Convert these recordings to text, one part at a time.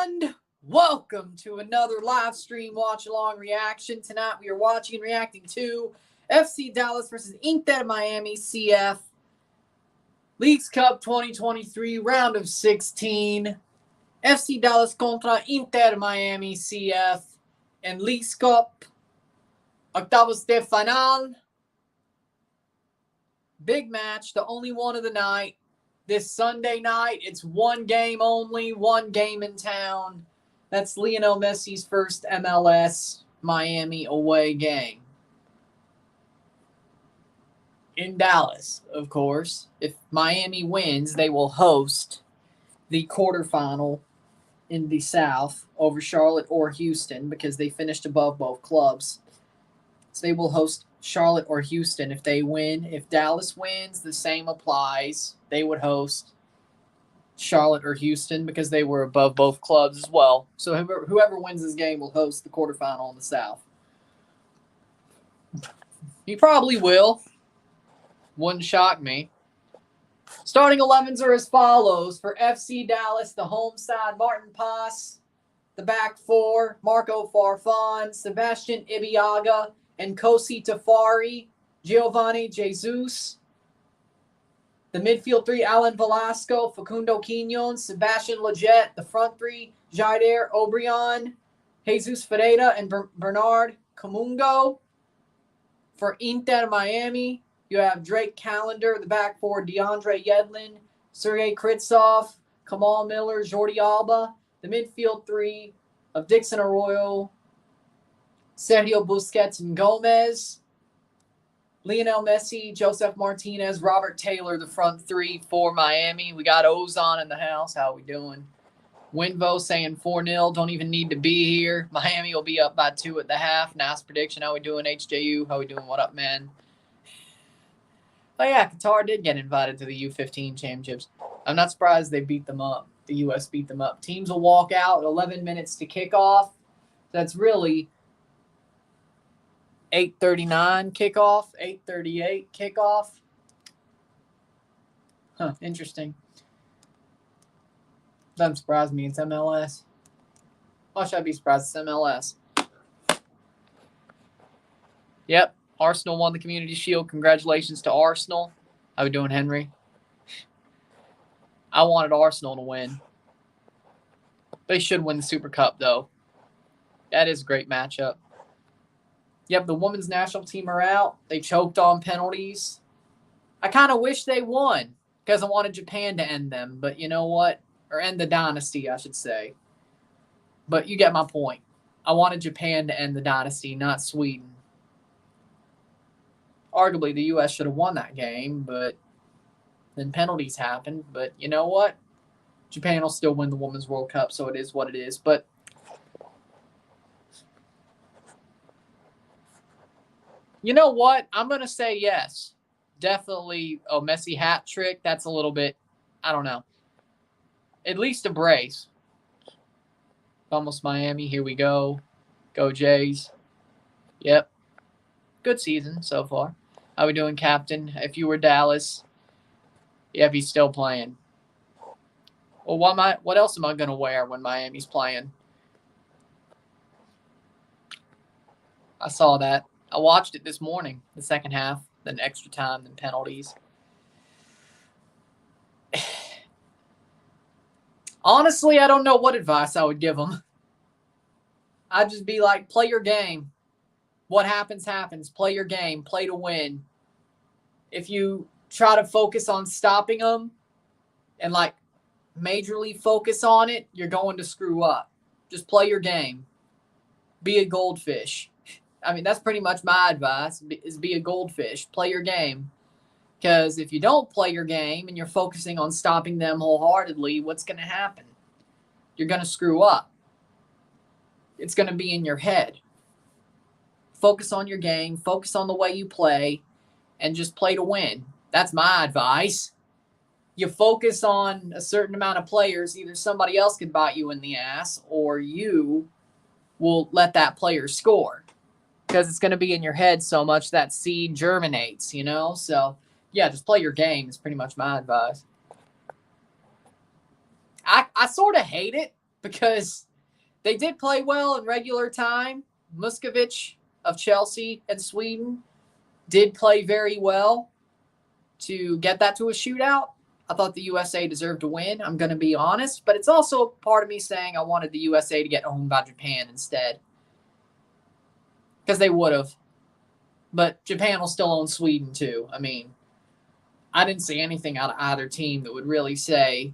And welcome to another live stream watch-along reaction. Tonight we are watching and reacting to FC Dallas versus Inter Miami CF. Leagues Cup 2023, round of 16. FC Dallas contra Inter Miami CF. And Leagues Cup, octavos de final. Big match, the only one of the night. This Sunday night, it's one game only, one game in town. That's Lionel Messi's first MLS Miami away game. In Dallas, of course. If Miami wins, they will host the quarterfinal in the South over Charlotte or Houston because they finished above both clubs. So they will host Charlotte or Houston if they win. If Dallas wins, the same applies. They would host Charlotte or Houston because they were above both clubs as well. So whoever wins this game will host the quarterfinal in the South. He probably will. Wouldn't shock me. Starting 11s are as follows. For FC Dallas, the home side, Martin Paz. The back four, Marco Farfan, Sebastian Ibiaga, and Kosi Tafari, Giovanni Jesus. The midfield three, Alan Velasco, Facundo Quinones, Sebastian Lletget. The front three, Jaider Obrian, Jesus Ferreira, and Bernard Comungo. For Inter Miami, you have Drake Callender. The back four, DeAndre Yedlin, Sergei Kritsov, Kamal Miller, Jordi Alba. The midfield three of Dixon Arroyo, Sergio Busquets and Gomez, Lionel Messi, Joseph Martinez, Robert Taylor, the front three for Miami. We got Ozan in the house. How we doing? Winvo saying 4-0. Don't even need to be here. Miami will be up by 2 at the half. Nice prediction. How we doing, HJU? How we doing? What up, man? Oh, yeah, Qatar did get invited to the U15 championships. I'm not surprised they beat them up. The U.S. beat them up. Teams will walk out 11 minutes to kickoff. That's really 8:39 kickoff, 8:38 kickoff. Huh, interesting. Doesn't surprise me. It's MLS. Why should I be surprised? It's MLS. Yep, Arsenal won the Community Shield. Congratulations to Arsenal. How we doing, Henry? I wanted Arsenal to win. They should win the Super Cup, though. That is a great matchup. Yep, the women's national team are out. They choked on penalties. I kind of wish they won because I wanted Japan to end them. But you know what? Or end the dynasty, I should say. But you get my point. I wanted Japan to end the dynasty, not Sweden. Arguably, the U.S. should have won that game, but then penalties happened. But you know what? Japan will still win the Women's World Cup, so it is what it is. But you know what? I'm going to say yes. Definitely a Messi hat trick. That's a little bit, I don't know. At least a brace. Almost Miami. Here we go. Go Jays. Yep. Good season so far. How we doing, Captain? If you were Dallas, yep, he's still playing. Well, what else am I going to wear when Miami's playing? I saw that. I watched it this morning, the second half, then extra time, then penalties. Honestly, I don't know what advice I would give them. I'd just be like, play your game. What happens, happens. Play your game. Play to win. If you try to focus on stopping them and, like, majorly focus on it, you're going to screw up. Just play your game. Be a goldfish. I mean, that's pretty much my advice, is be a goldfish. Play your game. Because if you don't play your game and you're focusing on stopping them wholeheartedly, what's going to happen? You're going to screw up. It's going to be in your head. Focus on your game. Focus on the way you play. And just play to win. That's my advice. You focus on a certain amount of players, either somebody else could bite you in the ass or you will let that player score. Because it's going to be in your head so much that seed germinates, you know? So, yeah, just play your game is pretty much my advice. I sort of hate it because they did play well in regular time. Muskovich of Chelsea and Sweden did play very well to get that to a shootout. I thought the USA deserved to win. I'm going to be honest. But it's also part of me saying I wanted the USA to get owned by Japan instead. Because they would have. But Japan will still own Sweden too. I mean, I didn't see anything out of either team that would really say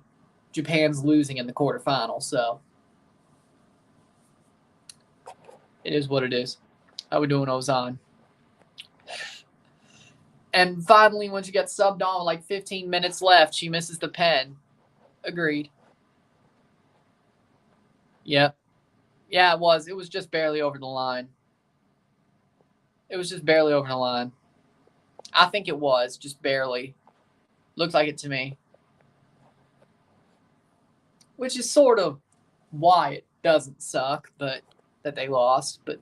Japan's losing in the quarterfinals. So it is what it is. How we doing, Ozan? And finally, when she gets subbed on with like 15 minutes left, she misses the pen. Agreed. Yep. Yeah, it was. It was just barely over the line. It was just barely over the line. I think it was. Just barely. Looked like it to me. Which is sort of why it doesn't suck, but that they lost. But,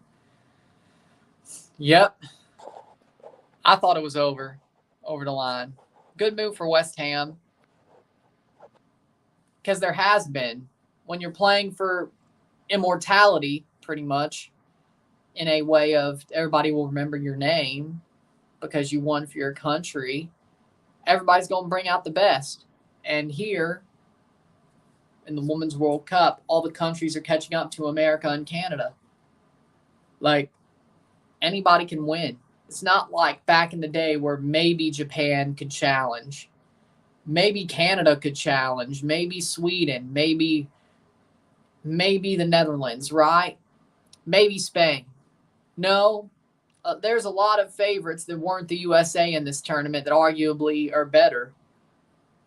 yep. I thought it was over the line. Good move for West Ham. Because there has been. When you're playing for immortality, pretty much, in a way of everybody will remember your name because you won for your country, everybody's going to bring out the best. And here, in the Women's World Cup, all the countries are catching up to America and Canada. Like, anybody can win. It's not like back in the day where maybe Japan could challenge. Maybe Canada could challenge. Maybe Sweden. Maybe the Netherlands, right? Maybe Spain. No, there's a lot of favorites that weren't the USA in this tournament that arguably are better,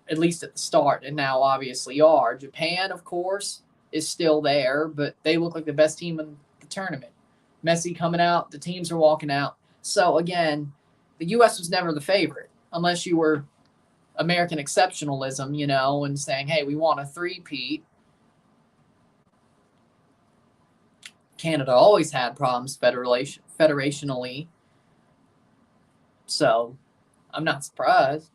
at least at the start, and now obviously are. Japan, of course, is still there, but they look like the best team in the tournament. Messi coming out, the teams are walking out. So, again, the U.S. was never the favorite, unless you were American exceptionalism, you know, and saying, hey, we want a three-peat. Canada always had problems federationally. So, I'm not surprised.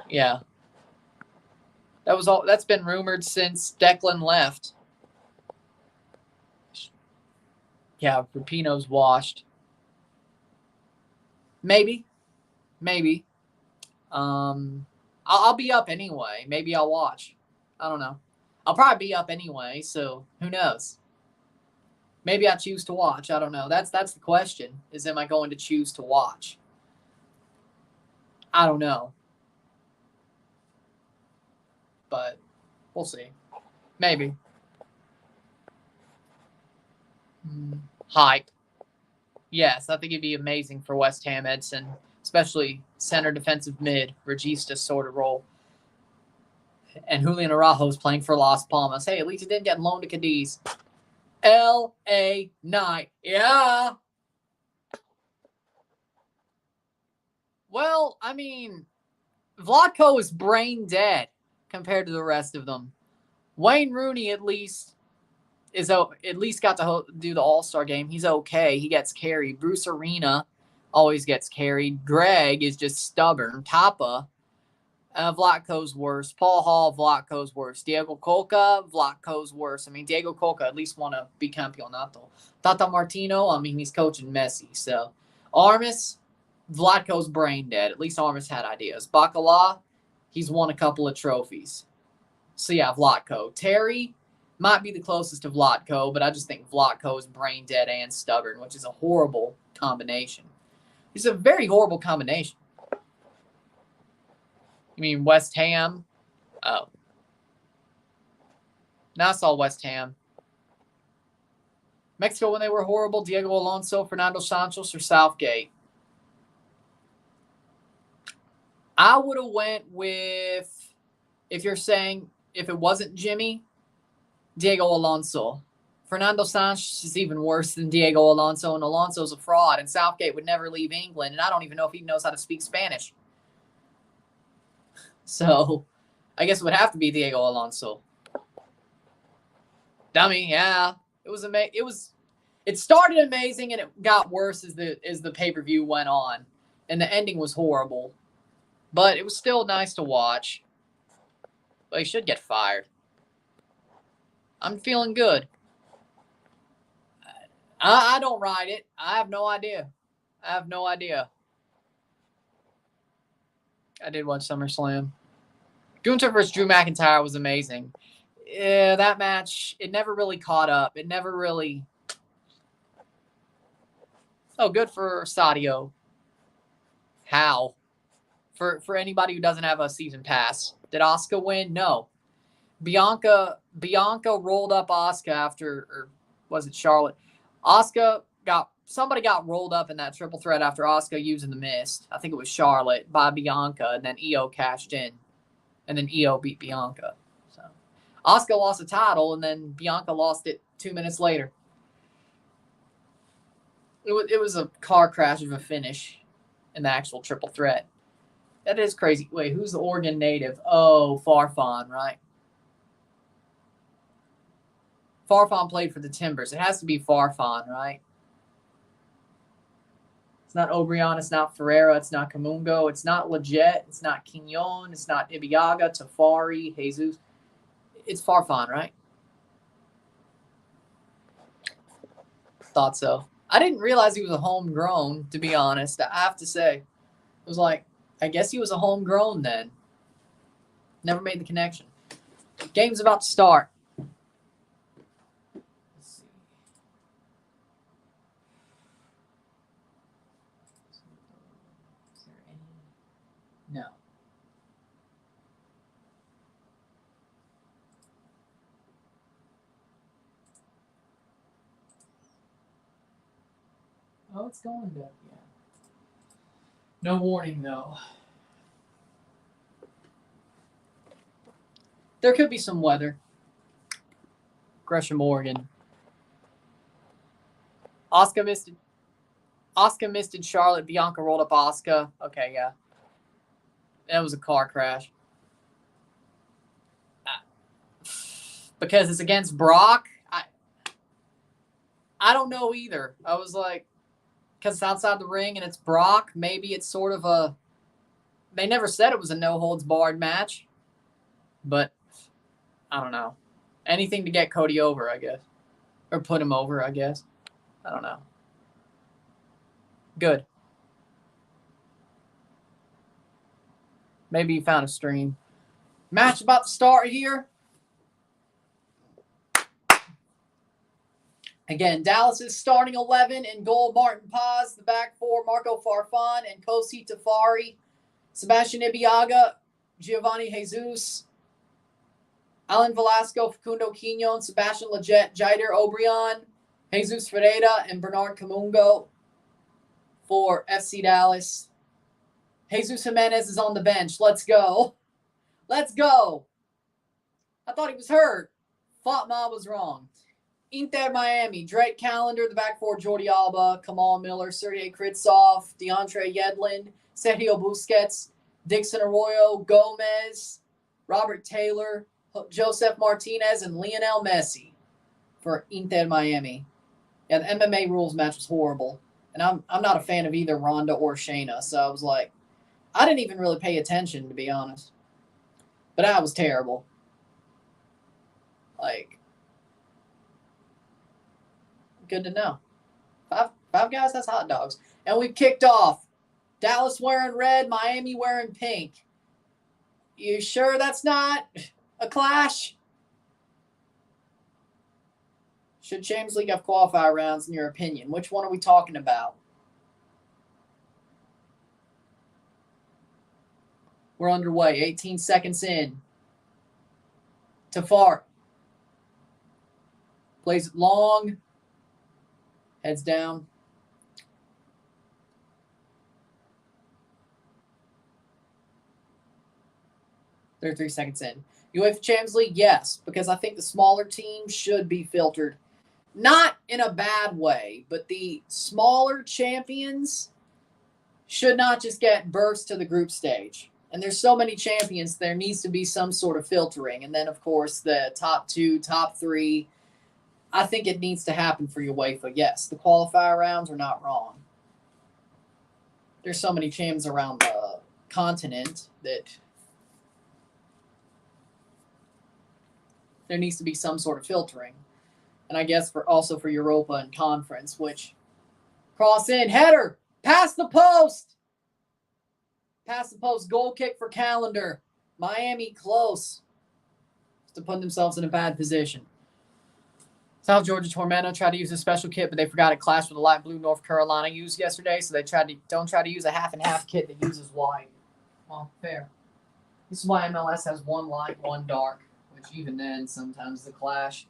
Yeah. That's been rumored since Declan left. Yeah, Rapinoe's washed. Maybe. I'll be up anyway. Maybe I'll watch. I don't know. I'll probably be up anyway, so who knows? Maybe I choose to watch. I don't know. That's the question, is am I going to choose to watch? I don't know. But we'll see. Maybe. Hype. Yes, I think it'd be amazing for West Ham, Edson, especially center defensive mid, Regista sort of role. And Julian Araujo's playing for Las Palmas. Hey, at least he didn't get loaned to Cadiz. L.A. Knight. Yeah. Well, I mean, Vlatko is brain dead compared to the rest of them. Wayne Rooney at least got to do the All-Star game. He's okay. He gets carried. Bruce Arena always gets carried. Greg is just stubborn. Tapa, Vlatko's worse. Paul Hall, Vlatko's worse. Diego Coca, Vlatko's worse. I mean, Diego Coca at least won a bicampeonato. Tata Martino, I mean, he's coaching Messi. So, Armas, Vlatko's brain dead. At least Armas had ideas. Bacala, he's won a couple of trophies. So, yeah, Vlatko. Terry might be the closest to Vlatko, but I just think Vlatko is brain dead and stubborn, which is a horrible combination. It's a very horrible combination. You mean West Ham? Oh. Now I saw West Ham. Mexico when they were horrible, Diego Alonso, Fernando Santos, or Southgate? I would have went with, if you're saying if it wasn't Jimmy, Diego Alonso. Fernando Santos is even worse than Diego Alonso, and Alonso's a fraud, and Southgate would never leave England, and I don't even know if he knows how to speak Spanish. So, I guess it would have to be Diego Alonso. Dummy, yeah. It started amazing and it got worse as the pay-per-view went on. And the ending was horrible. But it was still nice to watch. But he should get fired. I'm feeling good. I don't ride it. I have no idea. I did watch SummerSlam. Gunther versus Drew McIntyre was amazing. Yeah, that match, it never really caught up. It never really... Oh, good for Sadio. How? For anybody who doesn't have a season pass. Did Asuka win? No. Bianca rolled up Asuka after, or was it Charlotte? Somebody got rolled up in that triple threat after Asuka using the mist. I think it was Charlotte by Bianca, and then Io cashed in. And then Io beat Bianca. So Asuka lost the title, and then Bianca lost it 2 minutes later. It was a car crash of a finish in the actual triple threat. That is crazy. Wait, who's the Oregon native? Oh, Farfan, right? Farfan played for the Timbers. It has to be Farfan, right? It's not Obrian. It's not Ferreira. It's not Camungo. It's not Leggett. It's not Quignon. It's not Ibiaga, Tafari, Jesus. It's Farfan, right? Thought so. I didn't realize he was a homegrown, to be honest. I have to say. It was like, I guess he was a homegrown then. Never made the connection. Game's about to start. Let's see. Is there any? No. Oh, it's going to. Yeah. No warning, though. There could be some weather. Gresham, Oregon. Asuka missed it. Charlotte. Bianca rolled up Asuka. Okay, yeah. That was a car crash. Because it's against Brock? I don't know either. I was like, because it's outside the ring and it's Brock, maybe it's sort of a... They never said it was a no-holds-barred match. But, I don't know. Anything to get Cody over, I guess. Or put him over, I guess. I don't know. Good. Maybe you found a stream. Match about to start here. Again, Dallas's starting 11 in goal, Martin Paz. The back four, Marco Farfan and Kosi Tafari. Sebastian Ibiaga, Giovanni Jesus, Alan Velasco, Facundo Quignon, Sebastian Leggett, Jaider Obrian, Jesus Ferreira, and Bernard Camungo for FC Dallas. Jesus Jimenez is on the bench. Let's go. Let's go. I thought he was hurt. Fatma was wrong. Inter Miami, Drake Callender, the back four, Jordi Alba, Kamal Miller, Sergei Kritsov, DeAndre Yedlin, Sergio Busquets, Dixon Arroyo, Gomez, Robert Taylor, Joseph Martinez, and Lionel Messi for Inter Miami. Yeah, the MMA rules match was horrible. And I'm not a fan of either Ronda or Shayna, so I was like, I didn't even really pay attention, to be honest. But that was terrible. Like, good to know. Five guys, that's hot dogs. And we've kicked off. Dallas wearing red, Miami wearing pink. You sure that's not a clash? Should Champions League have qualifier rounds in your opinion? Which one are we talking about? We're underway. 18 seconds in. Tafar plays it long. Heads down. They're 3 seconds in. UEFA Champions League, yes, because I think the smaller teams should be filtered. Not in a bad way, but the smaller champions should not just get burst to the group stage. And there's so many champions, there needs to be some sort of filtering. And then, of course, the top two, top three. I think it needs to happen for UEFA. Yes, the qualifier rounds are not wrong. There's so many champions around the continent that there needs to be some sort of filtering. And I guess also for Europa and Conference, which cross in, header, pass the post. Pass the post, goal kick for Calendar. Miami close to put themselves in a bad position. South Georgia Tormento tried to use a special kit, but they forgot it clashed with the light blue North Carolina used yesterday, so they don't try to use a half and half kit that uses white. Well, fair. This is why MLS has one light, one dark, which even then sometimes the clash.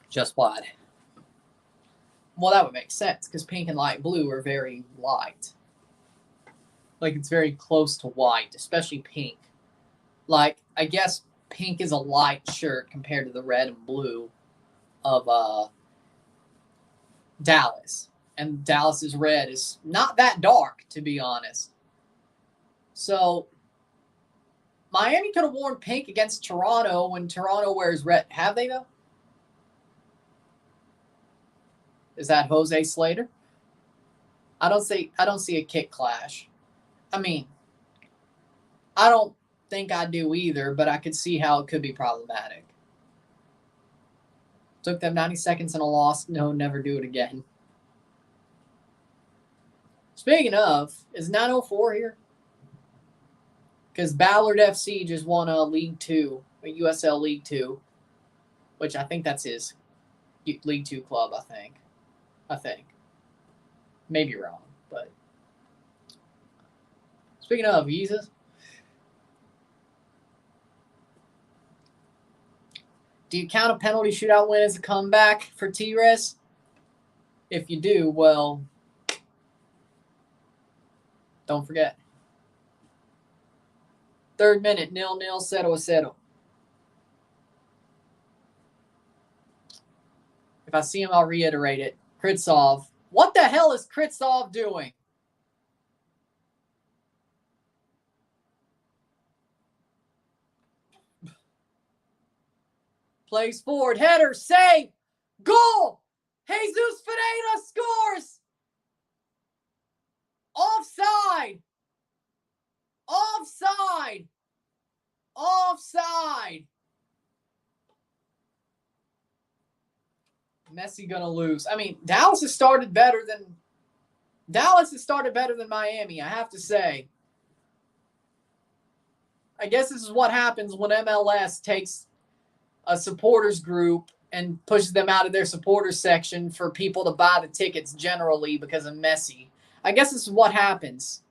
Just wide. Well, that would make sense because pink and light blue are very light. Like, it's very close to white, especially pink. Like, I guess pink is a light shirt compared to the red and blue of Dallas. And Dallas's red is not that dark, to be honest. So, Miami could have worn pink against Toronto when Toronto wears red. Have they, though? Is that Jose Slater? I don't see a kick clash. I mean, I don't think I do either, but I could see how it could be problematic. Took them 90 seconds and a loss. No, never do it again. Speaking of, is 904 here? Because Ballard FC just won a League 2, a USL League 2, which I think that's his League 2 club, I think. Maybe wrong, but speaking of Yepez, do you count a penalty shootout win as a comeback for T-Res? If you do, well, don't forget. 3rd minute, 0-0, 0-0. If I see him, I'll reiterate it. Kritsov. What the hell is Kritsov doing? Plays forward. Header. Save. Goal. Jesus Ferreira scores. Offside. Offside. Offside. Messi gonna lose. I mean, Dallas has started better than Miami, I have to say. I guess this is what happens when MLS takes a supporters group and pushes them out of their supporters section for people to buy the tickets generally because of Messi. I guess this is what happens.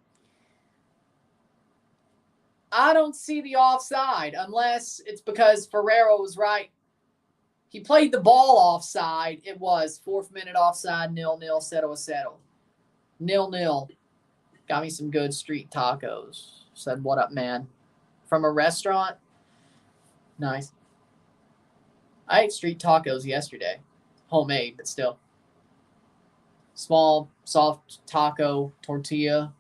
I don't see the offside unless it's because Ferreira was right. He played the ball offside. It was 4th minute offside, 0-0, 0-0. 0-0. Got me some good street tacos. Said, what up, man? From a restaurant? Nice. I ate street tacos yesterday. Homemade, but still. Small, soft taco, tortilla,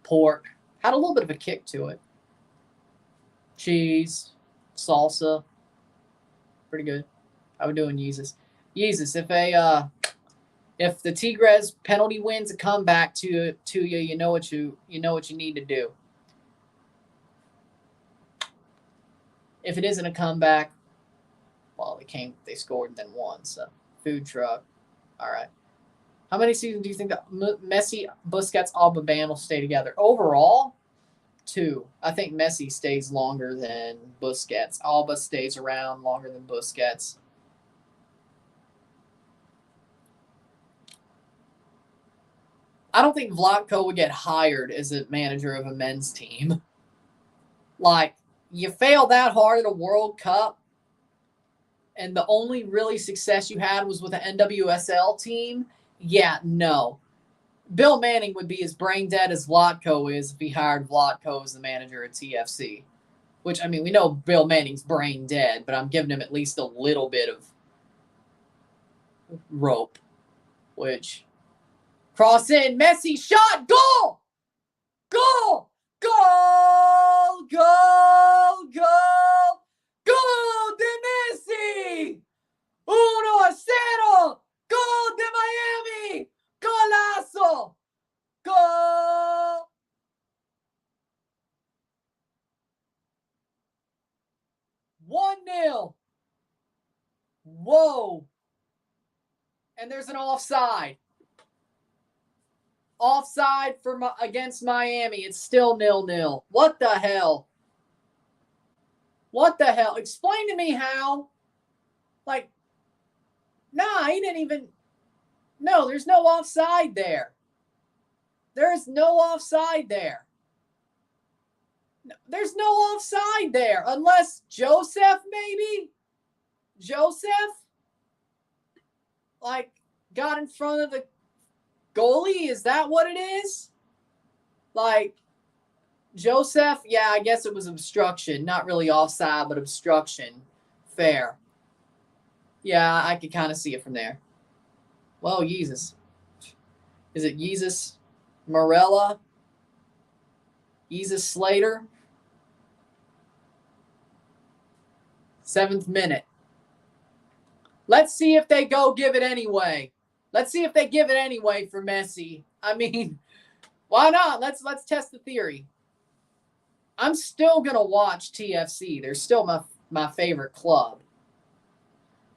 pork. Had a little bit of a kick to it. Cheese, salsa. Pretty good. How we doing, Yepez? Yepez, if the Tigres penalty wins a comeback to you, you know what you need to do. If it isn't a comeback, well, they scored and then won. So food truck. All right. How many seasons do you think that Messi, Busquets, Alba, Band will stay together? Overall, 2. I think Messi stays longer than Busquets. Alba stays around longer than Busquets. I don't think Vlatko would get hired as a manager of a men's team. Like, you fail that hard at a World Cup, and the only really success you had was with an NWSL team. Yeah, no. Bill Manning would be as brain dead as Vlatko is if he hired Vlatko as the manager at TFC. Which, I mean, we know Bill Manning's brain dead, but I'm giving him at least a little bit of rope. Which, cross in, Messi, shot, goal! Goal! Goal! Goal! Goal! Goal de Messi! 1-0! Goal! Goal! One nil. Whoa. And there's an offside. Offside against Miami. It's still 0-0. What the hell? What the hell? Explain to me how. Like, nah, he didn't even. No, there's no offside there. There's no offside there. There's no offside there. Unless Joseph, maybe? Joseph? Like, got in front of the goalie? Is that what it is? Like, Joseph? Yeah, I guess it was obstruction. Not really offside, but obstruction. Fair. Yeah, I could kind of see it from there. Well, Jesus. Is it Jesus Morella? Jesus Slater? 7th minute. Let's see if they go give it anyway. Let's see if they give it anyway for Messi. I mean, why not? Let's test the theory. I'm still going to watch TFC. They're still my favorite club.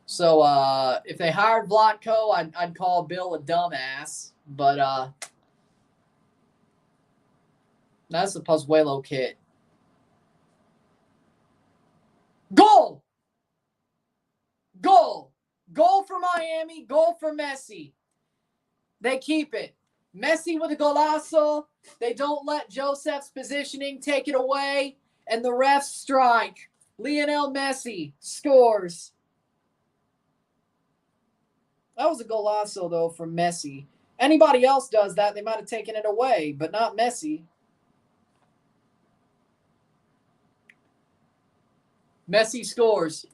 So if they hired Vlatko, I'd call Bill a dumbass. But that's the Pozuelo kid. Goal! Goal! Goal for Miami. Goal for Messi. They keep it. Messi with a golazo. They don't let Joseph's positioning take it away. And the refs strike. Lionel Messi scores. That was a golazo, though, from Messi. Anybody else does that, they might have taken it away, but not Messi. Messi scores.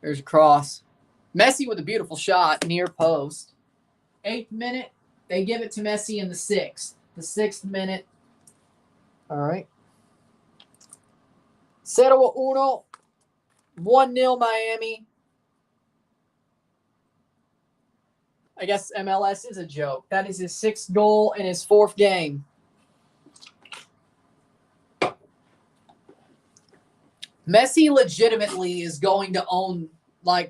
There's a cross. Messi with a beautiful shot near post. 8th minute, they give it to Messi in the 6th. The 6th minute. All right. 0-1. 1-0 Miami. I guess MLS is a joke. That is his 6th goal in his 4th game. Messi legitimately is going to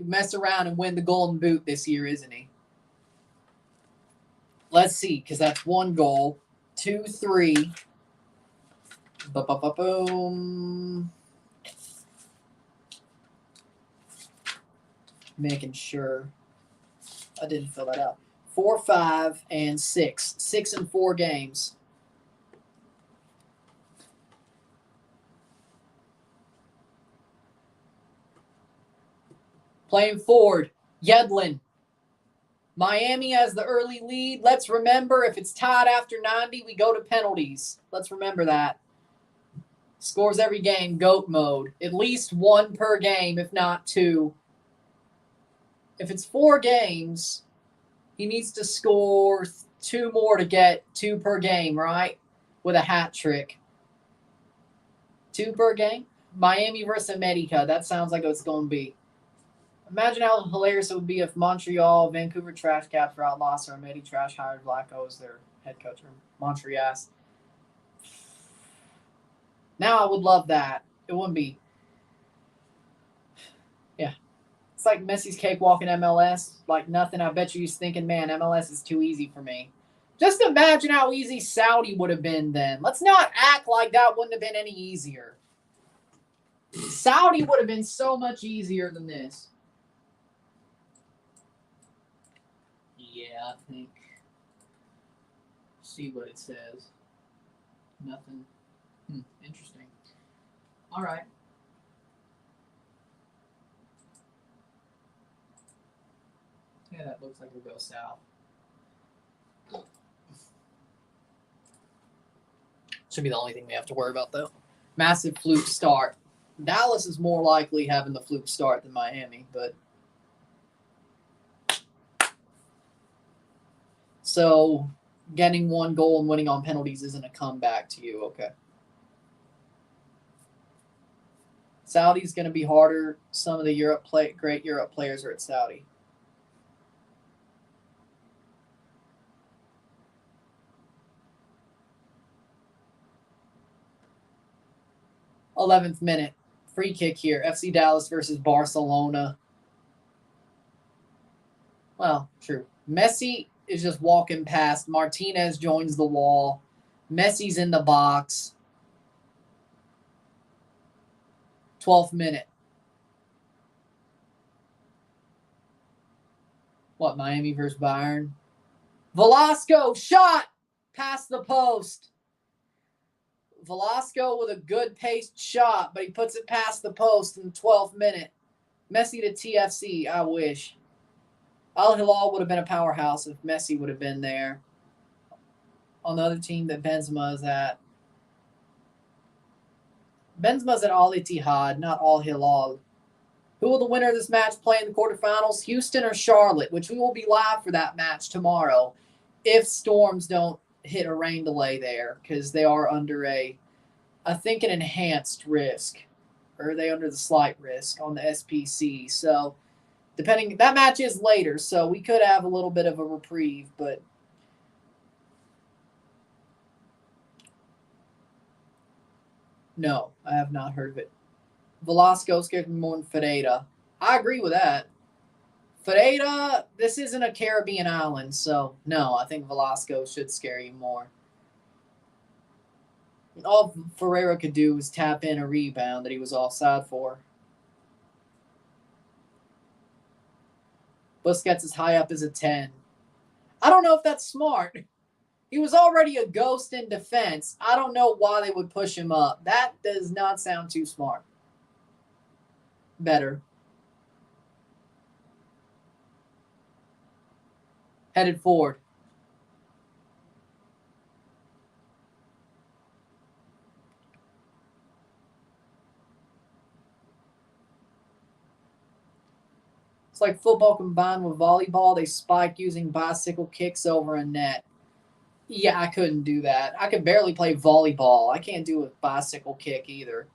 mess around and win the Golden Boot this year, isn't he? Let's see, because that's 1 goal. 2, 3. Boom. Making sure I didn't fill that out. 4, 5, and 6. 6 in 4 games. Playing forward, Yedlin. Miami has the early lead. Let's remember, if it's tied after 90, we go to penalties. Let's remember that. Scores every game, GOAT mode. At least 1 per game, if not 2. If it's 4 games, he needs to score 2 more to get 2 per game, right? With a hat trick. 2 per game? Miami versus America. That sounds like what it's going to be. Imagine how hilarious it would be if Montreal, Vancouver Trash Caps were out lost, or Medi Trash hired Vlatko as their head coach, or Montreal. Now I would love that. It wouldn't be. Yeah. It's like Messi's cakewalk in MLS. Like nothing. I bet you he's thinking, man, MLS is too easy for me. Just imagine how easy Saudi would have been then. Let's not act like that wouldn't have been any easier. Saudi would have been so much easier than this. Yeah, I think. See what it says. Nothing. Interesting. All right. Yeah, that looks like it'll go south. Should be the only thing we have to worry about, though. Massive fluke start. Dallas is more likely having the fluke start than Miami, but. So, getting 1 goal and winning on penalties isn't a comeback to you, okay. Saudi's going to be harder. Some of the great Europe players are at Saudi. th minute. Free kick here. FC Dallas versus Barcelona. Well, true. Messi is just walking past. Martinez joins the wall. Messi's in the box. 12th minute. What, Miami versus Bayern? Velasco, shot! Past the post. Velasco with a good paced shot, but he puts it past the post in the 12th minute. Messi to TFC, I wish. Al Hilal would have been a powerhouse if Messi would have been there. On the other team that Benzema is at. Benzema's at Al Ittihad, not Al Hilal. Who will the winner of this match play in the quarterfinals? Houston or Charlotte, which we will be live for that match tomorrow if storms don't hit a rain delay there, because they are under I think an enhanced risk, or are they under the slight risk on the SPC? So depending, that match is later, so we could have a little bit of a reprieve, but no, I have not heard of it. Velasco scares me more than Ferreira. I agree with that. Ferreira, this isn't a Caribbean island, so no, I think Velasco should scare you more. All Ferreira could do was tap in a rebound that he was offside for. Busquets is high up as a 10. I don't know if that's smart. He was already a ghost in defense. I don't know why they would push him up. That does not sound too smart. Better. Headed forward. It's like football combined with volleyball. They spike using bicycle kicks over a net. Yeah, I couldn't do that. I could barely play volleyball. I can't do a bicycle kick either.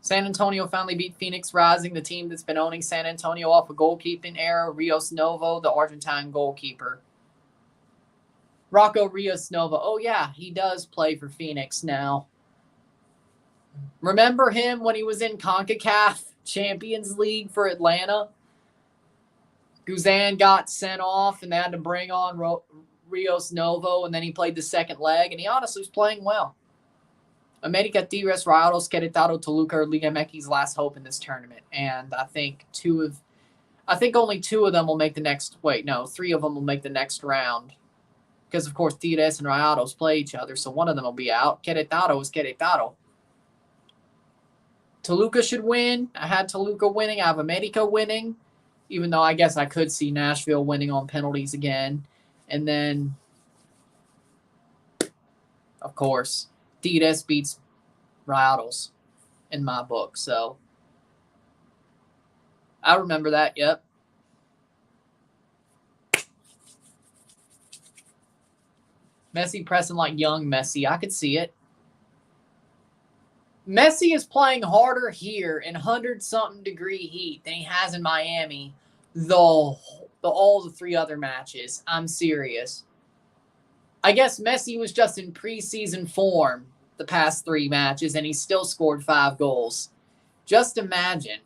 San Antonio finally beat Phoenix Rising, the team that's been owning San Antonio off a goalkeeping era. Rios Novo, the Argentine goalkeeper. Rocco Rios Novo. Oh, yeah, he does play for Phoenix now. Remember him when he was in CONCACAF Champions League for Atlanta? Guzan got sent off, and they had to bring on Rios Novo, and then he played the second leg, and he honestly was playing well. America Tigres, Rayados, Querétaro, Toluca are Liga MX's last hope in this tournament, and I think only two of them will make the next. Wait, no, 3 of them will make the next round, because of course Tigres and Rayados play each other, so one of them will be out. Querétaro is Querétaro. Toluca should win. I had Toluca winning. I have America winning, even though I guess I could see Nashville winning on penalties again, and then, of course, Tigres beats Rayados in my book. So I remember that. Yep. Messi pressing like young Messi. I could see it. Messi is playing harder here in 100-something degree heat than he has in Miami, all the 3 other matches. I'm serious. I guess Messi was just in preseason form the past 3 matches, and he still scored 5 goals. Just imagine.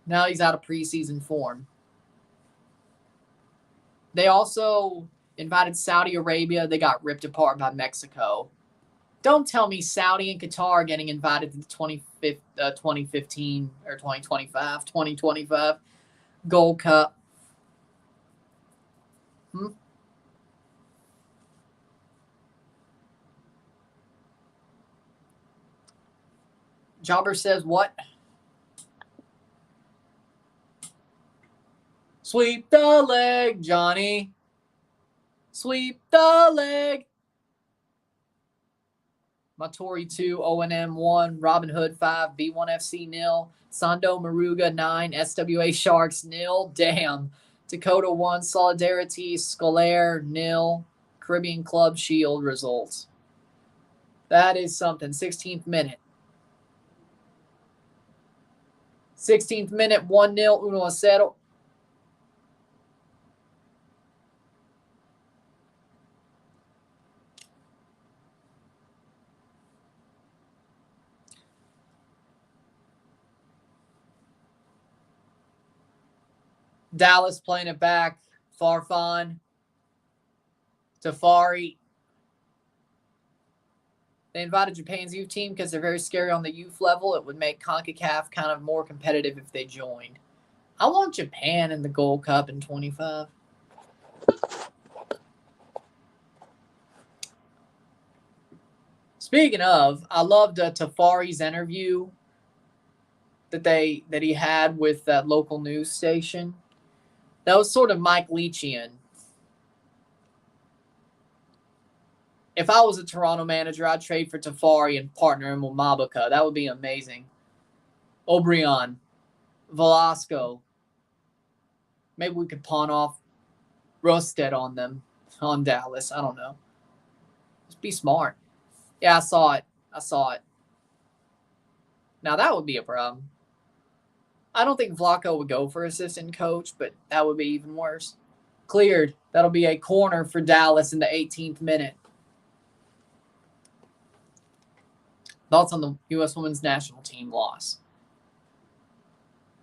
Now he's out of preseason form. They also invited Saudi Arabia. They got ripped apart by Mexico. Don't tell me Saudi and Qatar are getting invited to the 2015 or 2025 Gold Cup. Jobber says what? Sweep the leg, Johnny. Sweep the leg. Matori 2, O&M 1, Robin Hood 5, B1FC 0, Sando Maruga 9, SWA Sharks 0. Damn. Dakota 1, Solidarity, Scolaire, 0, Caribbean Club Shield results. That is something. 16th minute. 16th minute, 1-0, 1-0. Dallas playing it back. Farfan. Tafari. They invited Japan's youth team because they're very scary on the youth level. It would make CONCACAF kind of more competitive if they joined. I want Japan in the Gold Cup in 25. Speaking of, I loved Tafari's interview that he had with that local news station. That was sort of Mike Leachian. If I was a Toronto manager, I'd trade for Tafari and partner him with Mabuka. That would be amazing. O'Brien, Velasco. Maybe we could pawn off Rosted on them, on Dallas. I don't know. Just be smart. Yeah, I saw it. Now, that would be a problem. I don't think Vlaco would go for assistant coach, but that would be even worse. Cleared. That'll be a corner for Dallas in the 18th minute. Thoughts on the U.S. Women's National Team loss?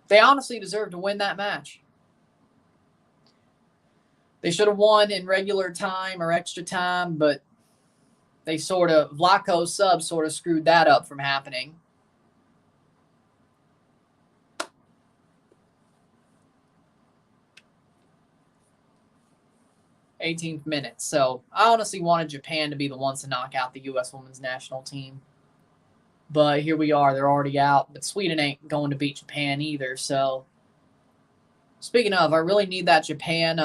They honestly deserve to win that match. They should have won in regular time or extra time, but Vlaco's sub sort of screwed that up from happening. '18th minute. So I honestly wanted Japan to be the ones to knock out the U.S. Women's National Team. But here we are. They're already out. But Sweden ain't going to beat Japan either. So speaking of, I really need that Japan.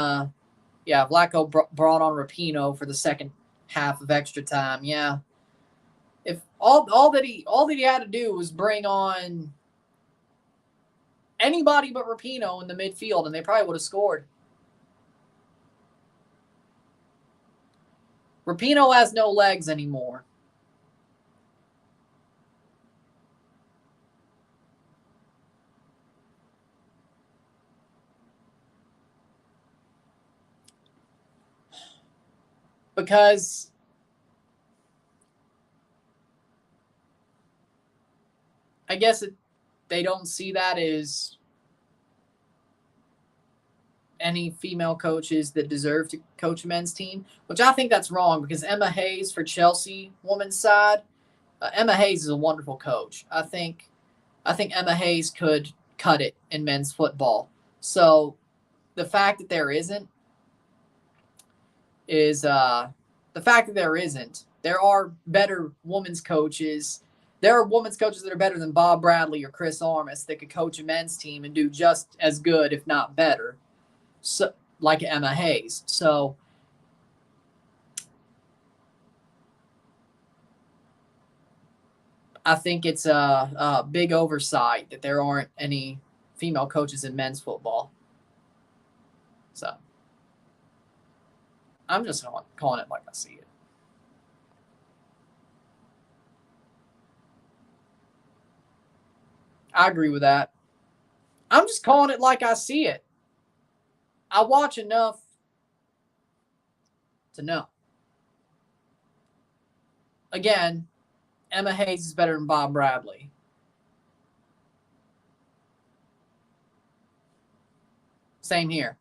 Vlaco brought on Rapinoe for the second half of extra time. Yeah. If all that he had to do was bring on anybody but Rapinoe in the midfield, and they probably would have scored. Rapinoe has no legs anymore. Because I guess they don't see that as any female coaches that deserve to coach a men's team, which I think that's wrong because Emma Hayes for Chelsea women's side, Emma Hayes is a wonderful coach. I think Emma Hayes could cut it in men's football. So the fact that there isn't is there are better women's coaches. There are women's coaches that are better than Bob Bradley or Chris Armas that could coach a men's team and do just as good, if not better. So, like Emma Hayes. So I think it's a big oversight that there aren't any female coaches in men's football. So I'm just calling it like I see it. I agree with that. I'm just calling it like I see it. I watch enough to know. Again, Emma Hayes is better than Bob Bradley. Same here.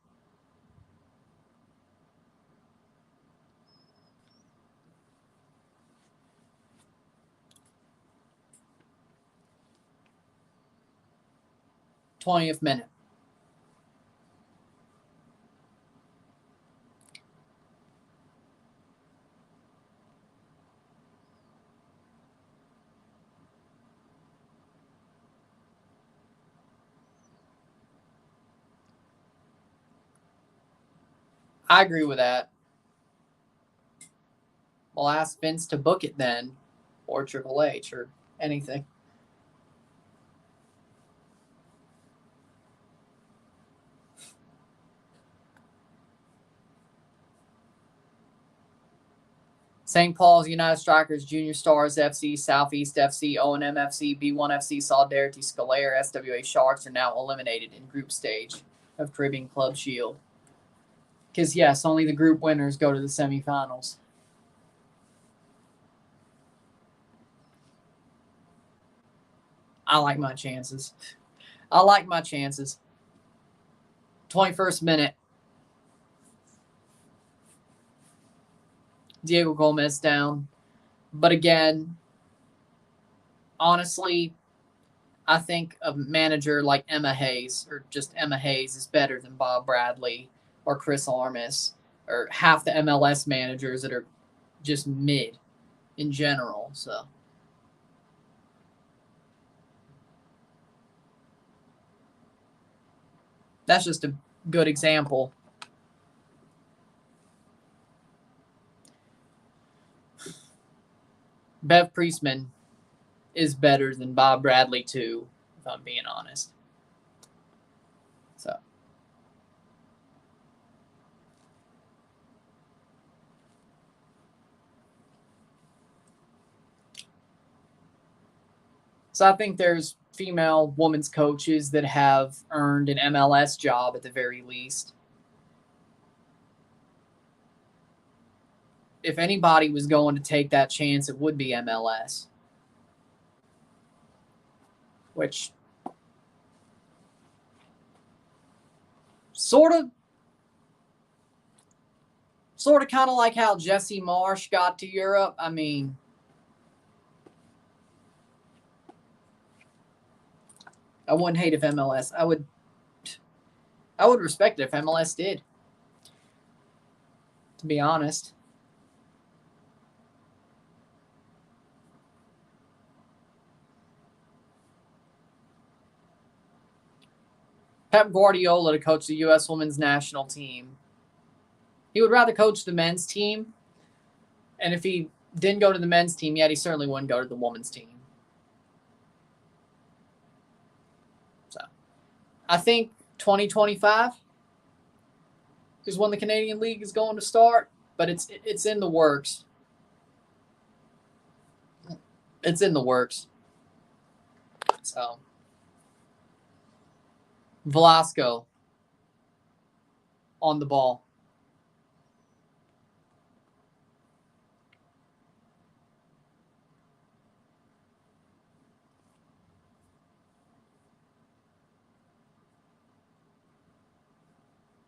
'20th minute. I agree with that. Well, ask Vince to book it then, or Triple H, or anything. St. Paul's, United Strikers, Junior Stars FC, Southeast FC, O&M FC, B1 FC, Solidarity, Scalaire, SWA Sharks are now eliminated in group stage of Caribbean Club Shield. Because, yes, only the group winners go to the semifinals. I like my chances. 21st minute. Diego Gomez down. But again, honestly, I think a manager like Emma Hayes, or just Emma Hayes, is better than Bob Bradley or Chris Armas or half the MLS managers that are just mid in general. So that's just a good example. Bev Priestman is better than Bob Bradley too, if I'm being honest. So I think there's female women's coaches that have earned an MLS job at the very least. If anybody was going to take that chance, it would be MLS. Which sort of kind of like how Jesse Marsh got to Europe. I mean, I wouldn't hate if MLS. I would respect it if MLS did. To be honest. Pep Guardiola to coach the U.S. women's national team. He would rather coach the men's team. And if he didn't go to the men's team yet, he certainly wouldn't go to the women's team. So, I think 2025 is when the Canadian League is going to start, but it's in the works. It's in the works. So, Velasco on the ball.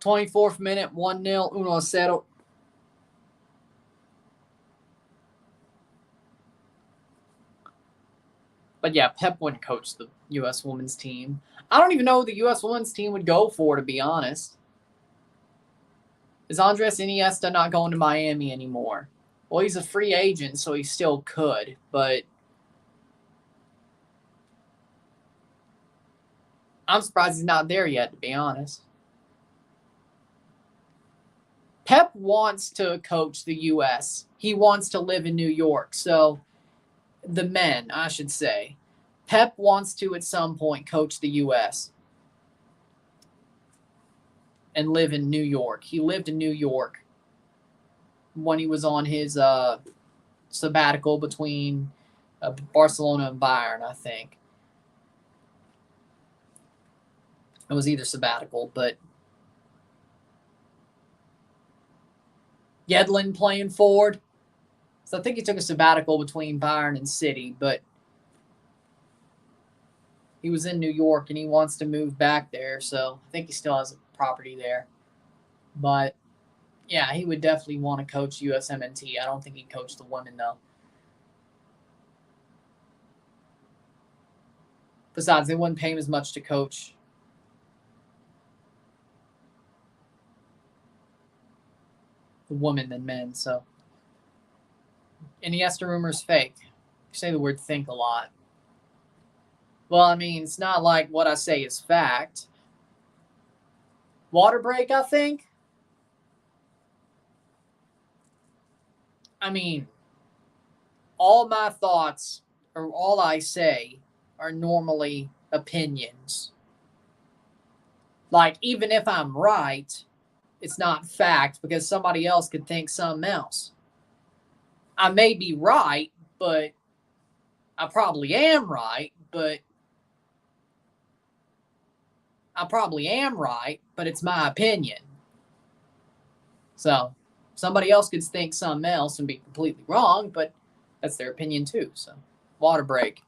'24th minute, 1-0, 1-0. But yeah, Pep wouldn't coach the U.S. women's team. I don't even know who the U.S. women's team would go for, to be honest. Is Andres Iniesta not going to Miami anymore? Well, he's a free agent, so he still could, but I'm surprised he's not there yet, to be honest. Pep wants to coach the U.S. He wants to live in New York, so the men, I should say. Pep wants to, at some point, coach the U.S. and live in New York. He lived in New York when he was on his sabbatical between Barcelona and Bayern, I think. It was either sabbatical, but Yedlin playing forward. So I think he took a sabbatical between Bayern and City, but he was in New York and he wants to move back there, so I think he still has a property there. But yeah, he would definitely want to coach USMNT. I don't think he'd coach the women, though. Besides, they wouldn't pay him as much to coach the women than men, so. Iniesta rumor's fake. You say the word think a lot. Well, I mean, it's not like what I say is fact. Water break, I think. I mean, all my thoughts or all I say are normally opinions. Like, even if I'm right, it's not fact because somebody else could think something else. I may be right, but I probably am right, but it's my opinion. So somebody else could think something else and be completely wrong, but that's their opinion too. So water break.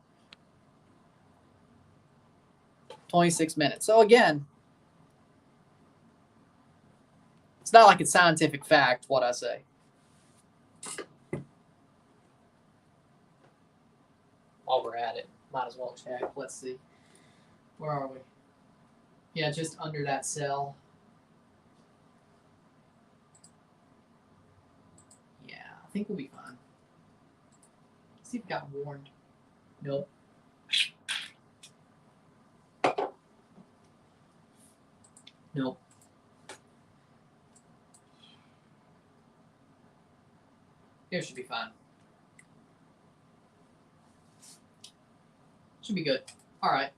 26 minutes. So again, it's not like it's scientific fact what I say. While we're at it, might as well check. Let's see. Where are we? Yeah, just under that cell. Yeah, I think we'll be fine. Let's see if we got warned. Nope. Nope. Here should be fine. Should be good. All right.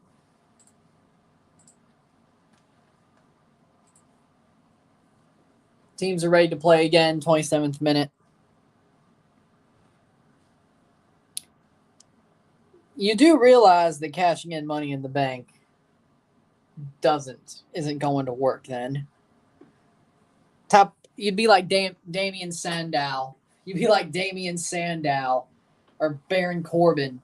Teams are ready to play again. 27th minute. You do realize that cashing in Money in the Bank isn't going to work then. You'd be like Damian Sandow. You'd be like Damian Sandow or Baron Corbin.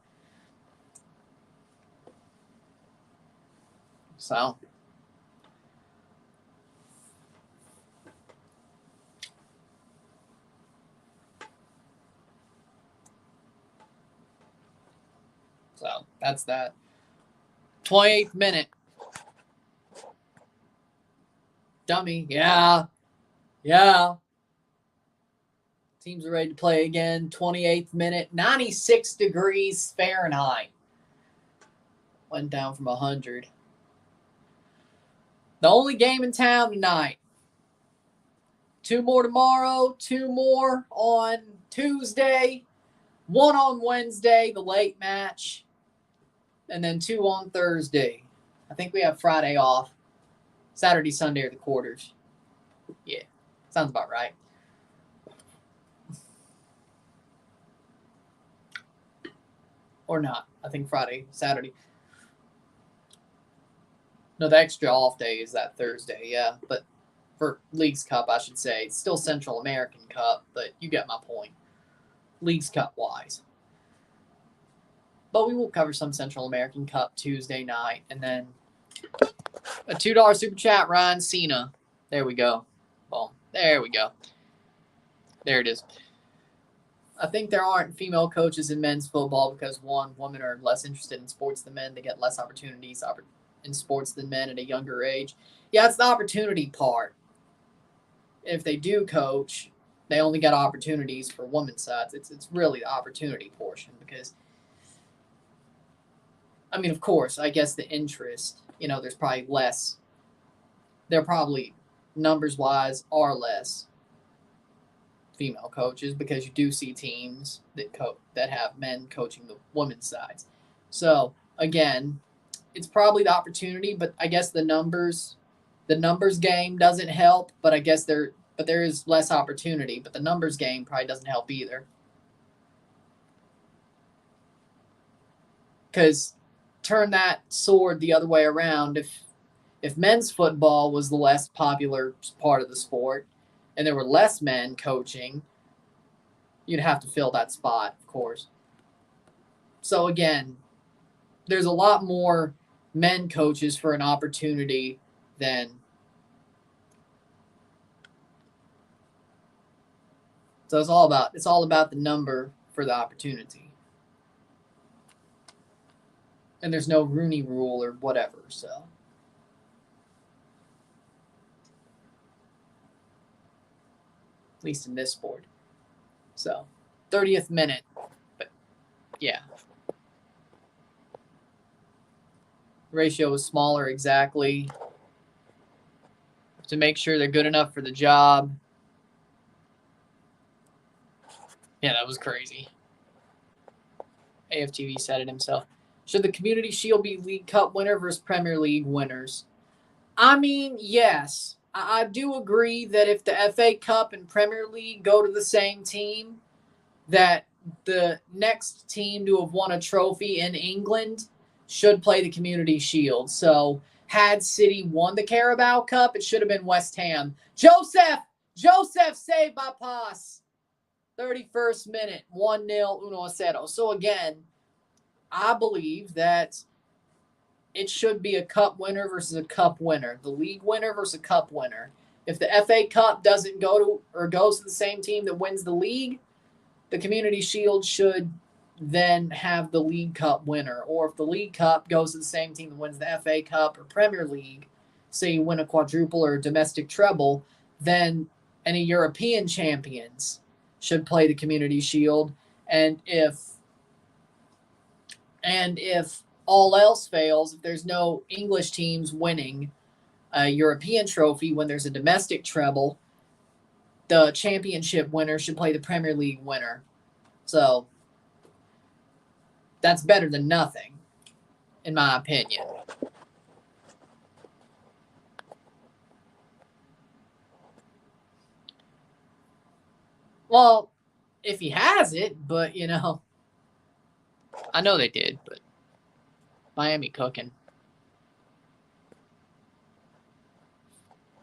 So that's that. 28th minute. Dummy. Yeah. Teams are ready to play again. 28th minute. 96 degrees Fahrenheit. Went down from 100. The only game in town tonight. 2 more tomorrow. 2 more on Tuesday. 1 on Wednesday, the late match. And then 2 on Thursday. I think we have Friday off. Saturday, Sunday are the quarters. Yeah, sounds about right. Or not. I think Friday, Saturday. No, the extra off day is that Thursday, yeah. But for Leagues Cup, I should say. It's still Central American Cup, but you get my point. Leagues Cup wise. But we will cover some Central American Cup Tuesday night. And then a $2 super chat, Ryan Cena. There we go. Well, there we go. There it is. I think there aren't female coaches in men's football because, one, women are less interested in sports than men. They get less opportunities in sports than men at a younger age. Yeah, it's the opportunity part. If they do coach, they only get opportunities for women's sides. It's really the opportunity portion because, I mean, of course, I guess the interest, there's probably less. There probably, numbers-wise, are less female coaches because you do see teams that have men coaching the women's sides. So, again, it's probably the opportunity, but I guess the numbers game doesn't help, but I guess there is less opportunity, but the numbers game probably doesn't help either. Because turn that sword the other way around. If men's football was the less popular part of the sport and there were less men coaching, you'd have to fill that spot, of course. So again, there's a lot more men coaches for an opportunity than so it's all about the number for the opportunity. And there's no Rooney rule or whatever, so. At least in this sport. So, 30th minute. But, yeah. Ratio is smaller exactly to make sure they're good enough for the job. Yeah, that was crazy. AFTV said it himself. Should the Community Shield be League Cup winner versus Premier League winners? I mean, yes. I do agree that if the FA Cup and Premier League go to the same team, that the next team to have won a trophy in England should play the Community Shield. So had City won the Carabao Cup, it should have been West Ham. Joseph saved by pass. 31st minute, 1-0, 1-0. So again, I believe that it should be a cup winner versus a cup winner. The league winner versus a cup winner. If the FA Cup doesn't go to or goes to the same team that wins the league, the Community Shield should then have the League Cup winner. Or if the League Cup goes to the same team that wins the FA Cup or Premier League, say you win a quadruple or a domestic treble, then any European champions should play the Community Shield. And if all else fails, if there's no English teams winning a European trophy when there's a domestic treble, the championship winner should play the Premier League winner. So that's better than nothing, in my opinion. Well, if he has it, but, you know, I know they did, but Miami cooking.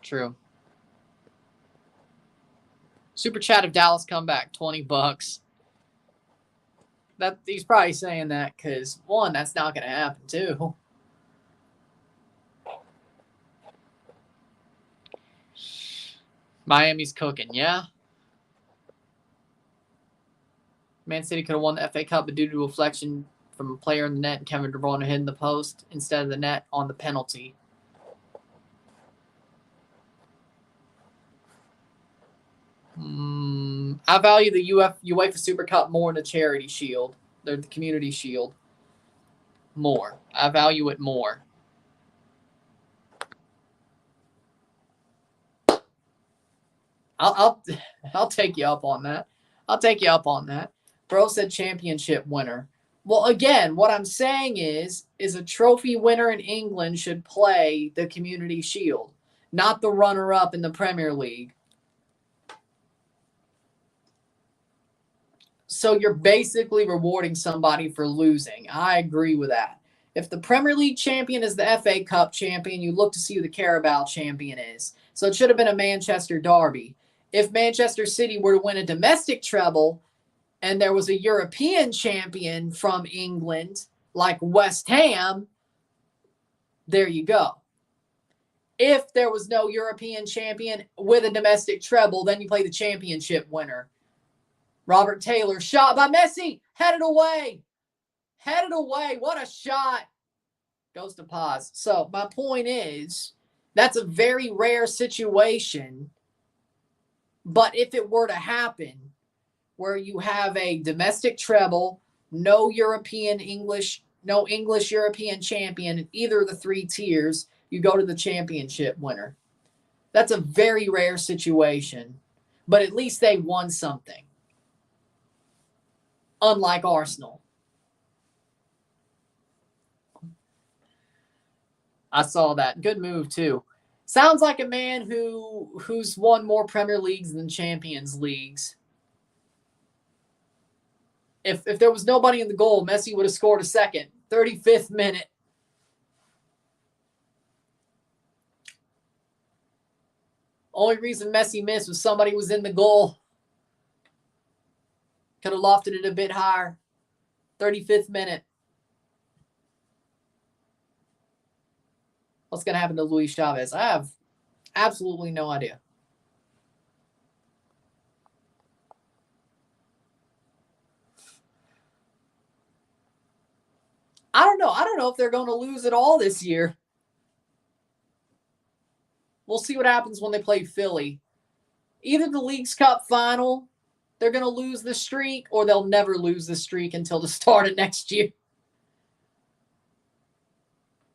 True. Super chat of Dallas comeback, $20. That he's probably saying that because, one, that's not going to happen, too. Miami's cooking, yeah. Man City could have won the FA Cup, but due to a deflection from a player in the net, Kevin De Bruyne hit the post instead of the net on the penalty. I value the UEFA Super Cup more than the Charity Shield. They're the Community Shield. More. I value it more. I'll take you up on that. I'll take you up on that. Bro said championship winner. Well, again, what I'm saying is a trophy winner in England should play the Community Shield, not the runner-up in the Premier League. So you're basically rewarding somebody for losing. I agree with that. If the Premier League champion is the FA Cup champion, you look to see who the Carabao champion is. So it should have been a Manchester derby. If Manchester City were to win a domestic treble and there was a European champion from England, like West Ham, there you go. If there was no European champion with a domestic treble, then you play the championship winner. Robert Taylor, shot by Messi, headed away. Headed away. What a shot. Goes to pause. So my point is, that's a very rare situation. But if it were to happen, where you have a domestic treble, no English European champion in either of the three tiers, you go to the championship winner. That's a very rare situation. But at least they won something. Unlike Arsenal. I saw that. Good move, too. Sounds like a man who's won more Premier Leagues than Champions Leagues. If there was nobody in the goal, Messi would have scored a second. 35th minute. Only reason Messi missed was somebody was in the goal. Could have lofted it a bit higher. 35th minute. What's going to happen to Luis Chavez? I have absolutely no idea. I don't know. I don't know if they're going to lose at all this year. We'll see what happens when they play Philly. Either the League's Cup final, they're going to lose the streak, or they'll never lose the streak until the start of next year.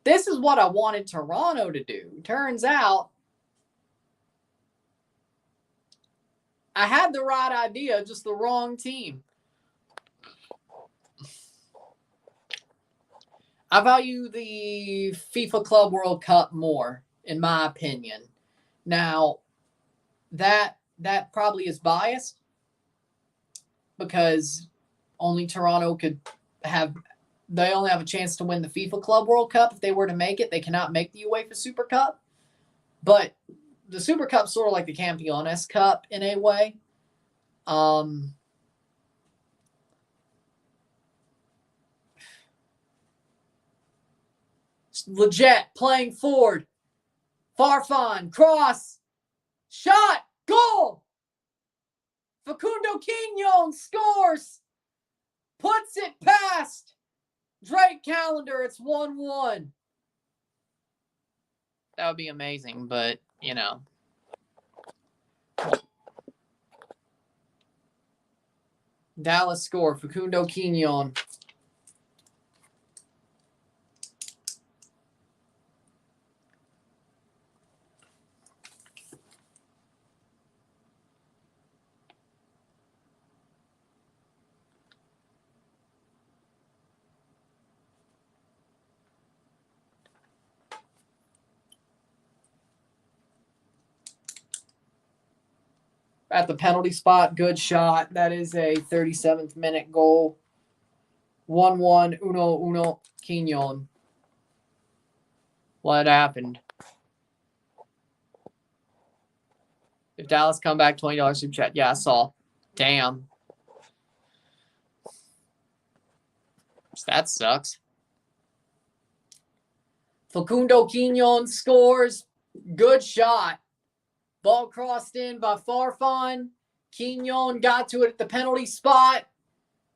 This is what I wanted Toronto to do. Turns out, I had the right idea, just the wrong team. I value the FIFA Club World Cup more, in my opinion. Now, that probably is biased. because only Toronto could have. They only have a chance to win the FIFA Club World Cup if they were to make it. They cannot make the UEFA Super Cup. But the Super Cup's sort of like the Campeones Cup in a way. Legit playing forward. Farfan, cross, shot, goal. Facundo Quignon scores. Puts it past Drake Callender. It's 1-1. That would be amazing, but, you know. Dallas score. Facundo Quignon. At the penalty spot, good shot. That is a 37th minute goal. 1-1, 1-1, Quignon. What happened? If Dallas come back, $20 super chat. Yeah, I saw. Damn. That sucks. Facundo Quignon scores. Good shot. Ball crossed in by Farfan. Quignon got to it at the penalty spot.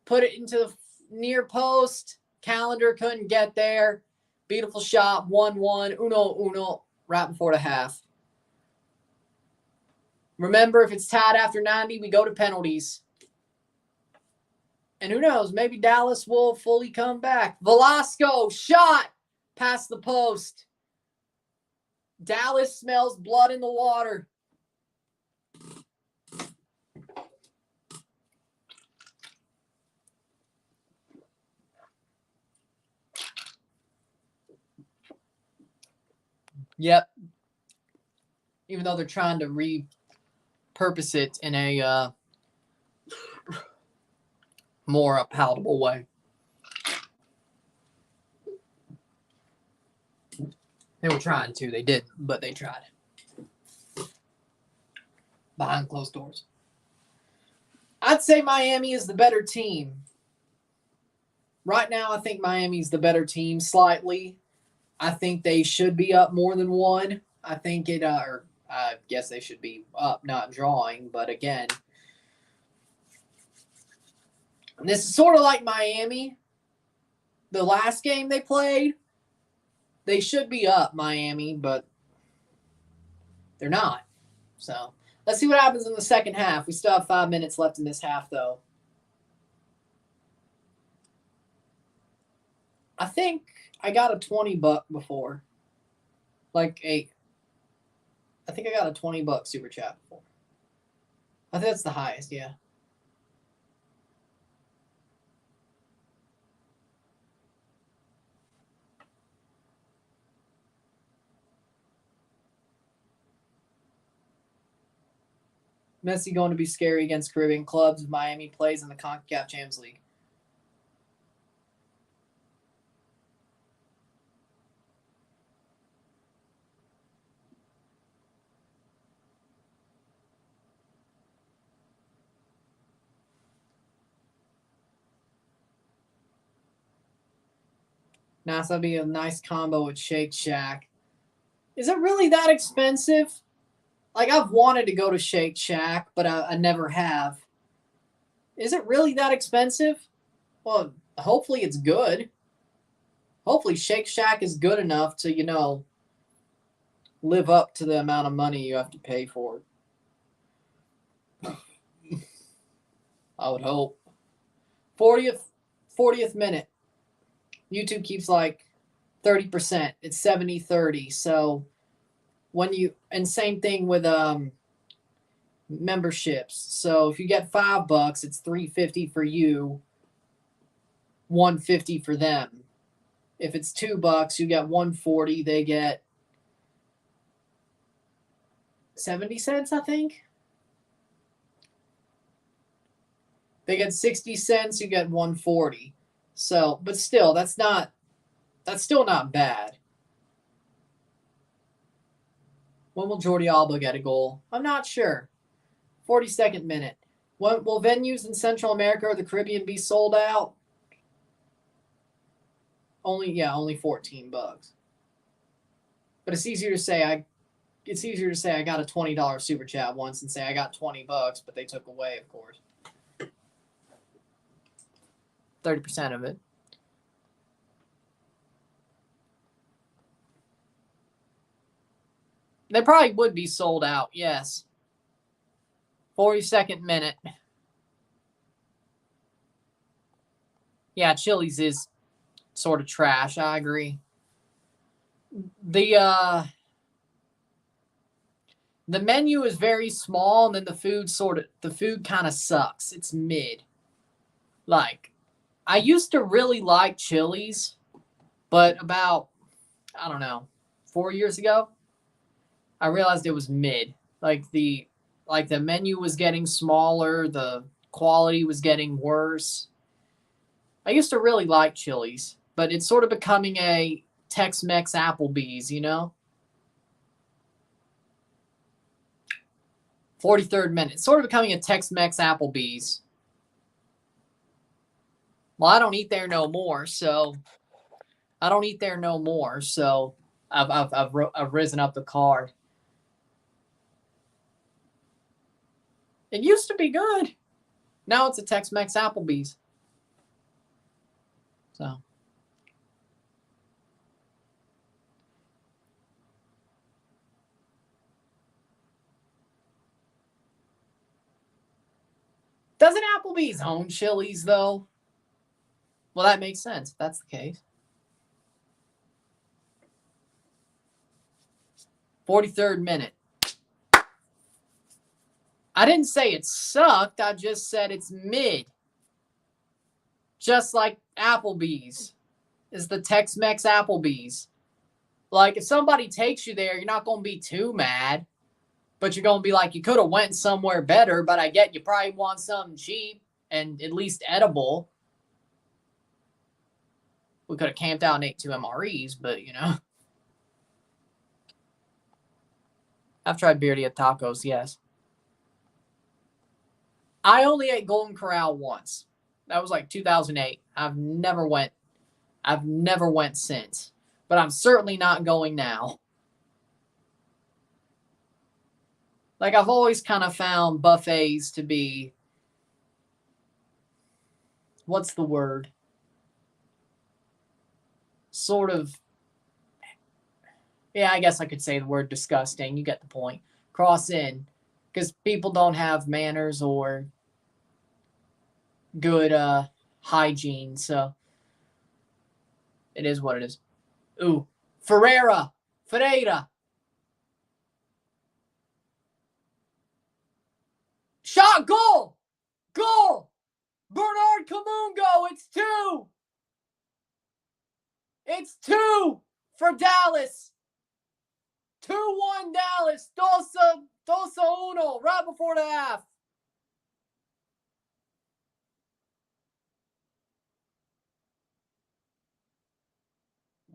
Put it into the near post. Callender couldn't get there. Beautiful shot. 1-1. 1-1. Right before the half. Remember, if it's tied after 90, we go to penalties. And who knows, maybe Dallas will fully come back. Velasco, shot past the post. Dallas smells blood in the water. Yep. Even though they're trying to repurpose it in a more palatable way. They were trying to. They didn't, but they tried. Behind closed doors. I'd say Miami is the better team. Right now, I think Miami's the better team slightly. I think they should be up more than one. I think it, or I guess they should be up, not drawing. But again, this is sort of like Miami. The last game they played, they should be up, Miami, but they're not. So let's see what happens in the second half. We still have 5 minutes left in this half, though. I think I got a $20 before. I think I got a $20 super chat before. I think that's the highest, yeah. Messi going to be scary against Caribbean clubs if Miami plays in the CONCACAF Champions League. Nice, that'd be a nice combo with Shake Shack. Is it really that expensive? Like, I've wanted to go to Shake Shack, but I never have. Is it really that expensive? Well, hopefully it's good. Hopefully Shake Shack is good enough to, live up to the amount of money you have to pay for it. I would hope. 40th minute. YouTube keeps 30%. It's 70-30. So and same thing with memberships. So if you get $5, it's $3.50 for you, $1.50 for them. If it's $2, you get $1.40. They get 70 cents, I think. They get 60 cents, you get 140. So, but still, that's still not bad. When will Jordi Alba get a goal? I'm not sure. 42nd minute. When, will venues in Central America or the Caribbean be sold out? Only $14. But it's easier to say I got a $20 super chat once and say I got $20, but they took away, of course, 30% of it. They probably would be sold out, yes. 42nd minute. Yeah, Chili's is sort of trash. I agree. The menu is very small, and then the food kind of sucks. It's mid. Like, I used to really like Chili's, but about, I don't know, 4 years ago, I realized it was mid. Like the menu was getting smaller, the quality was getting worse. I used to really like Chili's, but it's sort of becoming a Tex-Mex Applebee's, you know? 43rd minute. It's sort of becoming a Tex-Mex Applebee's. Well, I don't eat there no more, so I've risen up the card. It used to be good. Now it's a Tex-Mex Applebee's. So. Doesn't Applebee's own Chili's, though? Well, that makes sense if that's the case. 43rd minute. I didn't say it sucked. I just said it's mid. Just like Applebee's is the Tex-Mex Applebee's. Like, if somebody takes you there, you're not going to be too mad. But you're going to be like, you could have went somewhere better, but I get you probably want something cheap and at least edible. We could have camped out and ate 2 MREs, but, you know. I've tried birria tacos, yes. I only ate Golden Corral once. That was like 2008. I've never went since. But I'm certainly not going now. Like, I've always kind of found buffets to be, what's the word? Sort of, yeah, I guess I could say the word disgusting. You get the point. Cross in. Because people don't have manners or good hygiene, so it is what it is. Ooh, Ferreira. Shot, goal! Bernard Camungo, it's 2! It's 2 for Dallas. 2-1 Dallas. Dos a uno, right before the half.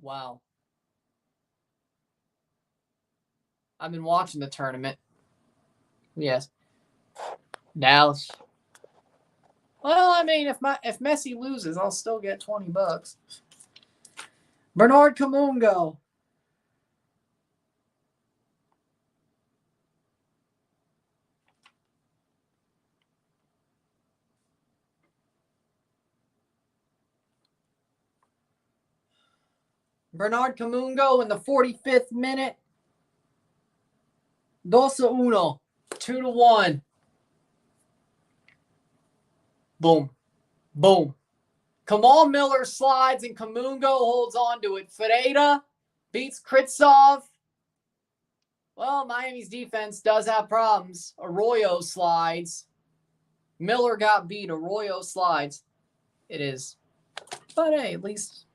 Wow. I've been watching the tournament. Yes. Dallas. Well, I mean, if Messi loses, I'll still get $20. Bernard Camungo. Bernard Camungo in the 45th minute. 2-1. 2-1. Boom. Boom. Kamal Miller slides and Camungo holds on to it. Ferreira beats Kritsov. Well, Miami's defense does have problems. Arroyo slides. Miller got beat. Arroyo slides. It is. But hey, at least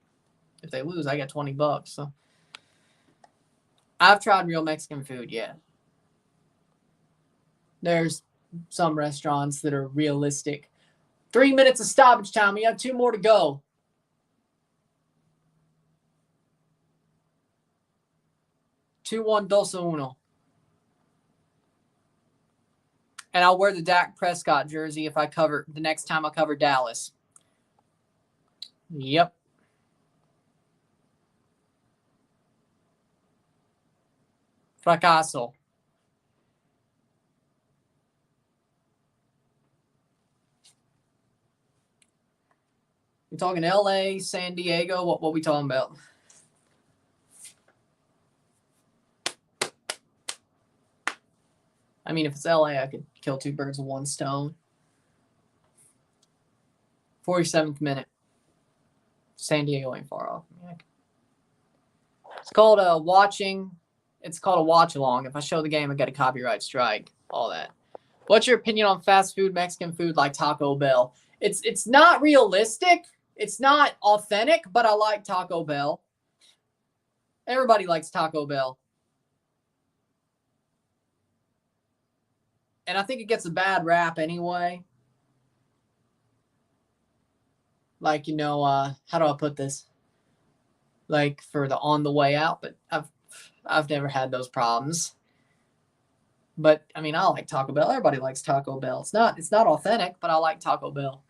if they lose, I get $20. So I've tried real Mexican food, yeah. There's some restaurants that are realistic. 3 minutes of stoppage time. We have 2 more to go. Two, one, dos, uno. And I'll wear the Dak Prescott jersey if I cover the next time I cover Dallas. Yep. Fracaso. We talking LA, San Diego? What we talking about? I mean, if it's LA, I could kill 2 birds with 1 stone. 47th minute. San Diego ain't far off. It's called watching. It's called a watch-along. If I show the game, I get a copyright strike. All that. What's your opinion on fast food, Mexican food like Taco Bell? It's not realistic. It's not authentic, but I like Taco Bell. Everybody likes Taco Bell. And I think it gets a bad rap anyway. Like, you know, how do I put this? Like for the on the way out, but I've never had those problems. But I mean, I like Taco Bell. Everybody likes Taco Bell. It's not authentic, but I like Taco Bell.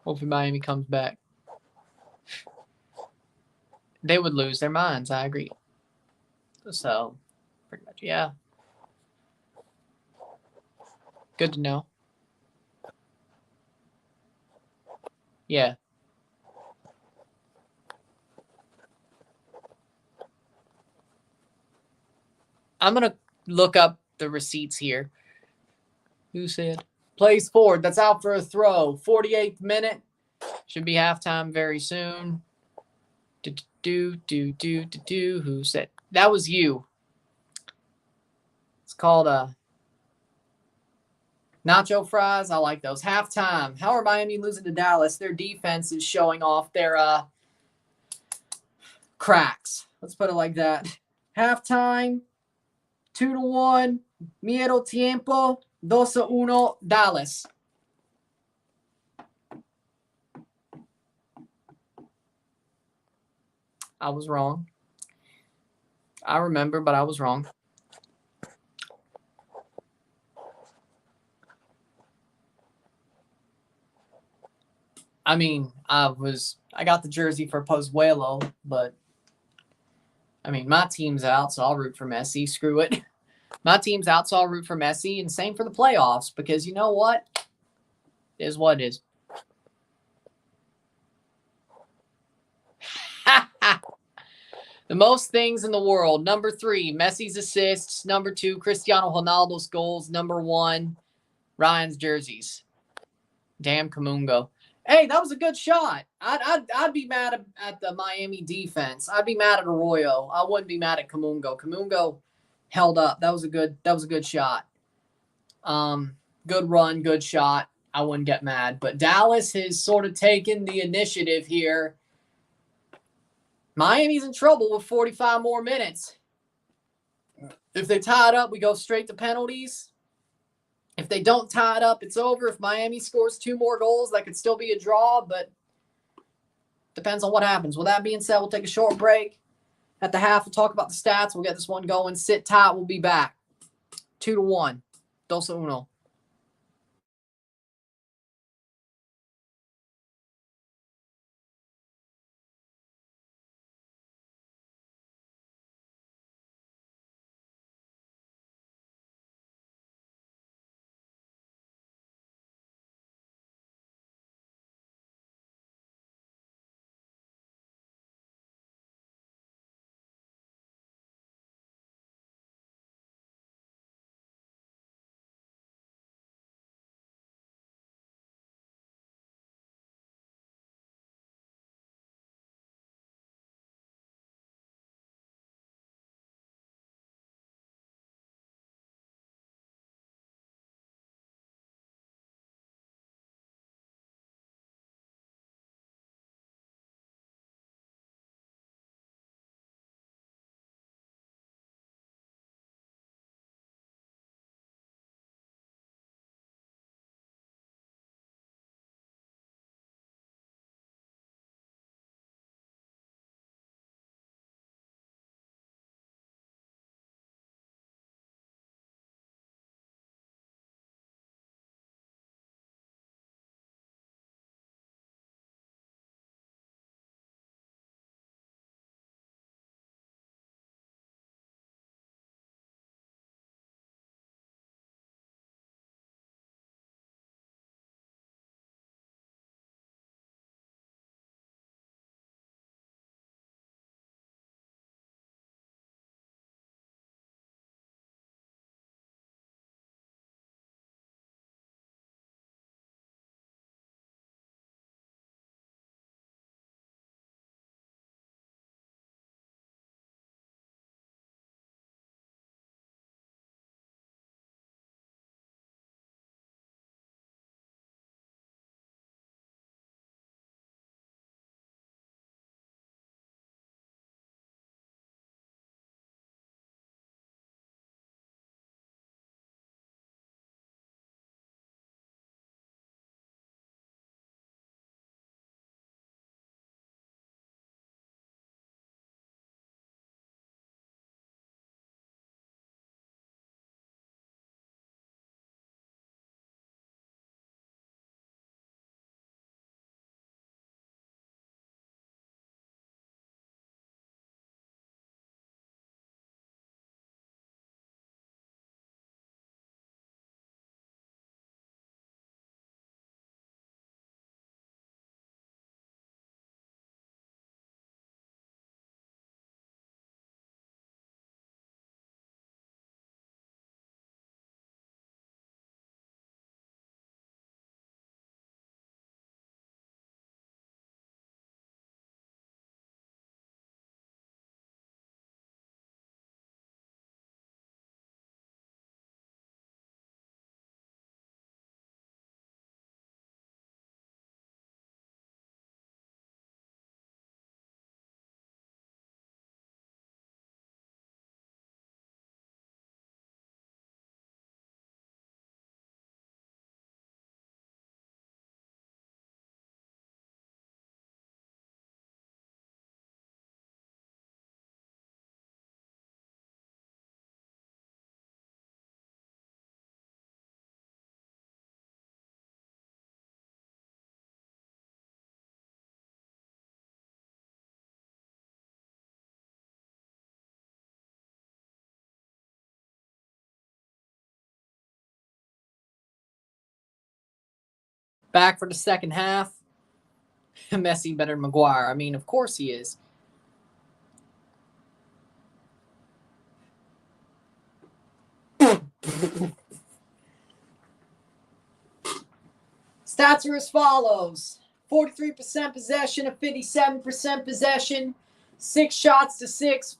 Hopefully Miami comes back. They would lose their minds, I agree. So, pretty much, yeah. Good to know. Yeah. I'm going to look up the receipts here. Who said? Plays forward. That's out for a throw. 48th minute. Should be halftime very soon. Who said? That was you. It's called nacho fries. I like those. Halftime. How are Miami losing to Dallas? Their defense is showing off their cracks. Let's put it like that. Halftime. 2-1. Miedo tiempo. 2-1. Dallas. I was wrong. I remember, but I was wrong. I mean, I got the jersey for Pozuelo, but I mean, my team's out, so I'll root for Messi. Screw it. My team's out, so I'll root for Messi, and same for the playoffs, because you know what? It is what it is. The most things in the world. Number 3, Messi's assists. Number 2, Cristiano Ronaldo's goals. Number 1, Ryan's jerseys. Damn Kamungo. Hey, that was a good shot. I'd be mad at the Miami defense. I'd be mad at Arroyo. I wouldn't be mad at Kamungo. Kamungo held up. That was a good shot. Good run, good shot. I wouldn't get mad. But Dallas has sort of taken the initiative here. Miami's in trouble with 45 more minutes. If they tie it up, we go straight to penalties. If they don't tie it up, it's over. If Miami scores 2 more goals, that could still be a draw, but depends on what happens. With that being said, we'll take a short break. At the half, we'll talk about the stats. We'll get this one going. Sit tight. We'll be back. 2-1. 2-1. Back for the second half. Messi better than McGuire. I mean, of course he is. Stats are as follows. 43% possession of 57% possession. 6 shots to 6.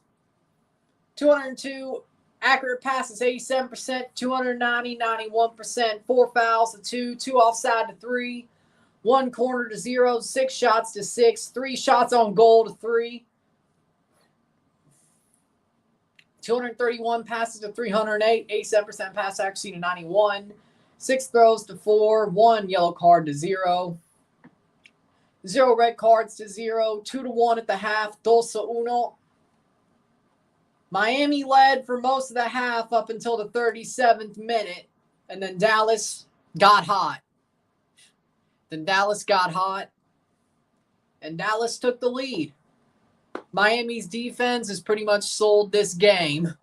202 accurate passes, 87%. 290, 91%. 4 fouls to 2. 2 offside to 3. 1 corner to 0. 6 shots to 6. 3 shots on goal to 3. 231 passes to 308. 87% pass accuracy to 91. 6 throws to 4. 1 yellow card to 0. 0 red cards to 0. 2-1 at the half. 2-1. Miami led for most of the half up until the 37th minute. And then Dallas got hot. And Dallas took the lead. Miami's defense has pretty much sold this game.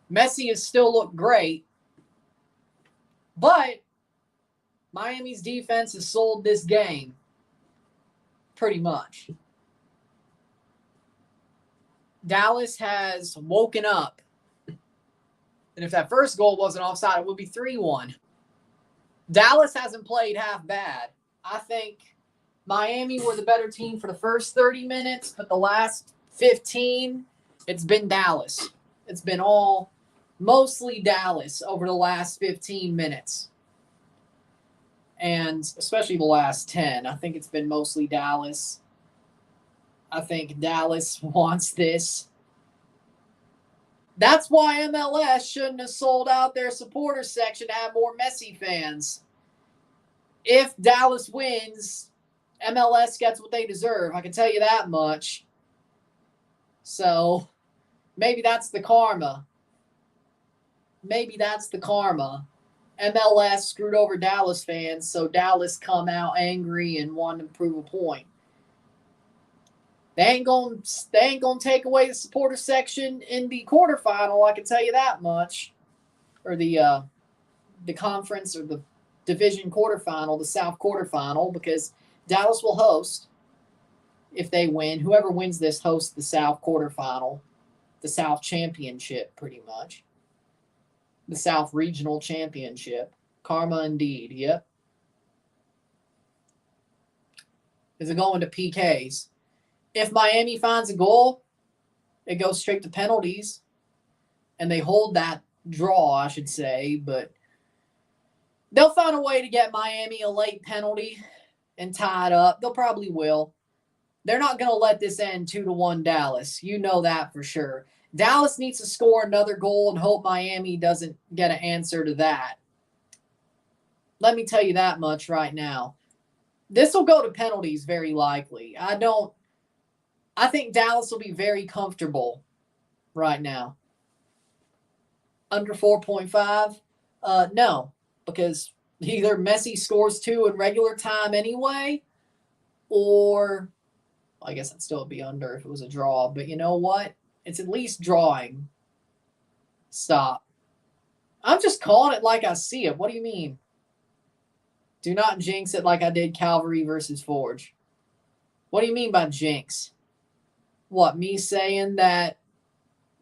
Messi has still looked great. But Miami's defense has sold this game. Pretty much. Dallas has woken up. And if that first goal wasn't offside, it would be 3-1. Dallas hasn't played half bad. I think Miami were the better team for the first 30 minutes, but the last 15, it's been Dallas. It's been all mostly Dallas over the last 15 minutes. And especially the last 10. I think it's been mostly Dallas. I think Dallas wants this. That's why MLS shouldn't have sold out their supporter section to have more Messi fans. If Dallas wins, MLS gets what they deserve. I can tell you that much. So maybe that's the karma. MLS screwed over Dallas fans, so Dallas come out angry and want to prove a point. They ain't gonna take away the supporter section in the quarterfinal. I can tell you that much, or the conference or the division quarterfinal, the South quarterfinal, because Dallas will host if they win. Whoever wins this hosts the South quarterfinal, the South championship, pretty much. The South Regional Championship. Karma indeed, yep. Is it going to PKs? If Miami finds a goal, it goes straight to penalties. And they hold that draw, I should say. But they'll find a way to get Miami a late penalty and tie it up. They'll probably will. They're not going to let this end 2-1 Dallas. You know that for sure. Dallas needs to score another goal and hope Miami doesn't get an answer to that. Let me tell you that much right now. This will go to penalties very likely. I think Dallas will be very comfortable right now. Under 4.5? No, because either Messi scores 2 in regular time anyway, or I guess it'd still be under if it was a draw. But you know what? It's at least drawing. Stop. I'm just calling it like I see it. What do you mean? Do not jinx it like I did Calvary versus Forge. What do you mean by jinx? What, me saying that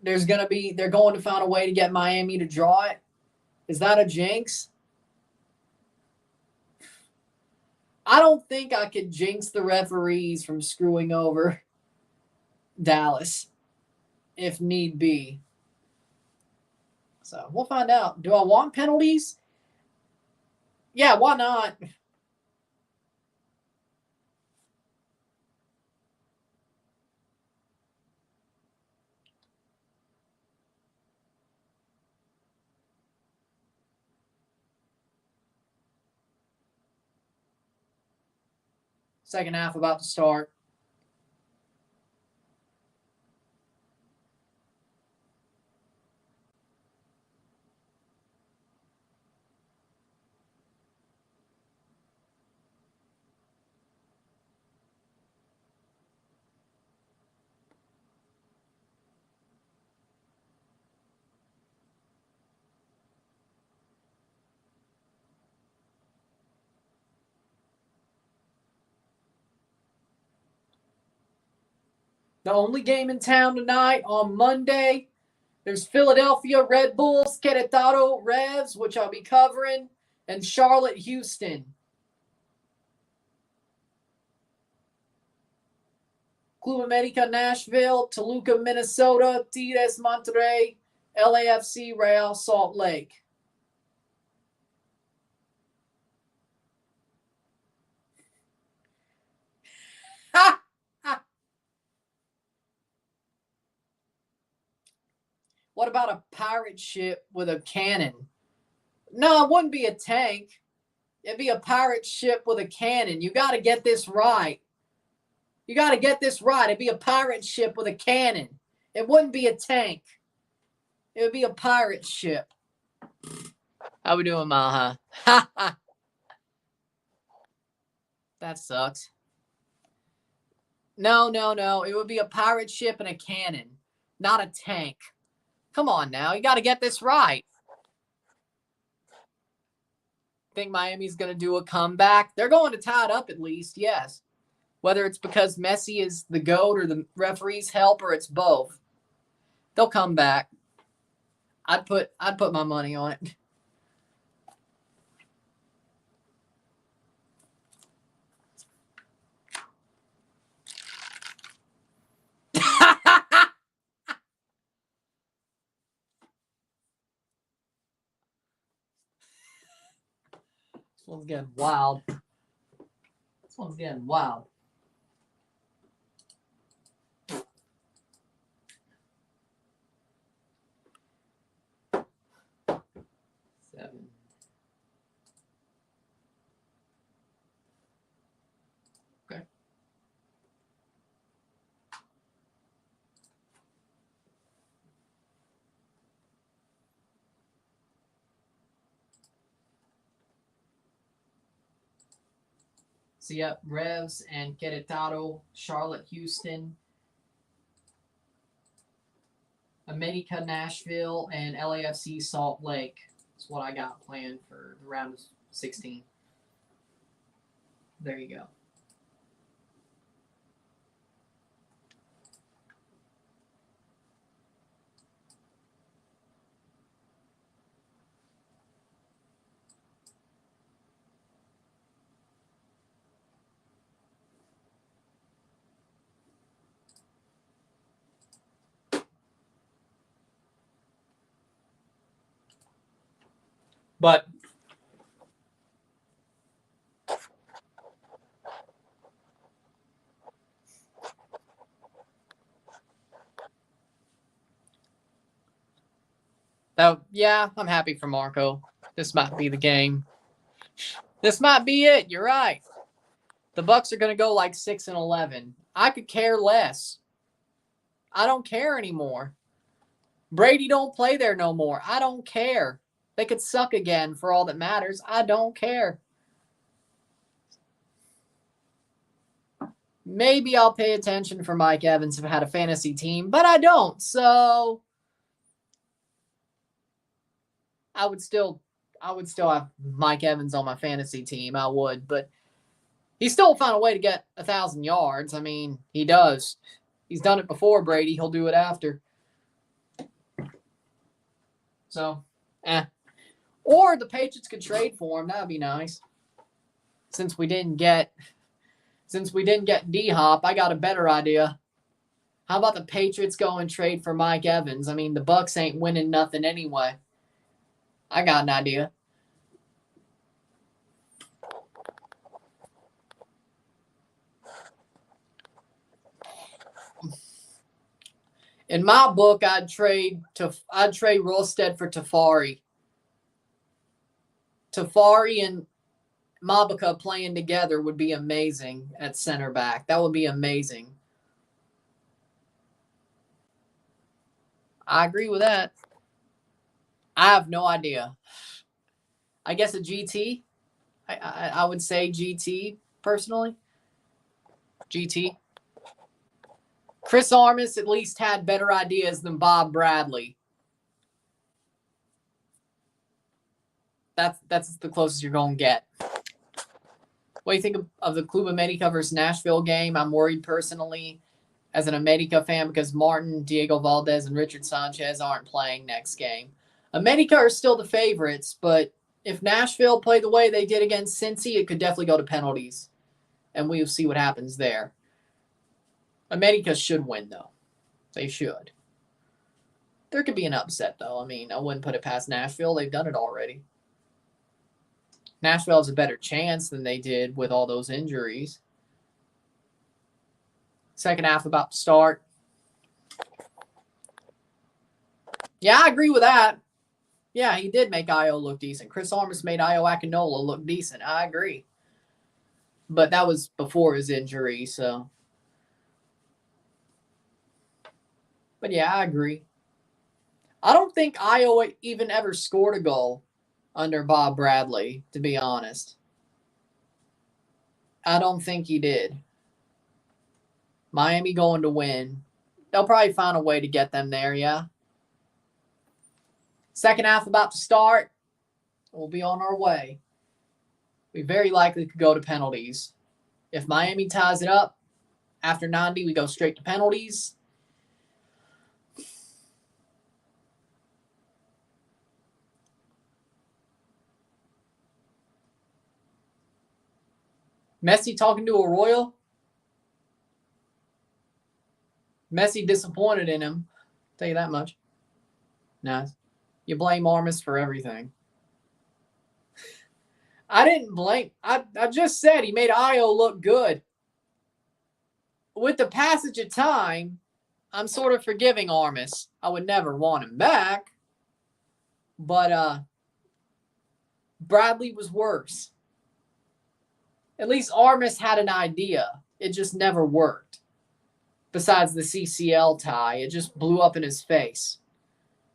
they're going to find a way to get Miami to draw it? Is that a jinx? I don't think I could jinx the referees from screwing over Dallas if need be. So we'll find out. Do I want penalties? Yeah, why not? Second half about to start. The only game in town tonight on Monday, there's Philadelphia Red Bulls, Querétaro Revs, which I'll be covering, and Charlotte Houston. Club America Nashville, Toluca Minnesota, Tigres Monterrey, LAFC Real Salt Lake. Ha! Ha! What about a pirate ship with a cannon? No, it wouldn't be a tank. It'd be a pirate ship with a cannon. You got to get this right. You got to get this right. It'd be a pirate ship with a cannon. It wouldn't be a tank. It would be a pirate ship. How we doing, Maha? Ha ha. That sucks. No. It would be a pirate ship and a cannon, not a tank. Come on now. You got to get this right. Think Miami's going to do a comeback? They're going to tie it up at least, yes. Whether it's because Messi is the GOAT or the referees help or it's both. They'll come back. I'd put my money on it. This one's getting wild. This one's getting wild. Seven. Okay. So, yep, Revs and Querétaro, Charlotte, Houston, America, Nashville, and LAFC Salt Lake. That's what I got planned for the round of 16. There you go. But yeah, I'm happy for Marco. This might be the game. This might be it. You're right. The Bucks are going to go like 6-11. I could care less. I don't care anymore. Brady don't play there no more. I don't care. They could suck again for all that matters. I don't care. Maybe I'll pay attention for Mike Evans if I had a fantasy team, but I don't. So I would still have Mike Evans on my fantasy team. I would, but he still found a way to get 1,000 yards. I mean, he does. He's done it before, Brady. He'll do it after. So, Or the Patriots could trade for him. That'd be nice. Since we didn't get D-Hop, I got a better idea. How about the Patriots go and trade for Mike Evans? I mean, the Bucks ain't winning nothing anyway. I got an idea. In my book, I'd trade Rosted for Tafari. Tafari and Mabaka playing together would be amazing at center back. That would be amazing. I agree with that. I have no idea. I guess a GT. I would say GT personally. GT. Chris Armas at least had better ideas than Bob Bradley. That's the closest you're going to get. What do you think of the Club America versus Nashville game? I'm worried personally as an America fan because Martin, Diego Valdez, and Richard Sanchez aren't playing next game. America are still the favorites, but if Nashville play the way they did against Cincy, it could definitely go to penalties, and we'll see what happens there. America should win, though. They should. There could be an upset, though. I mean, I wouldn't put it past Nashville. They've done it already. Nashville has a better chance than they did with all those injuries. Second half about to start. Yeah, I agree with that. Yeah, he did make Io look decent. Chris Armas made Io Akinola look decent. I agree. But that was before his injury, so. But yeah, I agree. I don't think Io even ever scored a goal under Bob Bradley, to be honest. I don't think he did. Miami going to win. They'll probably find a way to get them there, yeah. Second half about to start. We'll be on our way. We very likely could go to penalties. If Miami ties it up, after 90, we go straight to penalties. Messi talking to a Royal. Messi disappointed in him. I'll tell you that much. Nice. You blame Armas for everything. I didn't blame. I just said he made Io look good. With the passage of time, I'm sort of forgiving Armas. I would never want him back. But Bradley was worse. At least Armas had an idea. It just never worked. Besides the CCL tie, it just blew up in his face.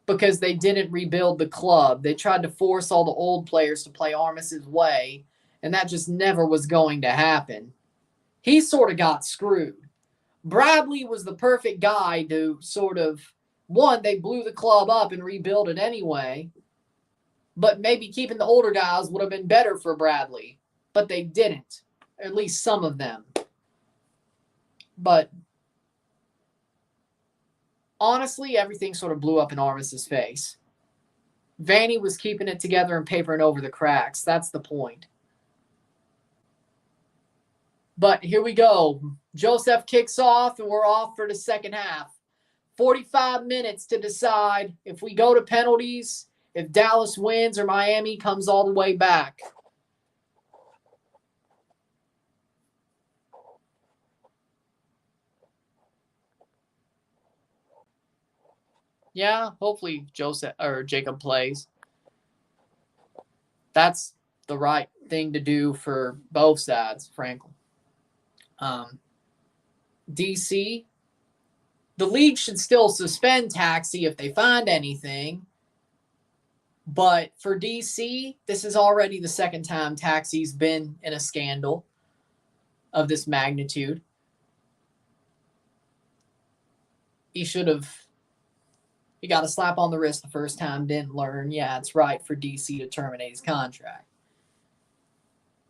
Because they didn't rebuild the club. They tried to force all the old players to play Armas's way, and that just never was going to happen. He sort of got screwed. Bradley was the perfect guy to sort of, one, they blew the club up and rebuilt it anyway, but maybe keeping the older guys would have been better for Bradley. But they didn't. At least some of them. But honestly, everything sort of blew up in Armas's face. Vanny was keeping it together and papering over the cracks. That's the point. But here we go. Joseph kicks off, and we're off for the second half. 45 minutes to decide if we go to penalties, if Dallas wins, or Miami comes all the way back. Yeah, hopefully Joseph or Jacob plays. That's the right thing to do for both sides, frankly. DC, the league should still suspend Taxi if they find anything. But for DC, this is already the second time Taxi's been in a scandal of this magnitude. He got a slap on the wrist the first time, didn't learn. Yeah, it's right for DC to terminate his contract.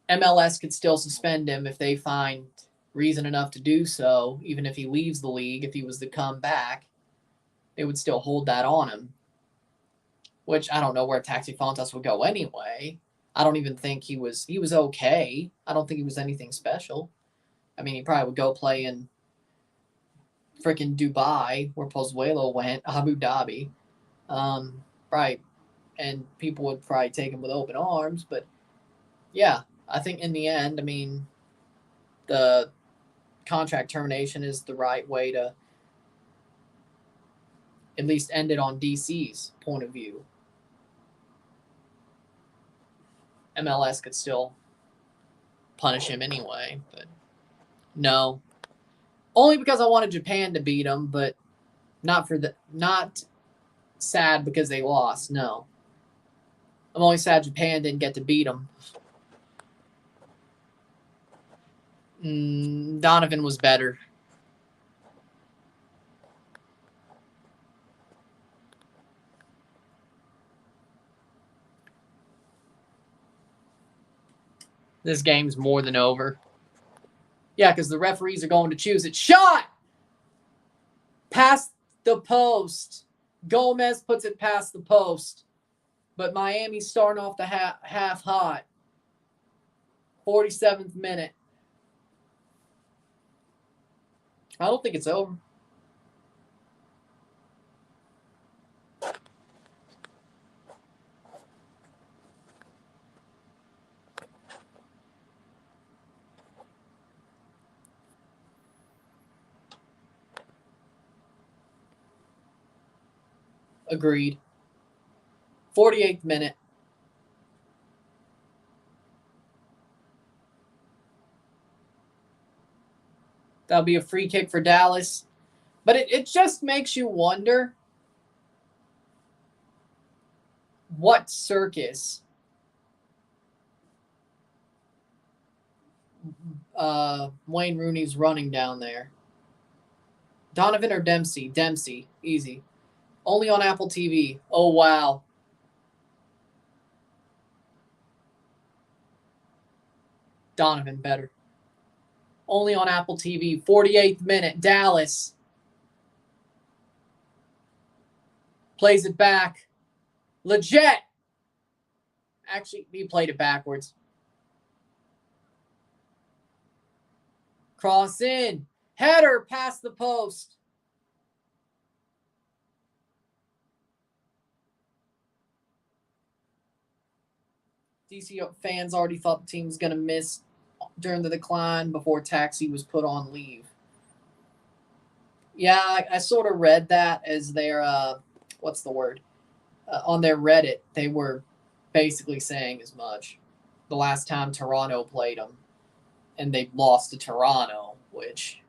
MLS could still suspend him if they find reason enough to do so, even if he leaves the league. If he was to come back, they would still hold that on him. Which I don't know where Taxi Fontas would go anyway. I don't even think he was okay. I don't think he was anything special. I mean, he probably would go play in freaking Dubai, where Pozuelo went, Abu Dhabi. Right. And people would probably take him with open arms. But, yeah, I think in the end, I mean, the contract termination is the right way to at least end it on DC's point of view. MLS could still punish him anyway, but no. Only because I wanted Japan to beat them, but not sad because they lost. No. I'm only sad Japan didn't get to beat them. Donovan was better. This game's more than over. Yeah, because the referees are going to choose it. Shot! Past the post. Gomez puts it past the post. But Miami's starting off the half hot. 47th minute. I don't think it's over. Agreed. 48th minute. That'll be a free kick for Dallas. But it just makes you wonder what circus Wayne Rooney's running down there. Donovan or Dempsey? Dempsey. Easy. Only on Apple TV. Oh, wow. Donovan better. Only on Apple TV. 48th minute. Dallas. Plays it back. Legit. Actually, he played it backwards. Cross in. Header past the post. DC fans already thought the team was going to miss during the decline before Taxi was put on leave. Yeah, I sort of read that as their, what's the word? On their Reddit, they were basically saying as much. The last time Toronto played them, and they lost to Toronto, which,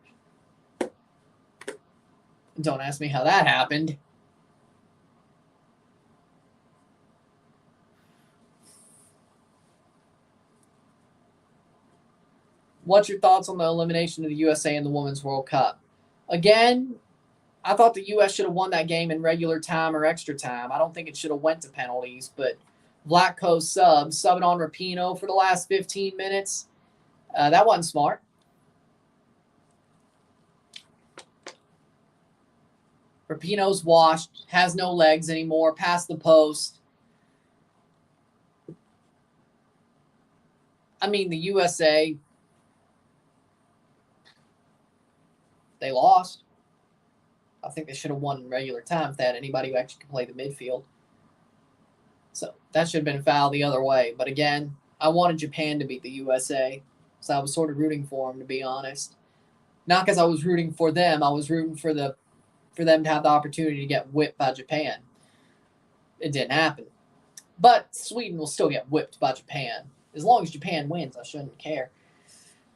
don't ask me how that happened. What's your thoughts on the elimination of the USA in the Women's World Cup? Again, I thought the U.S. should have won that game in regular time or extra time. I don't think it should have went to penalties, but Vlatko subbing on Rapinoe for the last 15 minutes. That wasn't smart. Rapinoe's washed, has no legs anymore, past the post. I mean, the USA, they lost. I think they should have won in regular time if they had anybody who actually could play the midfield. So that should have been a foul the other way. But again, I wanted Japan to beat the USA. So I was sort of rooting for them, to be honest. Not because I was rooting for them. I was rooting for them to have the opportunity to get whipped by Japan. It didn't happen. But Sweden will still get whipped by Japan. As long as Japan wins, I shouldn't care.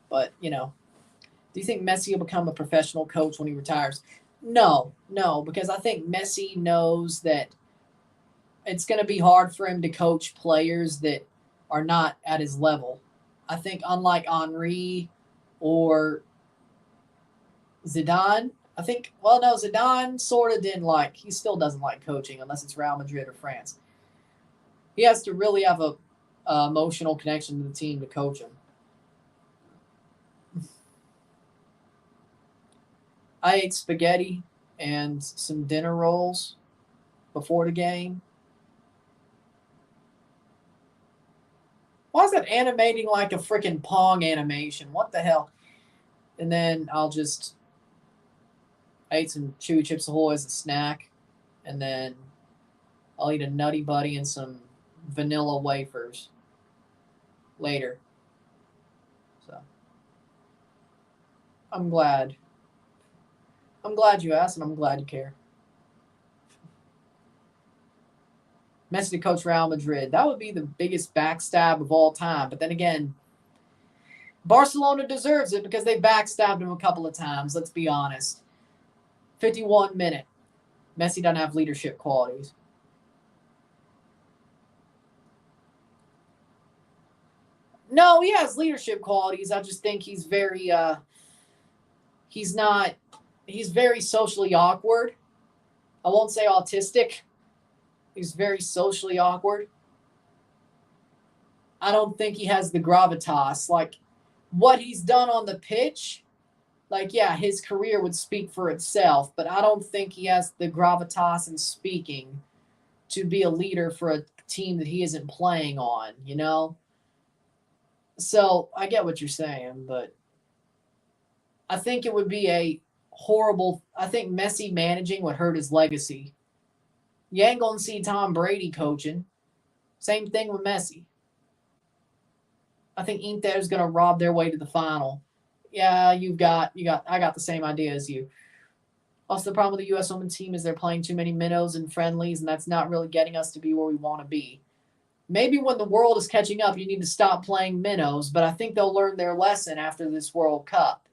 But, do you think Messi will become a professional coach when he retires? No, because I think Messi knows that it's going to be hard for him to coach players that are not at his level. I think unlike Henry or Zidane, Zidane sort of he still doesn't like coaching unless it's Real Madrid or France. He has to really have a emotional connection to the team to coach him. I ate spaghetti and some dinner rolls before the game. Why is that animating like a freaking Pong animation? What the hell? And then I ate some Chewy Chips Ahoy as a snack. And then I'll eat a Nutty Buddy and some vanilla wafers later. So I'm glad you asked, and I'm glad you care. Messi to coach Real Madrid. That would be the biggest backstab of all time. But then again, Barcelona deserves it because they backstabbed him a couple of times. Let's be honest. 51 minute. Messi doesn't have leadership qualities. No, he has leadership qualities. I just think he's very he's very socially awkward. I won't say autistic. He's very socially awkward. I don't think he has the gravitas. Like, what he's done on the pitch like, yeah, his career would speak for itself, but I don't think he has the gravitas and speaking to be a leader for a team that he isn't playing on, you know? So I get what you're saying, but I think it would be a horrible. I think Messi managing would hurt his legacy. You ain't gonna see Tom Brady coaching. Same thing with Messi. I think Inter's gonna rob their way to the final. Yeah, I got the same idea as you. Also, the problem with the U.S. women's team is they're playing too many minnows and friendlies, and that's not really getting us to be where we want to be. Maybe when the world is catching up, you need to stop playing minnows, but I think they'll learn their lesson after this World Cup.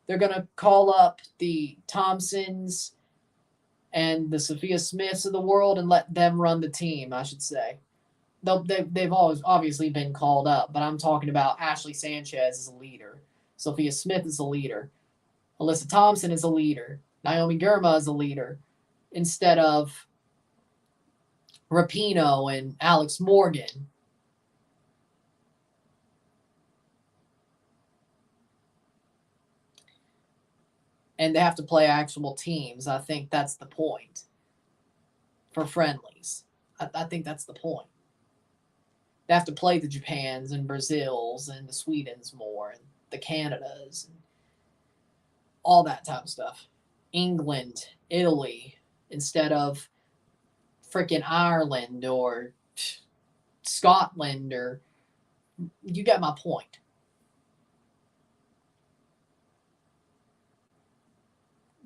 They're going to call up the Thompsons and the Sophia Smiths of the world and let them run the team, I should say. They've always obviously been called up, but I'm talking about Ashley Sanchez as a leader. Sophia Smith is a leader. Alyssa Thompson is a leader. Naomi Girma is a leader. Instead of Rapinoe and Alex Morgan. And they have to play actual teams. I think that's the point for friendlies. I think that's the point. They have to play the Japans and Brazils and the Swedens more and the Canadas and all that type of stuff. England, Italy, instead of freaking Ireland or Scotland, or you get my point.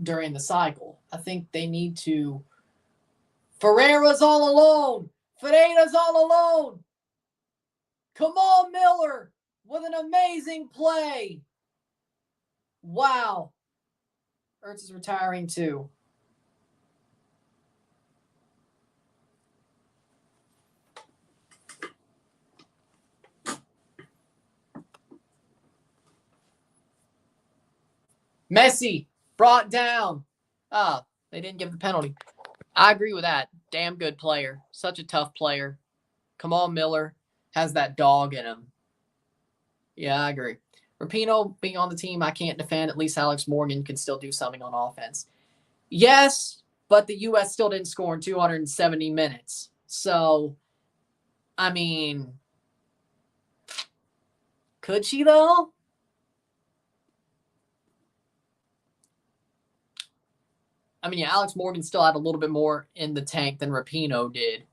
During the cycle, I think they need to. Ferreira's all alone. Ferreira's all alone. Come on, Miller, with an amazing play. Wow. Ertz is retiring too. Messi brought down. They didn't give the penalty. I agree with that. Damn good player. Such a tough player. Come on, Miller. Has that dog in him. Yeah, I agree. Rapinoe being on the team, I can't defend. At least Alex Morgan can still do something on offense. Yes, but the U.S. still didn't score in 270 minutes. So, I mean, could she though? I mean, yeah, Alex Morgan still had a little bit more in the tank than Rapinoe did.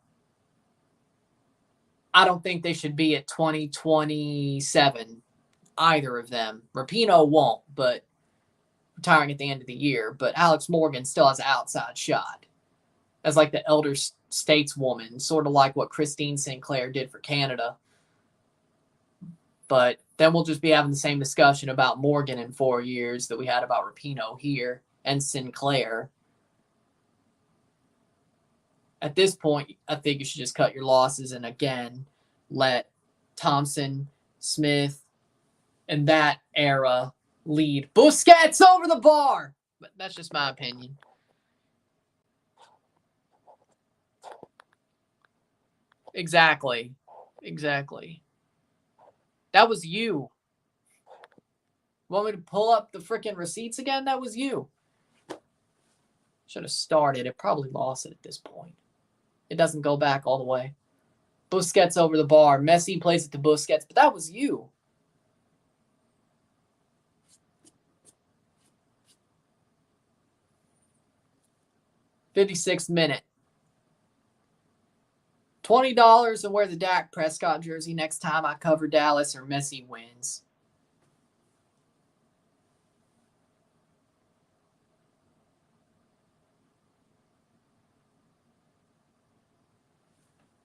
I don't think they should be at 2027, either of them. Rapinoe won't, but retiring at the end of the year. But Alex Morgan still has an outside shot as like the elder stateswoman, sort of like what Christine Sinclair did for Canada. But then we'll just be having the same discussion about Morgan in 4 years that we had about Rapinoe here and Sinclair. At this point, I think you should just cut your losses and, again, let Thompson, Smith, and that era lead. Busquets over the bar! But that's just my opinion. Exactly. That was you. Want me to pull up the freaking receipts again? That was you. Should have started. It probably lost it at this point. It doesn't go back all the way. Busquets over the bar. Messi plays it to Busquets, but that was you. '56th minute. $20 and wear the Dak Prescott jersey next time I cover Dallas or Messi wins.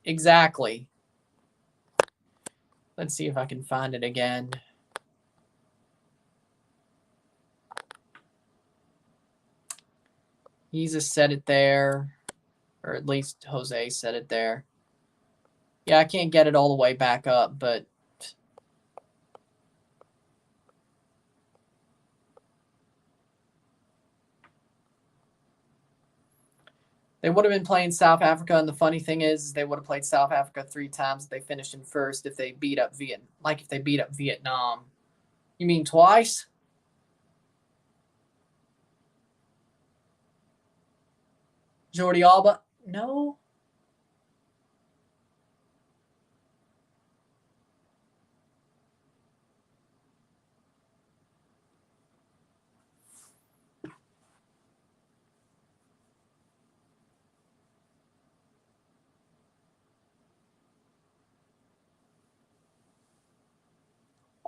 Exactly. Let's see if I can find it again. Jesus said it there, or at least Jose said it there. Yeah, I can't get it all the way back up, but they would have been playing South Africa, and the funny thing is they would have played South Africa 3 times. They finished in first if they beat up Vietnam. You mean twice? Jordi Alba. No.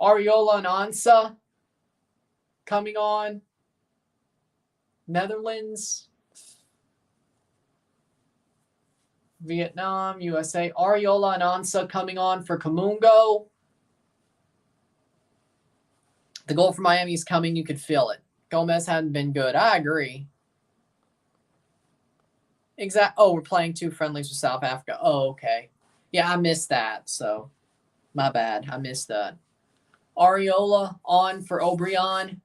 Ariola and Ansa coming on. Netherlands. Vietnam, USA. Ariola and Ansa coming on for Kamungo. The goal for Miami is coming. You could feel it. Gomez hadn't been good. I agree. Oh, we're playing 2 friendlies with South Africa. Oh, okay. Yeah, I missed that. So, my bad. I missed that. Ariola on for O'Brien.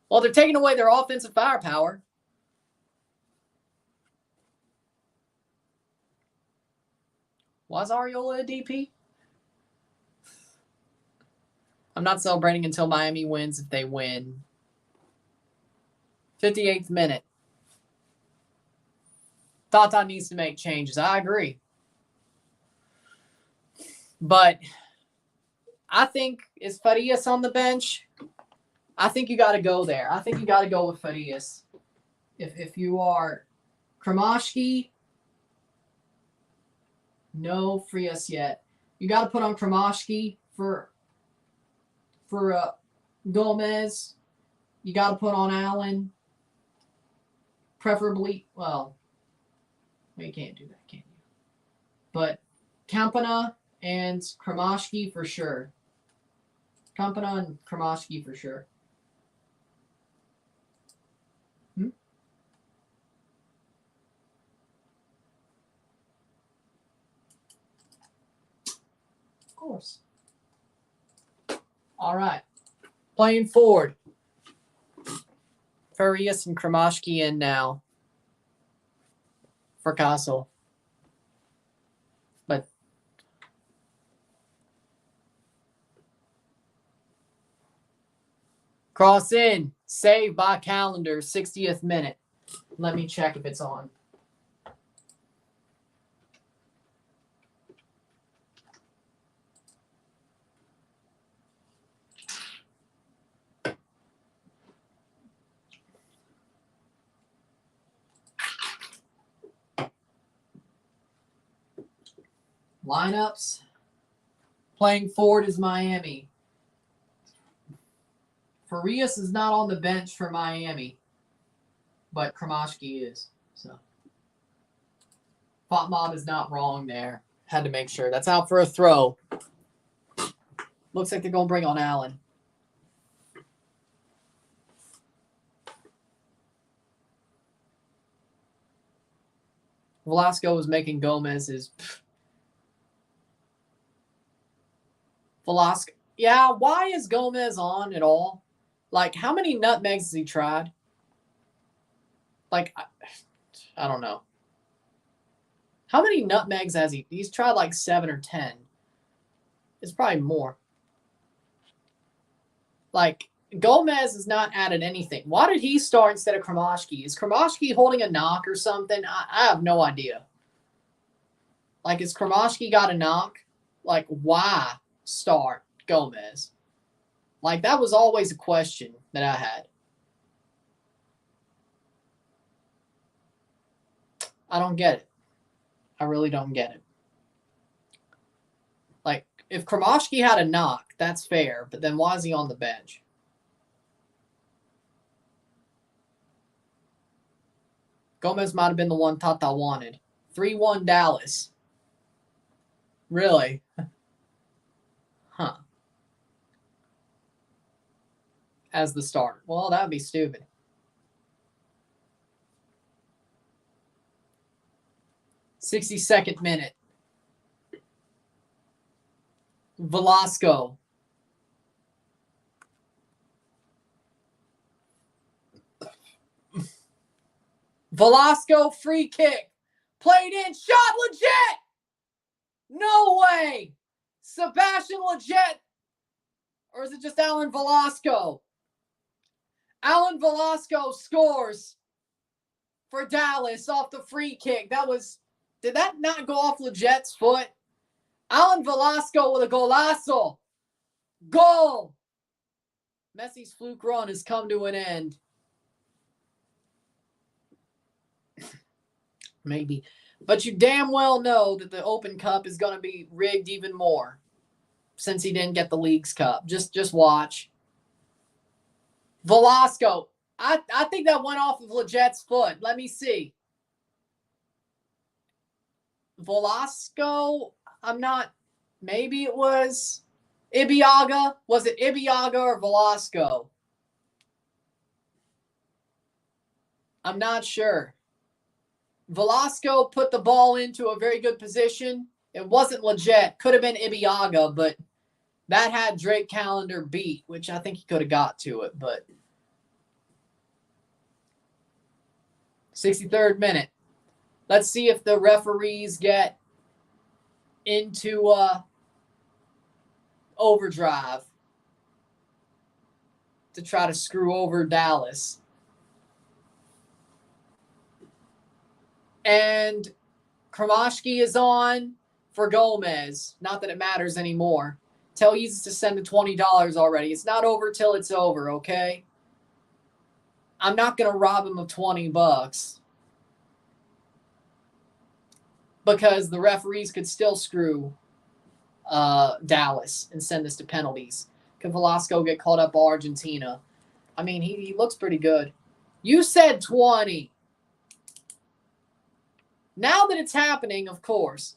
Well, they're taking away their offensive firepower. Was Ariola a DP? I'm not celebrating until Miami wins if they win. 58th minute. Tata needs to make changes. I agree. But I think, is Farias on the bench? I think you got to go there. I think you got to go with Farias. If you are Kromashki, no Frias yet. You got to put on Kromashki for Gomez. You got to put on Allen. Preferably, well, you can't do that, can you? But Campana and Kromashki for sure. Campana and Kromashki for sure. Of course. All right. Playing forward. Farias and Kromashki in now for Castle. But cross in. Save by Calendar. 60th minute. Let me check if it's on. Lineups. Playing forward is Miami. Farias is not on the bench for Miami, but Kromashki is. So Fatmob is not wrong there. Had to make sure. That's out for a throw. Looks like they're going to bring on Allen. Velasco is making Gomez's. Velasco. Yeah, why is Gomez on at all? Like, how many nutmegs has he tried? Like, I don't know. How many nutmegs has he? He's tried like 7 or 10. It's probably more. Like, Gomez has not added anything. Why did he start instead of Kromashki? Is Kromashki holding a knock or something? I have no idea. Like, has Kromashki got a knock? Like, why start Gomez? Like, that was always a question that I had. I don't get it. I really don't get it. Like, if Kromashki had a knock, that's fair, but then why is he on the bench? Gomez might have been the one Tata wanted. 3-1 Dallas. Really? Huh. As the starter. Well, that would be stupid. "62nd minute. Velasco. Velasco free kick. Played in. Shot legit. No way. Sebastian Legit. Or is it just Alan Velasco? Alan Velasco scores for Dallas off the free kick. Did that not go off Leget's foot? Alan Velasco with a golazo. Goal. Messi's fluke run has come to an end. Maybe. But you damn well know that the Open Cup is going to be rigged even more since he didn't get the Leagues Cup. Just watch. Velasco. I think that went off of Leget's foot. Let me see. Velasco, maybe it was Ibiaga. Was it Ibiaga or Velasco? I'm not sure. Velasco put the ball into a very good position. It wasn't Leget. Could have been Ibiaga, but that had Drake Callender beat, which I think he could have got to it. But 63rd minute. Let's see if the referees get into overdrive to try to screw over Dallas. And Kromashki is on for Gomez. Not that it matters anymore. Tell Yeezus to send the $20 already. It's not over till it's over, okay? I'm not going to rob him of $20 because the referees could still screw Dallas and send us to penalties. Could Velasco get called up by Argentina? I mean, he looks pretty good. You said 20. Now that it's happening, of course.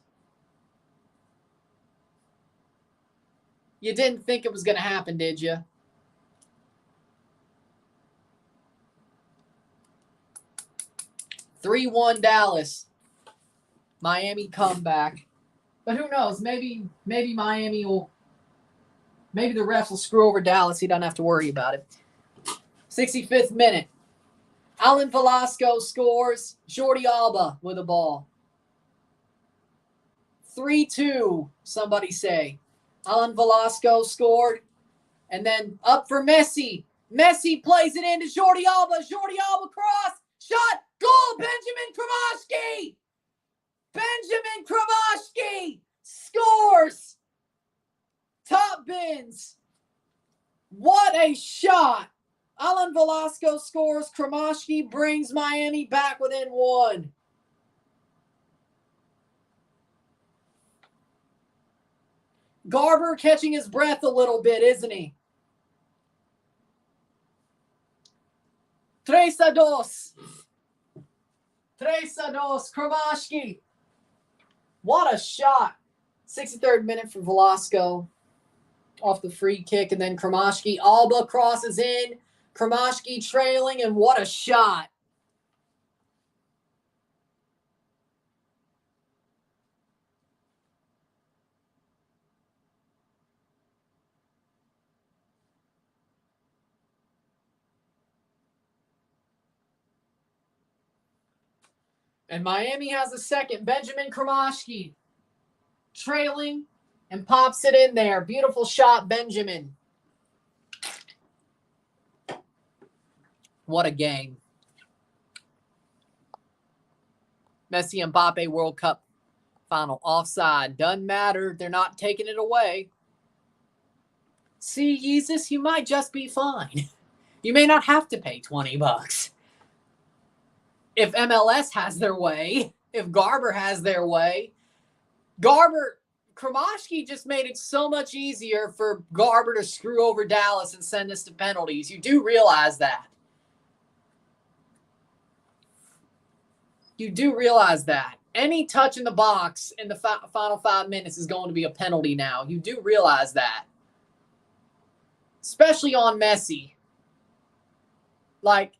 You didn't think it was going to happen, did you? (3-1) Dallas. Miami comeback. But who knows? Maybe Miami will. Maybe the refs will screw over Dallas. He doesn't have to worry about it. 65th minute. Alan Velasco scores. Jordi Alba with a ball. 3-2, somebody say. Alan Velasco scored. And then up for Messi. Messi plays it into Jordi Alba. Jordi Alba cross. Shot. Goal. Benjamin Kromashki. Benjamin Kromashki scores. Top bins. What a shot. Alan Velasco scores. Kromashki brings Miami back within one. Garber catching his breath a little bit, isn't he? 3-2. 3-2. Kromashki. What a shot. 63rd minute for Velasco off the free kick. And then Kromashki. Alba crosses in. Kromashki trailing. And what a shot. And Miami has a second. Benjamin Kromashki trailing and pops it in there. Beautiful shot, Benjamin. What a game. Messi and Mbappe World Cup final. Offside. Doesn't matter. They're not taking it away. See, Yeezus, you might just be fine. You may not have to pay $20. If MLS has their way, if Garber has their way. Kromashki just made it so much easier for Garber to screw over Dallas and send us to penalties. You do realize that. You do realize that. Any touch in the box in the final 5 minutes is going to be a penalty now. You do realize that. Especially on Messi. Like,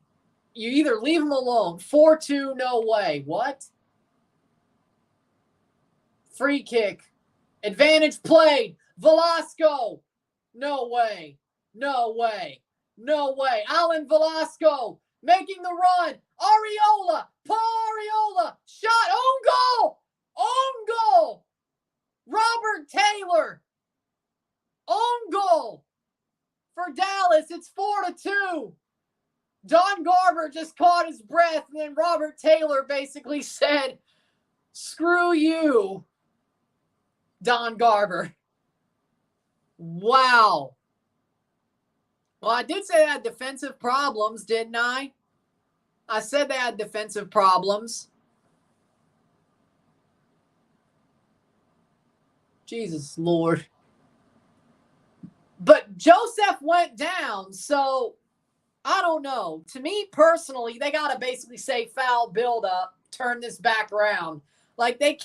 you either leave him alone. 4-2, no way. What? Free kick. Advantage played. Velasco. No way. No way. No way. Alan Velasco making the run. Areola. Paul Areola. Shot. Own goal. Own goal. Robert Taylor. Own goal. For Dallas, it's 4-2. Don Garber just caught his breath, and then Robert Taylor basically said, screw you, Don Garber. Wow. Well, I did say they had defensive problems, didn't I? I said they had defensive problems. Jesus Lord. But Joseph went down, so I don't know. To me personally, they got to basically say foul buildup, turn this back around. They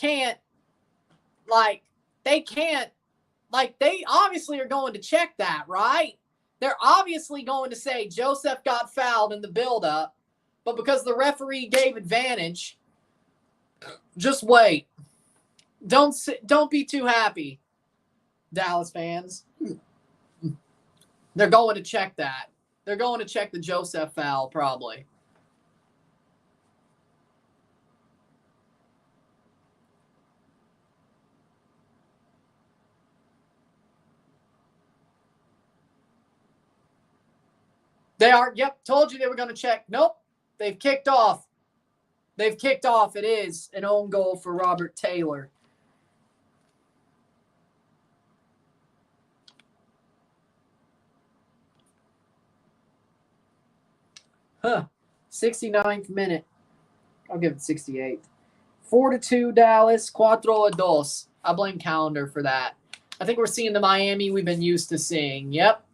obviously are going to check that, right? They're obviously going to say Joseph got fouled in the buildup, but because the referee gave advantage, just wait. Don't be too happy, Dallas fans. They're going to check that. They're going to check the Joseph foul, probably. They are. Yep, told you they were going to check. Nope, they've kicked off. They've kicked off. It is an own goal for Robert Taylor. Huh. 69th minute. I'll give it 68th. 4-2 Dallas. 4-2. I blame Calendar for that. I think we're seeing the Miami we've been used to seeing. Yep.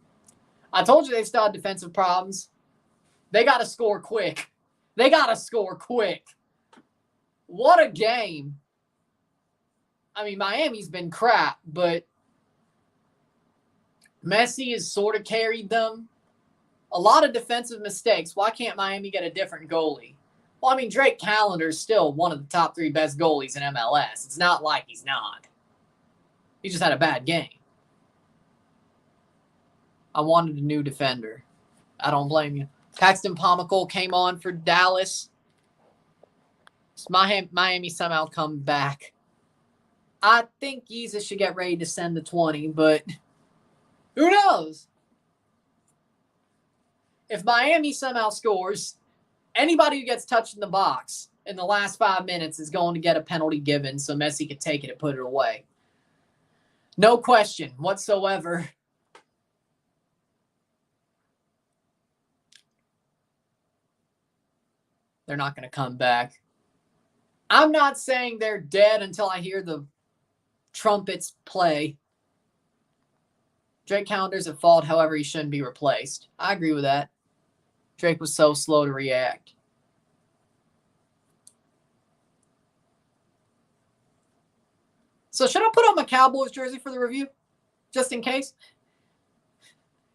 I told you they still had defensive problems. They got to score quick. They got to score quick. What a game. I mean, Miami's been crap, but Messi has sort of carried them. A lot of defensive mistakes. Why can't Miami get a different goalie? Well, I mean, Drake Calendar is still one of the top 3 best goalies in MLS. It's not like he's not. He just had a bad game. I wanted a new defender. I don't blame you. Paxton Pomykal came on for Dallas. Miami somehow come back. I think Jesus should get ready to send the 20, but who knows? If Miami somehow scores, anybody who gets touched in the box in the last 5 minutes is going to get a penalty given so Messi could take it and put it away. No question whatsoever. They're not going to come back. I'm not saying they're dead until I hear the trumpets play. Drake Calendar's at fault, however, he shouldn't be replaced. I agree with that. Drake was so slow to react. So should I put on my Cowboys jersey for the review? Just in case?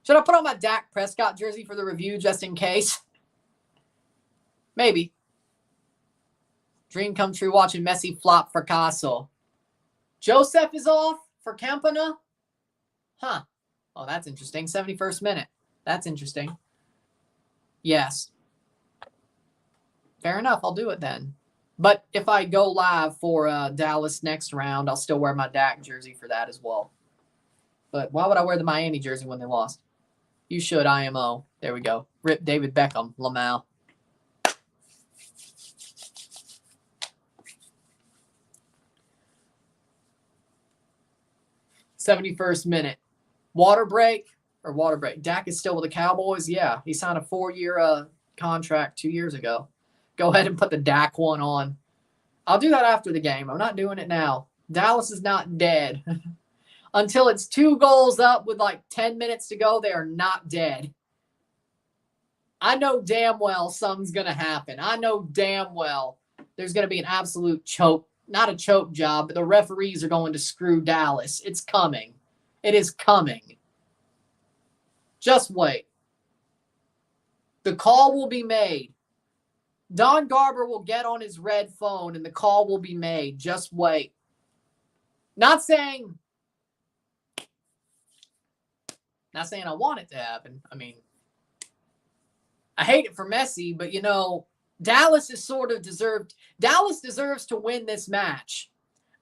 Should I put on my Dak Prescott jersey for the review just in case? Maybe. Dream come true watching Messi flop for Fracasso. Joseph is off for Campana? Huh. Oh, that's interesting. 71st minute. That's interesting. Yes. Fair enough. I'll do it then. But if I go live for Dallas next round, I'll still wear my Dak jersey for that as well. But why would I wear the Miami jersey when they lost? You should, IMO. There we go. Rip David Beckham, Lamau. '71st minute. Water break. Dak is still with the Cowboys? Yeah. He signed a 4-year contract 2 years ago. Go ahead and put the Dak one on. I'll do that after the game. I'm not doing it now. Dallas is not dead. Until it's 2 goals up with like 10 minutes to go, they are not dead. I know damn well something's going to happen. I know damn well there's going to be an absolute choke. Not a choke job, but the referees are going to screw Dallas. It's coming. It is coming. Just wait. The call will be made. Don Garber will get on his red phone and the call will be made. Just wait. Not saying I want it to happen. I mean, I hate it for Messi, but you know, Dallas is sort of deserved. Dallas deserves to win this match.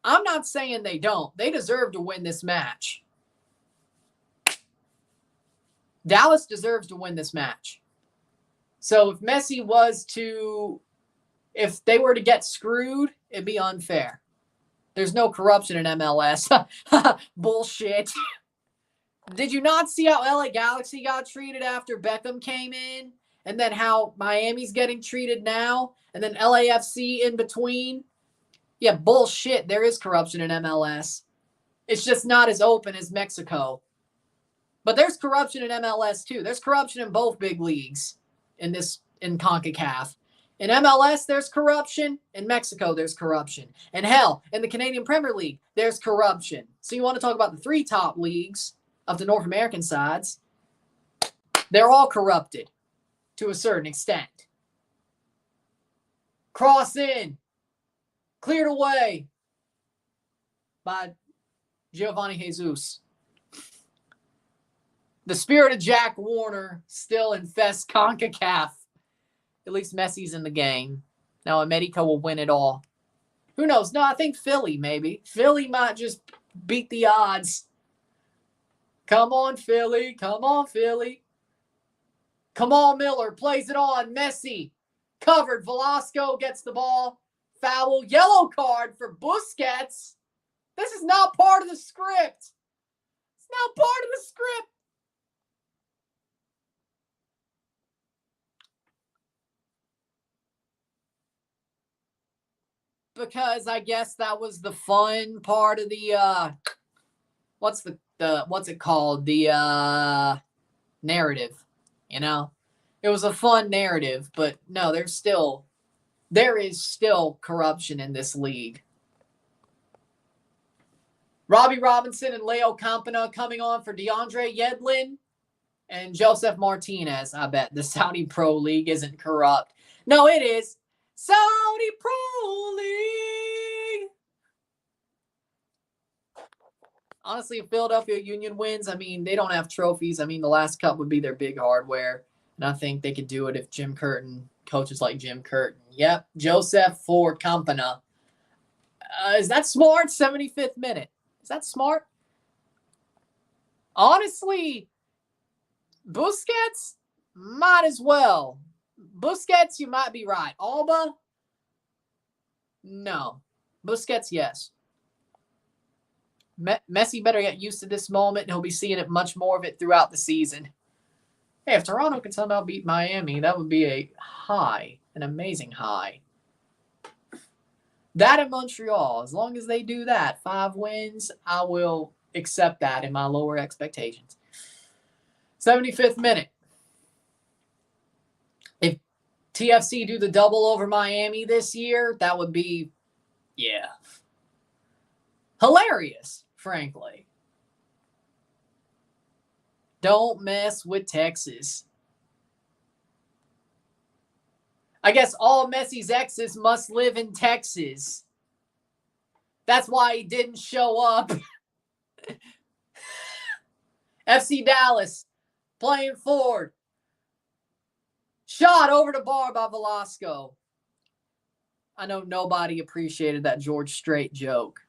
I'm not saying they don't. They deserve to win this match. Dallas deserves to win this match. So if they were to get screwed, it'd be unfair. There's no corruption in MLS. Bullshit. Did you not see how LA Galaxy got treated after Beckham came in? And then how Miami's getting treated now? And then LAFC in between? Yeah, bullshit. There is corruption in MLS. It's just not as open as Mexico. But there's corruption in MLS too. There's corruption in both big leagues in CONCACAF. In MLS, there's corruption. In Mexico, there's corruption. And hell, in the Canadian Premier League, there's corruption. So you want to talk about the 3 top leagues of the North American sides? They're all corrupted to a certain extent. Cross in. Cleared away by Giovanni Jesus. The spirit of Jack Warner still infests CONCACAF. At least Messi's in the game. Now America will win it all. Who knows? No, I think Philly maybe. Philly might just beat the odds. Come on, Philly. Come on, Philly. Come on, Miller. Plays it on. Messi. Covered. Velasco gets the ball. Foul. Yellow card for Busquets. This is not part of the script. It's not part of the script. Because I guess that was the fun part of the what's it called? The narrative, you know? It was a fun narrative, but no, there is still corruption in this league. Robbie Robinson and Leo Campana coming on for DeAndre Yedlin and Joseph Martinez. I bet the Saudi Pro League isn't corrupt. No, it is. Saudi Pro League. Honestly, if Philadelphia Union wins, I mean, they don't have trophies. I mean, the last cup would be their big hardware. And I think they could do it if Jim Curtin, coaches like Jim Curtin. Yep, Joseph for Campana. Is that smart? 75th minute. Is that smart? Honestly, Busquets might as well. Busquets, you might be right. Alba? No. Busquets, yes. Messi better get used to this moment, and he'll be seeing it much more of it throughout the season. Hey, if Toronto can somehow beat Miami, that would be a high, an amazing high. That in Montreal, as long as they do that, 5 wins, I will accept that in my lower expectations. 75th minute. If TFC do the double over Miami this year, that would be, hilarious, frankly. Don't mess with Texas. I guess all Messi's exes must live in Texas. That's why he didn't show up. FC Dallas playing forward. Shot over the bar by Velasco. I know nobody appreciated that George Strait joke.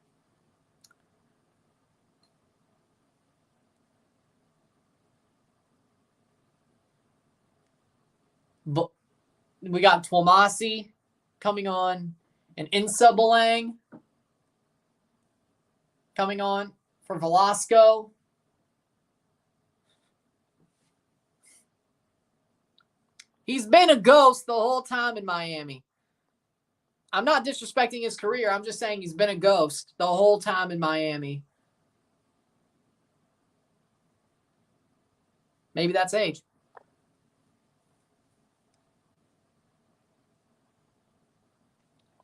But we got Twomasi coming on and Insa Belang coming on for Velasco. He's been a ghost the whole time in Miami. I'm not disrespecting his career. I'm just saying he's been a ghost the whole time in Miami. Maybe that's age.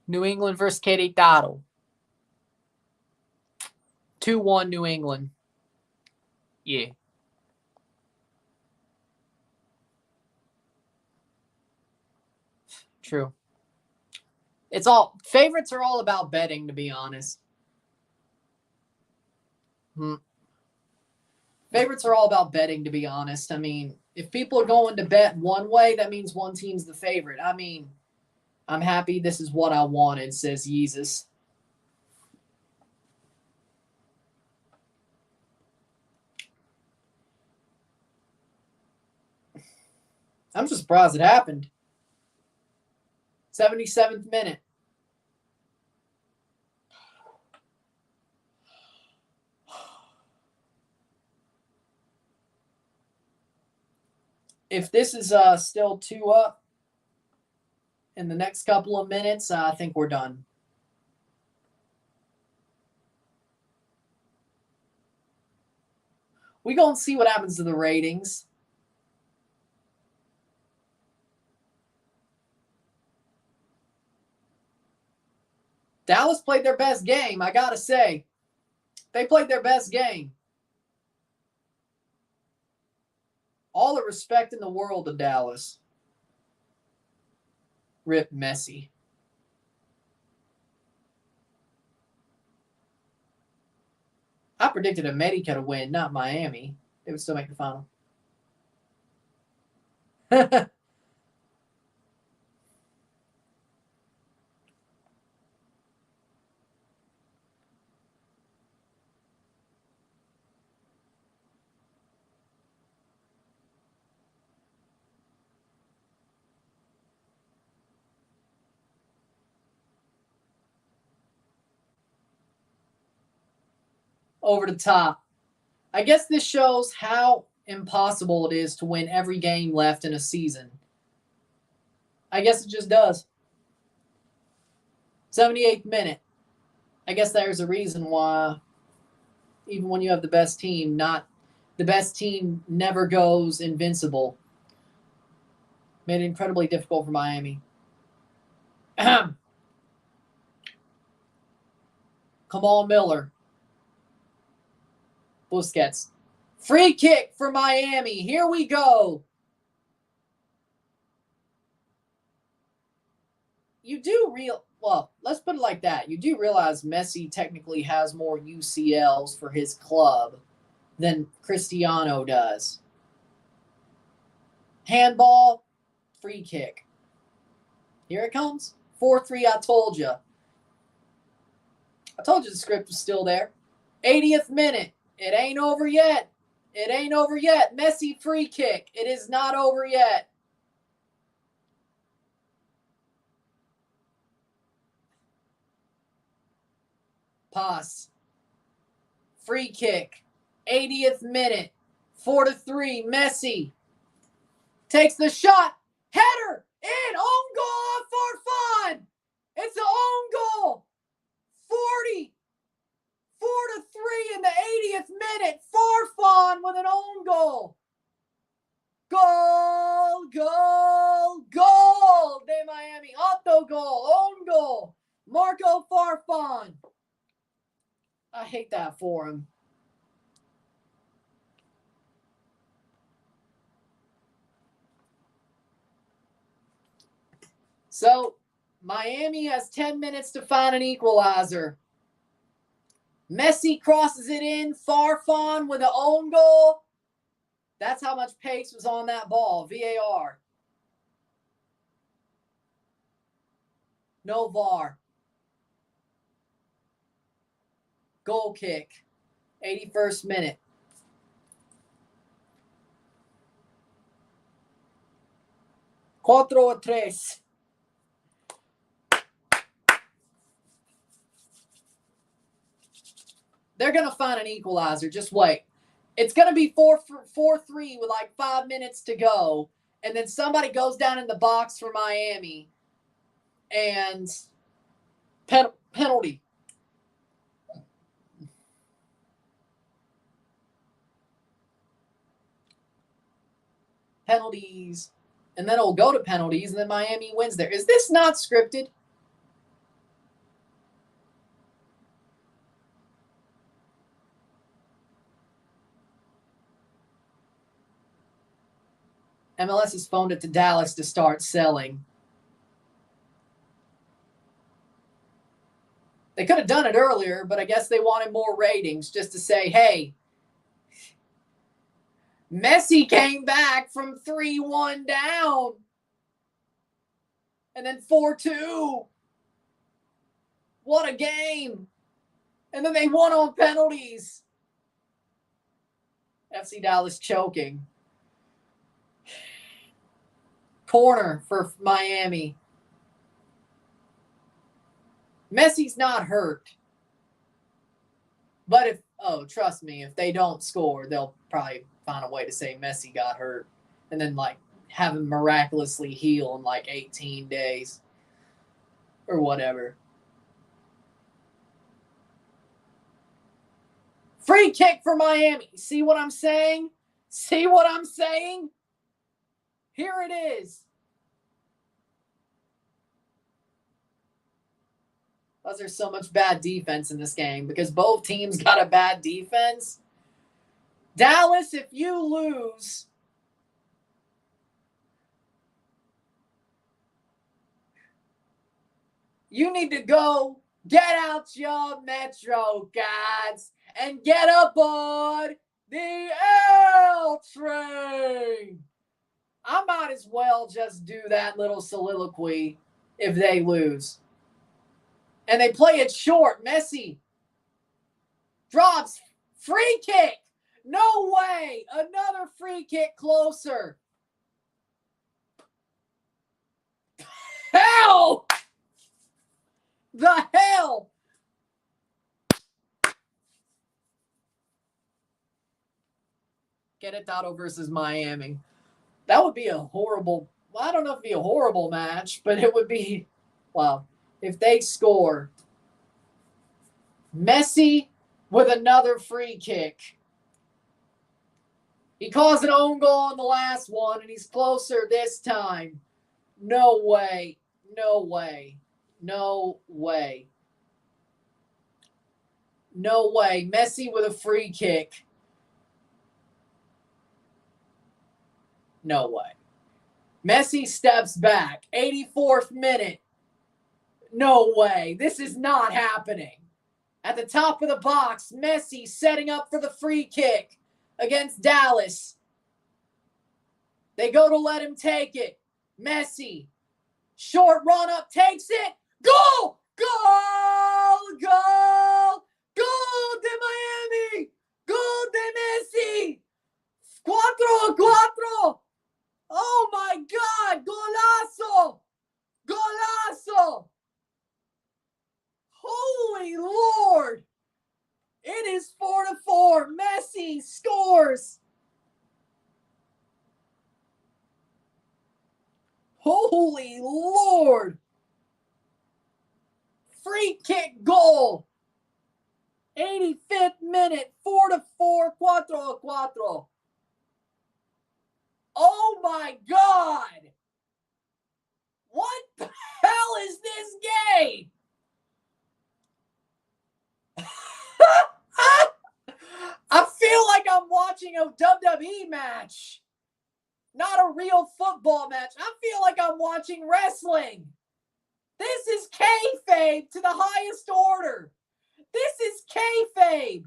New England versus Querétaro. 2-1 New England. Yeah. True. Favorites are all about betting, to be honest. Favorites are all about betting, to be honest. I mean, if people are going to bet one way, that means one team's the favorite. I mean, I'm happy this is what I wanted, says Yeezus. I'm just surprised it happened. 77th minute. If this is still 2-up in the next couple of minutes, I think we're done. We gonna see what happens to the ratings. Dallas played their best game, I gotta say. They played their best game. All the respect in the world to Dallas. Rip Messi. I predicted America to win, not Miami. They would still make the final. Over the top. I guess this shows how impossible it is to win every game left in a season. I guess it just does. 78th minute. I guess there's a reason why, even when you have the best team, the best team never goes invincible. Made it incredibly difficult for Miami. Kamal Miller. Busquets. Free kick for Miami. Here we go. Well, let's put it like that. You do realize Messi technically has more UCLs for his club than Cristiano does. Handball, free kick. Here it comes. 4-3, I told you. I told you the script was still there. 80th minute. It ain't over yet. It ain't over yet. Messi free kick. It is not over yet. Pass. Free kick. 80th minute. 4-3. Messi takes the shot. Header. In. Own goal for fun. It's an own goal. 40. 4-3 in the 80th minute. Farfan with an own goal. Goal, goal, goal de Miami. Auto goal, own goal. Marco Farfan. I hate that for him. So, Miami has 10 minutes to find an equalizer. Messi crosses it in. Farfan with an own goal. That's how much pace was on that ball. VAR. No VAR. Goal kick. 81st minute. Cuatro a tres. They're going to find an equalizer. Just wait. It's going to be 4-3 with like 5 minutes to go. And then somebody goes down in the box for Miami. And penalty. Penalties. And then it'll go to penalties. And then Miami wins there. Is this not scripted? MLS has phoned it to Dallas to start selling. They could have done it earlier, but I guess they wanted more ratings just to say, hey, Messi came back from 3-1 down. And then 4-2. What a game. And then they won on penalties. FC Dallas choking. Corner for Miami. Messi's not hurt. But trust me, if they don't score, they'll probably find a way to say Messi got hurt. And then, have him miraculously heal in, 18 days. Or whatever. Free kick for Miami. See what I'm saying? See what I'm saying? Here it is. Because there's so much bad defense in this game. Because both teams got a bad defense. Dallas, if you lose, you need to go get out your Metro cards and get aboard the L train. I might as well just do that little soliloquy if they lose. And they play it short. Messi drops free kick. No way. Another free kick closer. Hell! The hell! Querétaro versus Miami. That would be a horrible, I don't know if it'd be a horrible match, but it would be, if they score. Messi with another free kick. He caused an own goal in the last one, and he's closer this time. No way. No way. No way. No way. Messi with a free kick. No way. Messi steps back. 84th minute. No way. This is not happening. At the top of the box, Messi setting up for the free kick against Dallas. They go to let him take it. Messi. Short run up. Takes it. Goal! Goal! Goal! Goal de Miami! Goal de Messi! 4-4! Oh my God! Golazo! Golazo! Holy Lord! It is 4-4. Messi scores. Holy Lord! Free kick goal. 85th minute. 4-4. 4-4. Oh my God! What the hell is this game? I feel like I'm watching a WWE match, not a real football match. I feel like I'm watching wrestling. This is kayfabe to the highest order. This is kayfabe.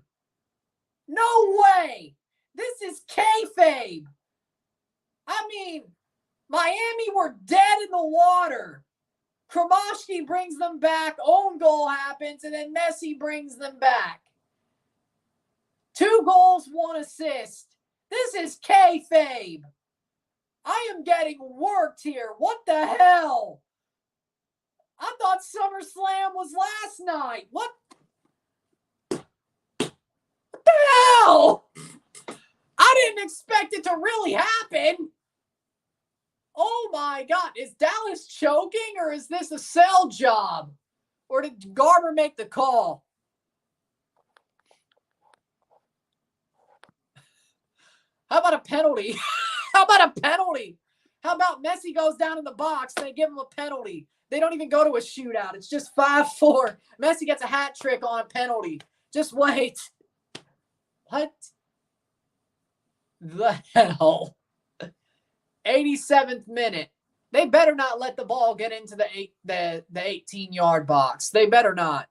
No way. This is kayfabe. I mean, Miami were dead in the water. Kromashki brings them back. Own goal happens, and then Messi brings them back. 2 goals, 1 assist. This is kayfabe. I am getting worked here. What the hell? I thought SummerSlam was last night. What the hell? I didn't expect it to really happen. Oh my God. Is Dallas choking, or is this a sell job? Or did Garber make the call? How about a penalty? How about a penalty? How about Messi goes down in the box and they give him a penalty? They don't even go to a shootout. It's just 5-4. Messi gets a hat trick on a penalty. Just wait. What the hell? 87th minute. They better not let the ball get into the 18-yard box. They better not.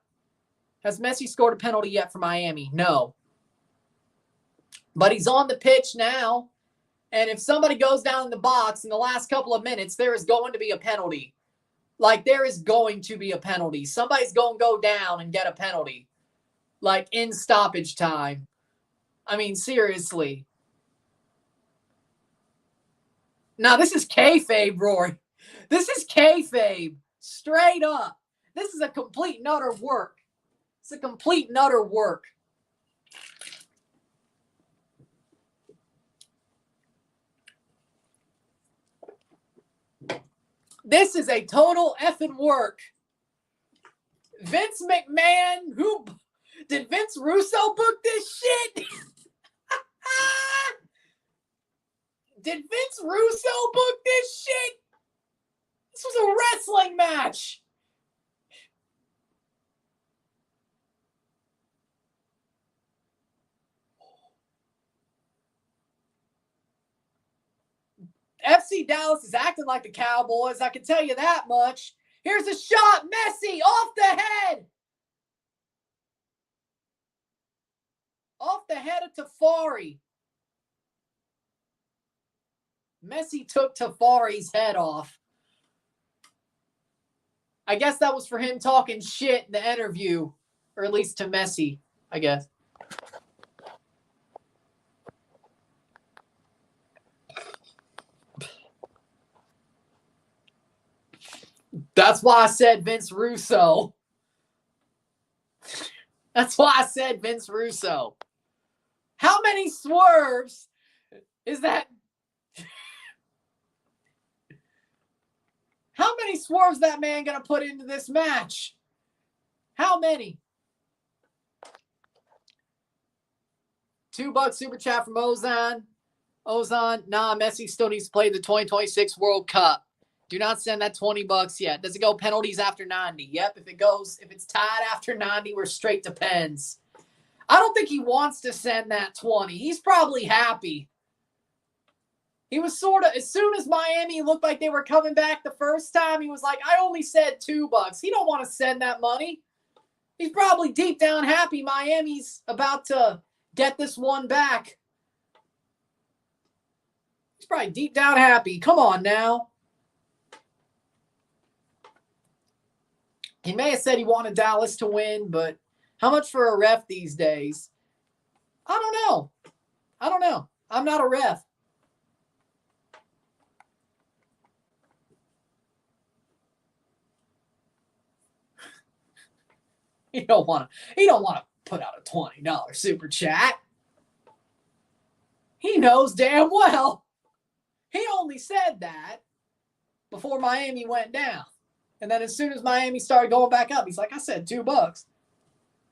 Has Messi scored a penalty yet for Miami? No. But he's on the pitch now. And if somebody goes down in the box in the last couple of minutes, there is going to be a penalty. There is going to be a penalty. Somebody's going to go down and get a penalty. In stoppage time. I mean, seriously. Now, this is kayfabe, Rory. This is kayfabe. Straight up. This is a complete and utter work. It's a complete and utter work. This is a total effing work. Vince McMahon, who did Vince Russo book this shit? Did Vince Russo book this shit? This was a wrestling match. FC Dallas is acting like the Cowboys. I can tell you that much. Here's a shot. Messi off the head. Off the head of Tafari. Messi took Tafari's head off. I guess that was for him talking shit in the interview. Or at least to Messi, I guess. That's why I said Vince Russo. That's why I said Vince Russo. How many swerves is that? How many swerves that man going to put into this match? How many? $2 super chat from Ozan. Ozan, nah, Messi still needs to play the 2026 World Cup. Do not send that $20 yet. Does it go penalties after 90? Yep, if it's tied after 90, we're straight to pens. I don't think he wants to send that 20. He's probably happy. He was sort of, as soon as Miami looked like they were coming back the first time, he was like, I only said $2. He don't want to send that money. He's probably deep down happy Miami's about to get this one back. He's probably deep down happy. Come on now. He may have said he wanted Dallas to win, but how much for a ref these days? I don't know. I'm not a ref. He don't want to put out a $20 super chat. He knows damn well. He only said that before Miami went down. And then as soon as Miami started going back up, he's like, I said $2.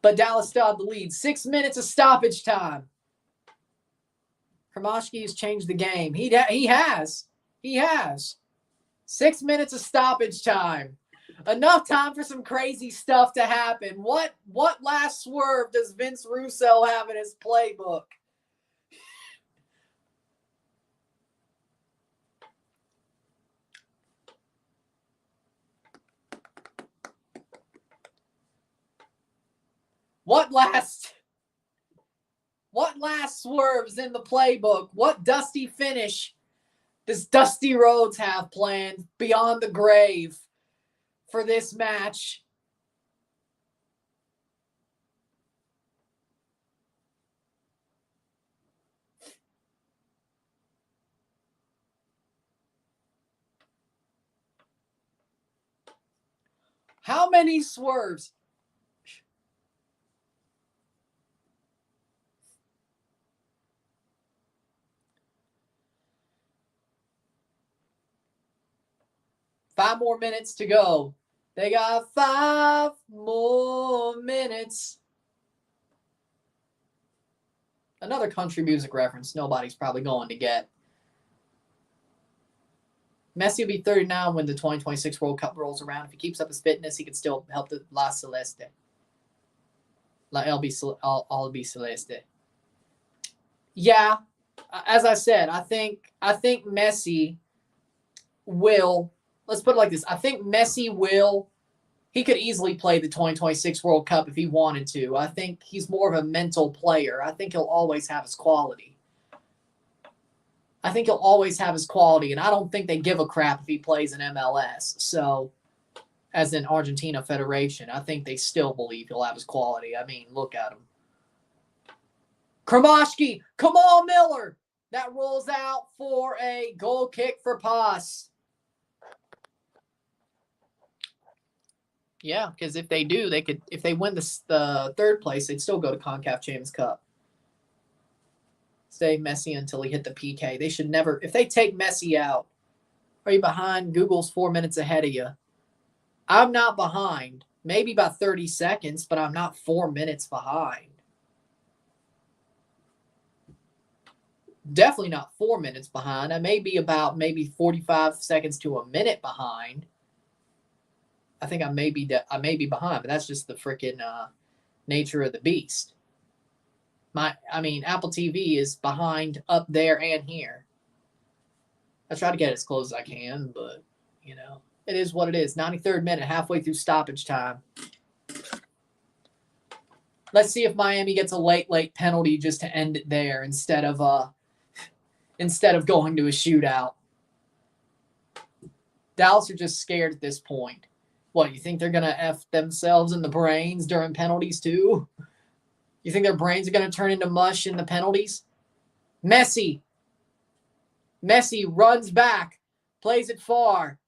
But Dallas still had the lead. 6 minutes of stoppage time. Kromashki has changed the game. He has. 6 minutes of stoppage time. Enough time for some crazy stuff to happen. What last swerve does Vince Russo have in his playbook? What last swerves in the playbook? What dusty finish does Dusty Rhodes have planned beyond the grave for this match? How many swerves? Five more minutes to go. They got 5 more minutes. Another country music reference nobody's probably going to get. Messi will be 39 when the 2026 World Cup rolls around. If he keeps up his fitness, he could still help the La Celeste. La Albi Celeste. Yeah, as I said, I think Messi will. Let's put it like this. I think Messi will. He could easily play the 2026 World Cup if he wanted to. I think he's more of a mental player. I think he'll always have his quality. And I don't think they give a crap if he plays in MLS. So, as in Argentina Federation, I think they still believe he'll have his quality. I mean, look at him. Kromashki, come on, Miller. That rolls out for a goal kick for Pass. Yeah, because if they do, they could. If they win the third place, they'd still go to CONCACAF Champions Cup. Stay Messi until he hit the PK. They should never. If they take Messi out, are you behind? Google's 4 minutes ahead of you. I'm not behind. Maybe by 30 seconds, but I'm not 4 minutes behind. Definitely not 4 minutes behind. I may be about maybe 45 seconds to a minute behind. I think I may be behind, but that's just the freaking nature of the beast. Apple TV is behind up there and here. I try to get as close as I can, but, it is what it is. 93rd minute, halfway through stoppage time. Let's see if Miami gets a late penalty just to end it there instead of going to a shootout. Dallas are just scared at this point. What, you think they're going to F themselves in the brains during penalties too? You think their brains are going to turn into mush in the penalties? Messi runs back, plays it far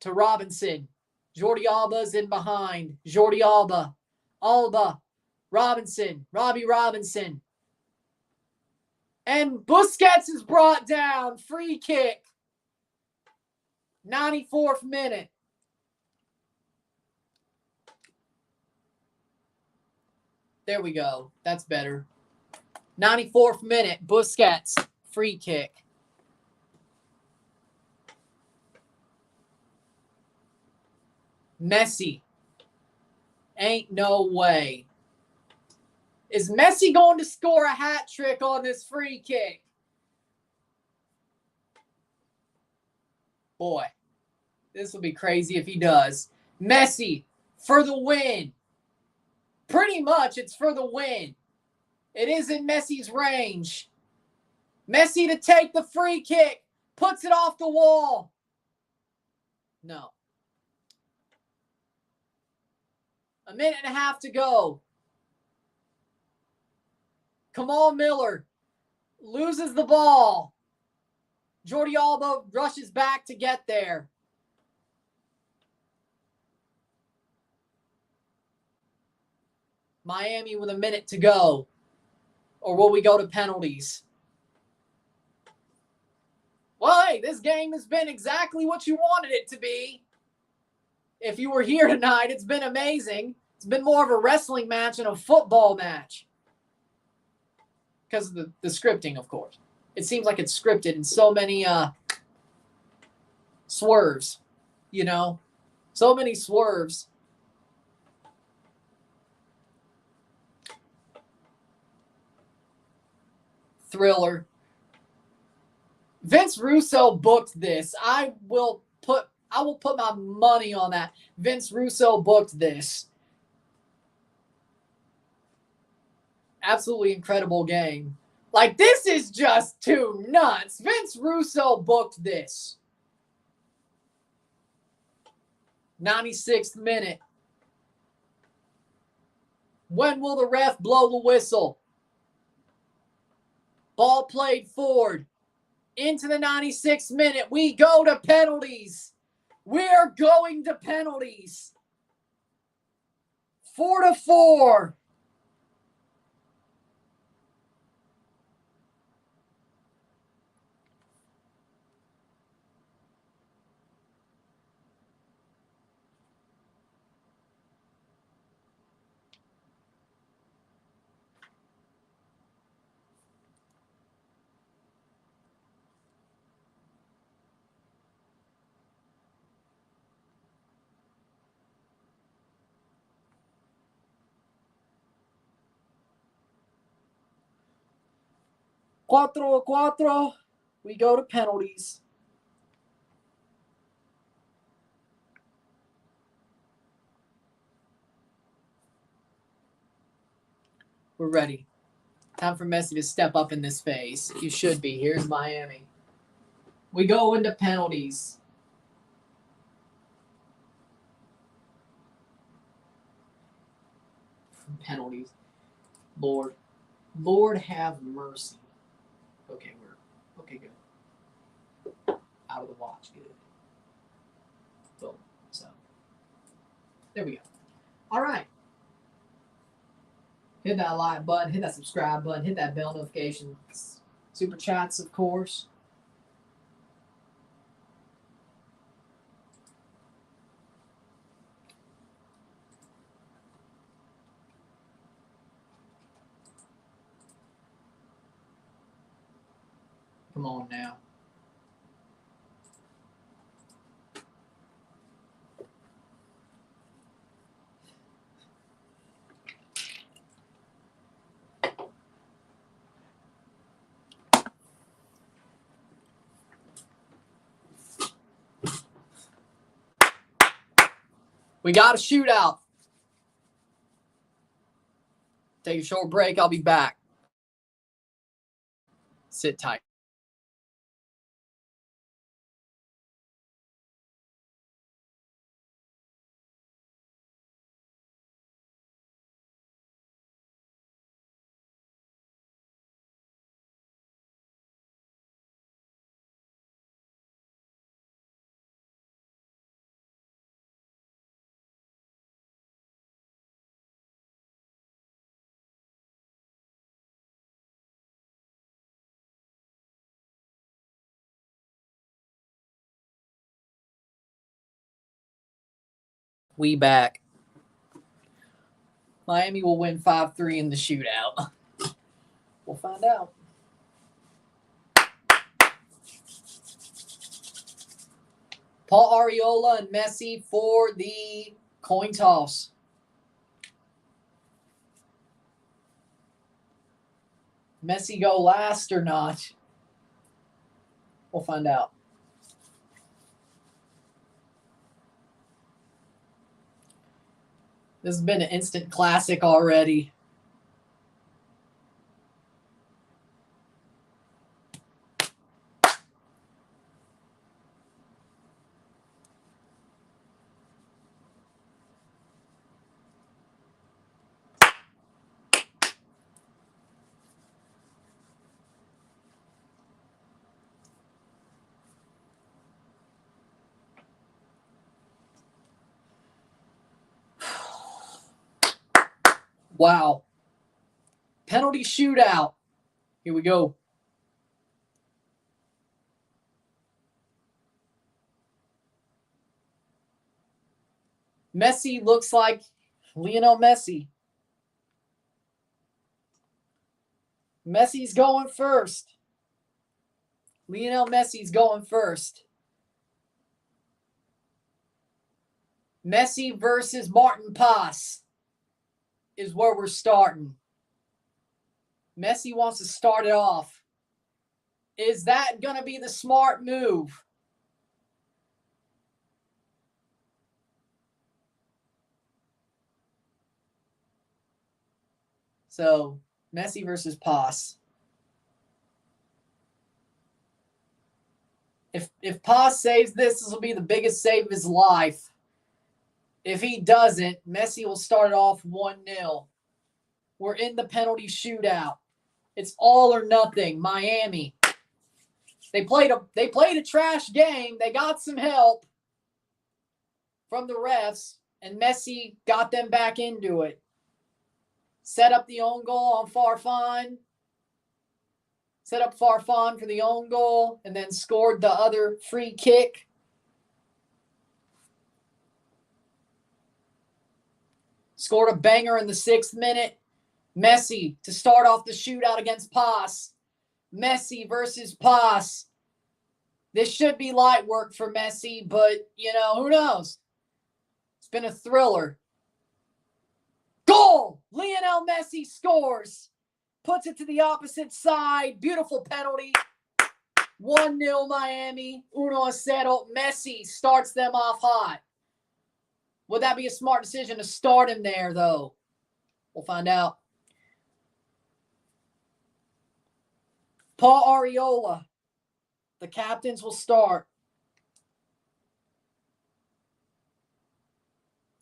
to Robinson. Jordi Alba's in behind. Jordi Alba, Robinson, Robbie Robinson. And Busquets is brought down. Free kick. 94th minute. There we go. That's better. 94th minute. Busquets. Free kick. Messi. Ain't no way. Is Messi going to score a hat trick on this free kick? Boy, this will be crazy if he does. Messi for the win. Pretty much it's for the win. It is in Messi's range. Messi to take the free kick. Puts it off the wall. No. A minute and a half to go. Kamal Miller loses the ball. Jordi Alba rushes back to get there. Miami with a minute to go. Or will we go to penalties? Well, hey, this game has been exactly what you wanted it to be. If you were here tonight, it's been amazing. It's been more of a wrestling match than a football match. Because of the scripting, of course. It seems like it's scripted in so many swerves, So many swerves. Thriller. Vince Russo booked this. I will put my money on that. Vince Russo booked this. Absolutely incredible game. Like, this is just too nuts. Vince Russo booked this. 96th minute. When will the ref blow the whistle? Ball played forward. Into the 96th minute. We go to penalties. We're going to penalties. 4-4. Cuatro. We go to penalties. We're ready. Time for Messi to step up in this phase. You should be. Here's Miami. We go into penalties. Penalties. Lord have mercy. Okay, okay, good. Out of the watch, good. Boom. So, there we go. All right. Hit that like button, hit that subscribe button, hit that bell notification. Super chats, of course. Come on now. We got a shootout. Take a short break. I'll be back. Sit tight. We back. Miami will win 5-3 in the shootout. We'll find out. Paul Arriola and Messi for the coin toss. Messi go last or not? We'll find out. This has been an instant classic already. Wow. Penalty shootout. Here we go. Messi looks like Lionel Messi. Messi's going first. Lionel Messi's going first. Messi versus Martin Pass is where we're starting. Messi wants to start it off. Is that going to be the smart move? So, Messi versus Pass. If Pass saves this will be the biggest save of his life. If he doesn't, Messi will start off 1-0. We're in the penalty shootout. It's all or nothing. Miami. They played a trash game. They got some help from the refs, and Messi got them back into it. Set up the own goal on Farfan. Set up Farfan for the own goal, and then scored the other free kick. Scored a banger in the 6th minute. Messi to start off the shootout against Pass. Messi versus Pass. This should be light work for Messi, but, who knows? It's been a thriller. Goal! Lionel Messi scores. Puts it to the opposite side. Beautiful penalty. 1-0 Miami. 1-0. Messi starts them off hot. Would that be a smart decision to start him there, though? We'll find out. Paul Arriola. The captains will start.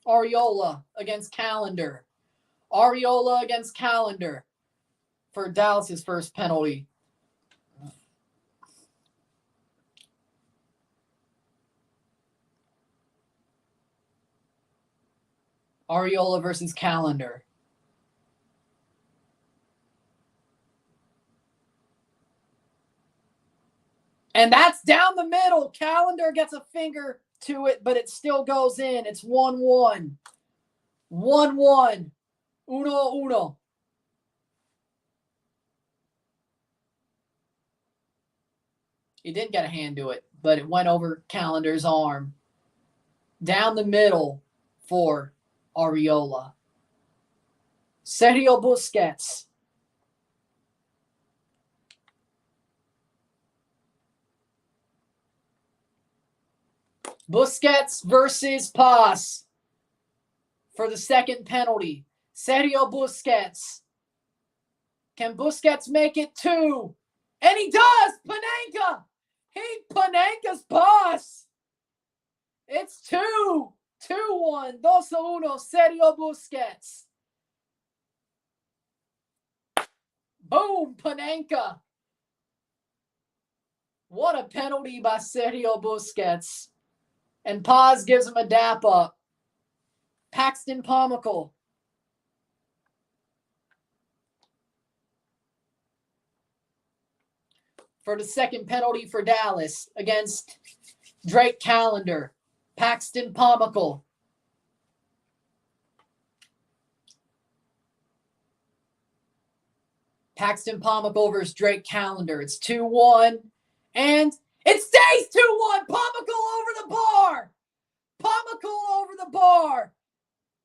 Arriola against Calendar. Arriola against Calendar for Dallas's first penalty. Arriola versus Calendar. And that's down the middle. Calendar gets a finger to it, but it still goes in. It's 1-1. 1-1. 1-1. He did get a hand to it, but it went over Calendar's arm. Down the middle for Arriola. Sergio Busquets. Busquets versus Paz for the second penalty. Sergio Busquets. Can Busquets make it 2? And he does! Panenka! Panenka's Paz! It's 2! 2-1. 2-1. Sergio Busquets. Boom! Panenka. What a penalty by Sergio Busquets. And Paz gives him a dap up. Paxton Pomykal. For the second penalty for Dallas against Drake Calendar. Paxton Pomykal. Paxton Pomykal versus Drake Calendar. It's 2-1. And it stays 2-1. Pomykal over the bar. Pomykal over the bar.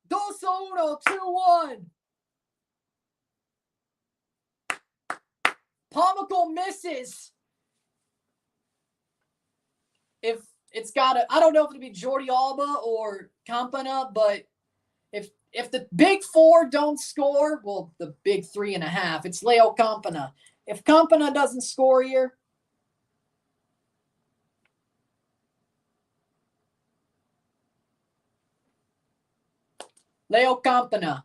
2-1. 2-1. Pomykal misses. If it's got I don't know if it'll be Jordi Alba or Campana, but if the big four don't score, well, the big 3.5, it's Leo Campana. If Campana doesn't score here, Leo Campana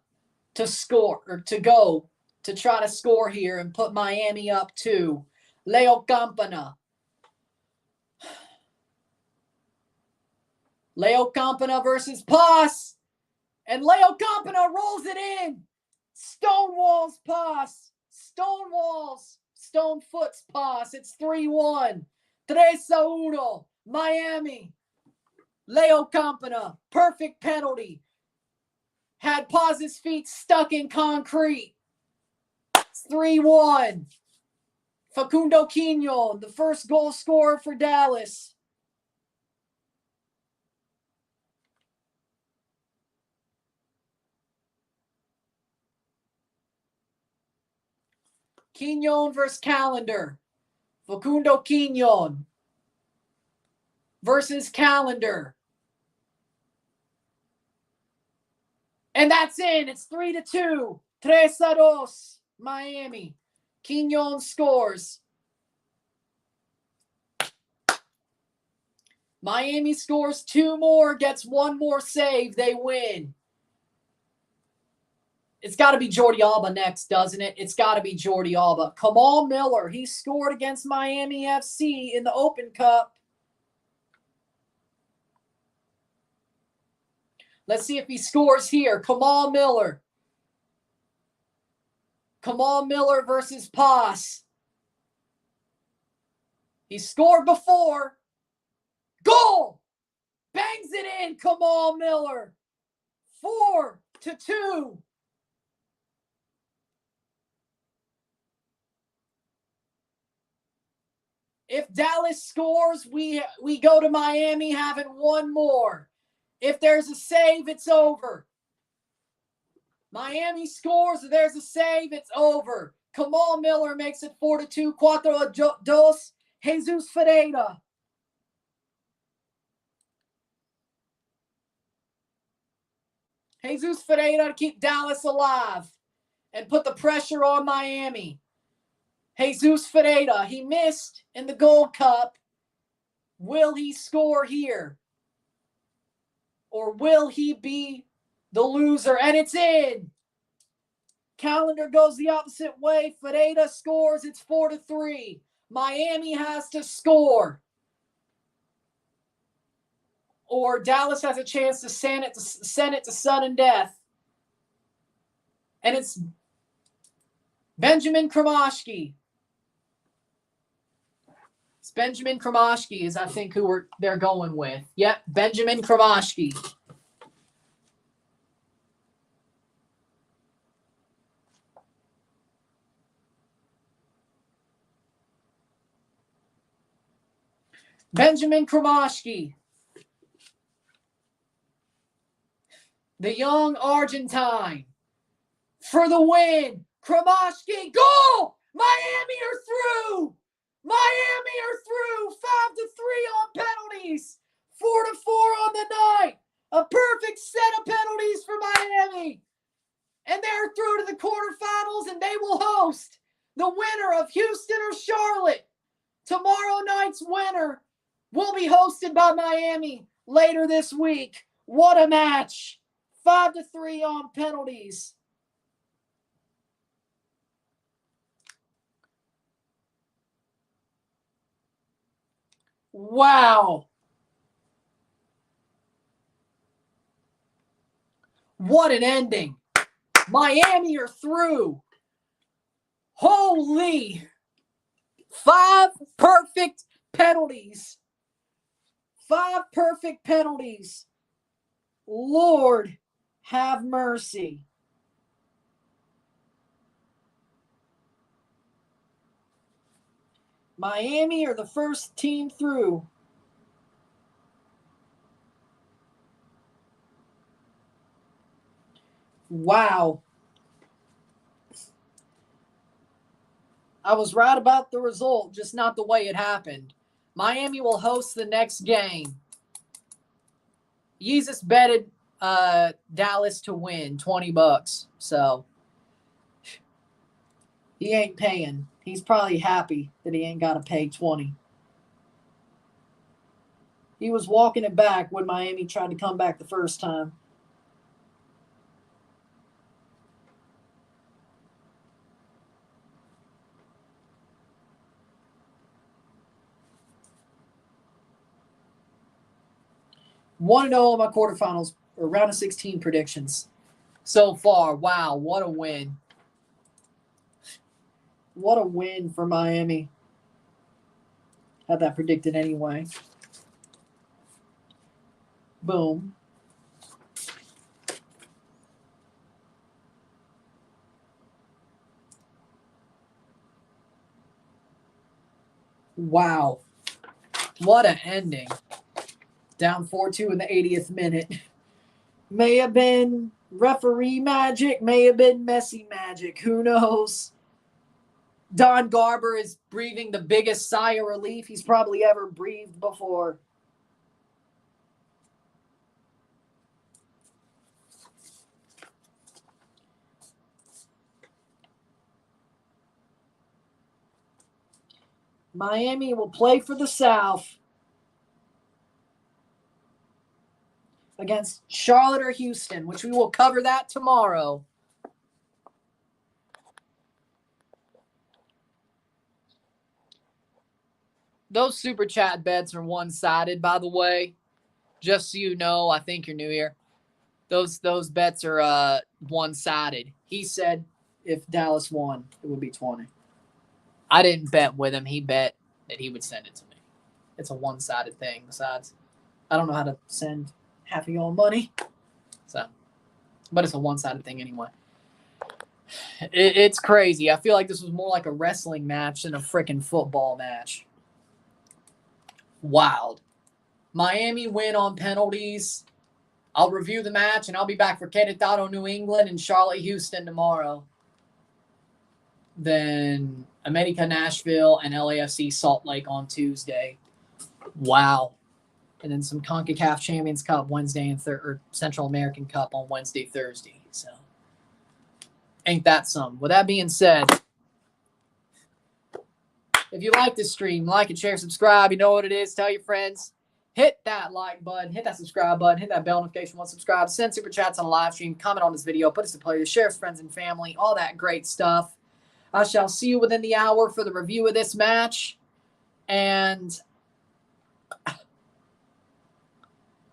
to score or to go to try to score here and put Miami up 2. Leo Campana. Leo Campana versus Paz. And Leo Campana rolls it in. Stonewalls Paz. Stonewalls. Stonefoots Paz. It's 3-1. 3-1. Miami. Leo Campana. Perfect penalty. Had Paz's feet stuck in concrete. It's 3-1. Facundo Quignon, the first goal scorer for Dallas. Quignon versus Calendar. Facundo Quignon versus Calendar. And that's in. It's 3-2. 3-2. Miami. Quignon scores. Miami scores 2 more, gets 1 more save. They win. It's got to be Jordi Alba next, doesn't it? It's got to be Jordi Alba. Kamal Miller, he scored against Miami FC in the Open Cup. Let's see if he scores here. Kamal Miller. Kamal Miller versus Paz. He scored before. Goal! Bangs it in, Kamal Miller. 4-2. If Dallas scores, we go to Miami having 1 more. If there's a save, it's over. Miami scores, if there's a save, it's over. Kamal Miller makes it 4-2. 4-2. Jesus Ferreira. Jesus Ferreira to keep Dallas alive and put the pressure on Miami. Jesus Ferreira, he missed in the Gold Cup. Will he score here? Or will he be the loser? And it's in. Calendar goes the opposite way. Ferreira scores. It's 4-3. Miami has to score. or Dallas has a chance to send it to sudden death. And it's Benjamin Kromashki. It's Benjamin Kromashki is, I think, who they're going with. Yep, Benjamin Kromashki. Benjamin Kromashki. The young Argentine. For the win. Kromashki. Goal! Miami are through! Miami are through! 5-3 on penalties. 4-4 on the night. A perfect set of penalties for Miami. And they're through to the quarterfinals, and they will host the winner of Houston or Charlotte. Tomorrow night's winner will be hosted by Miami later this week. What a match. 5-3 on penalties. Wow. What an ending. Miami are through. Holy. 5 perfect penalties. 5 perfect penalties. Lord, have mercy. Miami are the first team through. Wow. I was right about the result, just not the way it happened. Miami will host the next game. Yeezus betted Dallas to win $20. So he ain't paying. He's probably happy that he ain't got to pay 20. He was walking it back when Miami tried to come back the first time. One and 0 in my quarterfinals or round of 16 predictions so far. Wow, what a win. What a win for Miami. Had that predicted anyway. Boom. Wow. What an ending. Down 4-2 in the 80th minute. May have been referee magic. May have been Messi magic. Who knows? Don Garber is breathing the biggest sigh of relief he's probably ever breathed before. Miami will play for the South against Charlotte or Houston, which we will cover that tomorrow. Those super chat bets are one-sided, by the way. Just so you know, I think you're new here. Those bets are one-sided. He said if Dallas won, it would be 20. I didn't bet with him. He bet that he would send it to me. It's a one-sided thing. Besides, I don't know how to send half of your money. So, but it's a one-sided thing anyway. It's crazy. I feel like this was more like a wrestling match than a freaking football match. Wild. Miami win on penalties. I'll review the match, and I'll be back for Querétaro, New England, and Charlotte, Houston tomorrow. Then America, Nashville, and LAFC Salt Lake on Tuesday. Wow. And then some CONCACAF Champions Cup Wednesday and or Central American Cup on Wednesday, Thursday. So, ain't that some? With that being said, if you like this stream, like it, share, subscribe. You know what it is. Tell your friends. Hit that like button. Hit that subscribe button. Hit that bell notification once subscribed. Send super chats on the live stream. Comment on this video. Put us to play. Share with friends and family. All that great stuff. I shall see you within the hour for the review of this match. And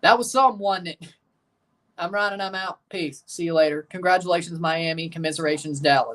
That was someone. I'm Ron and I'm out. Peace. See you later. Congratulations, Miami. Commiserations, Dallas.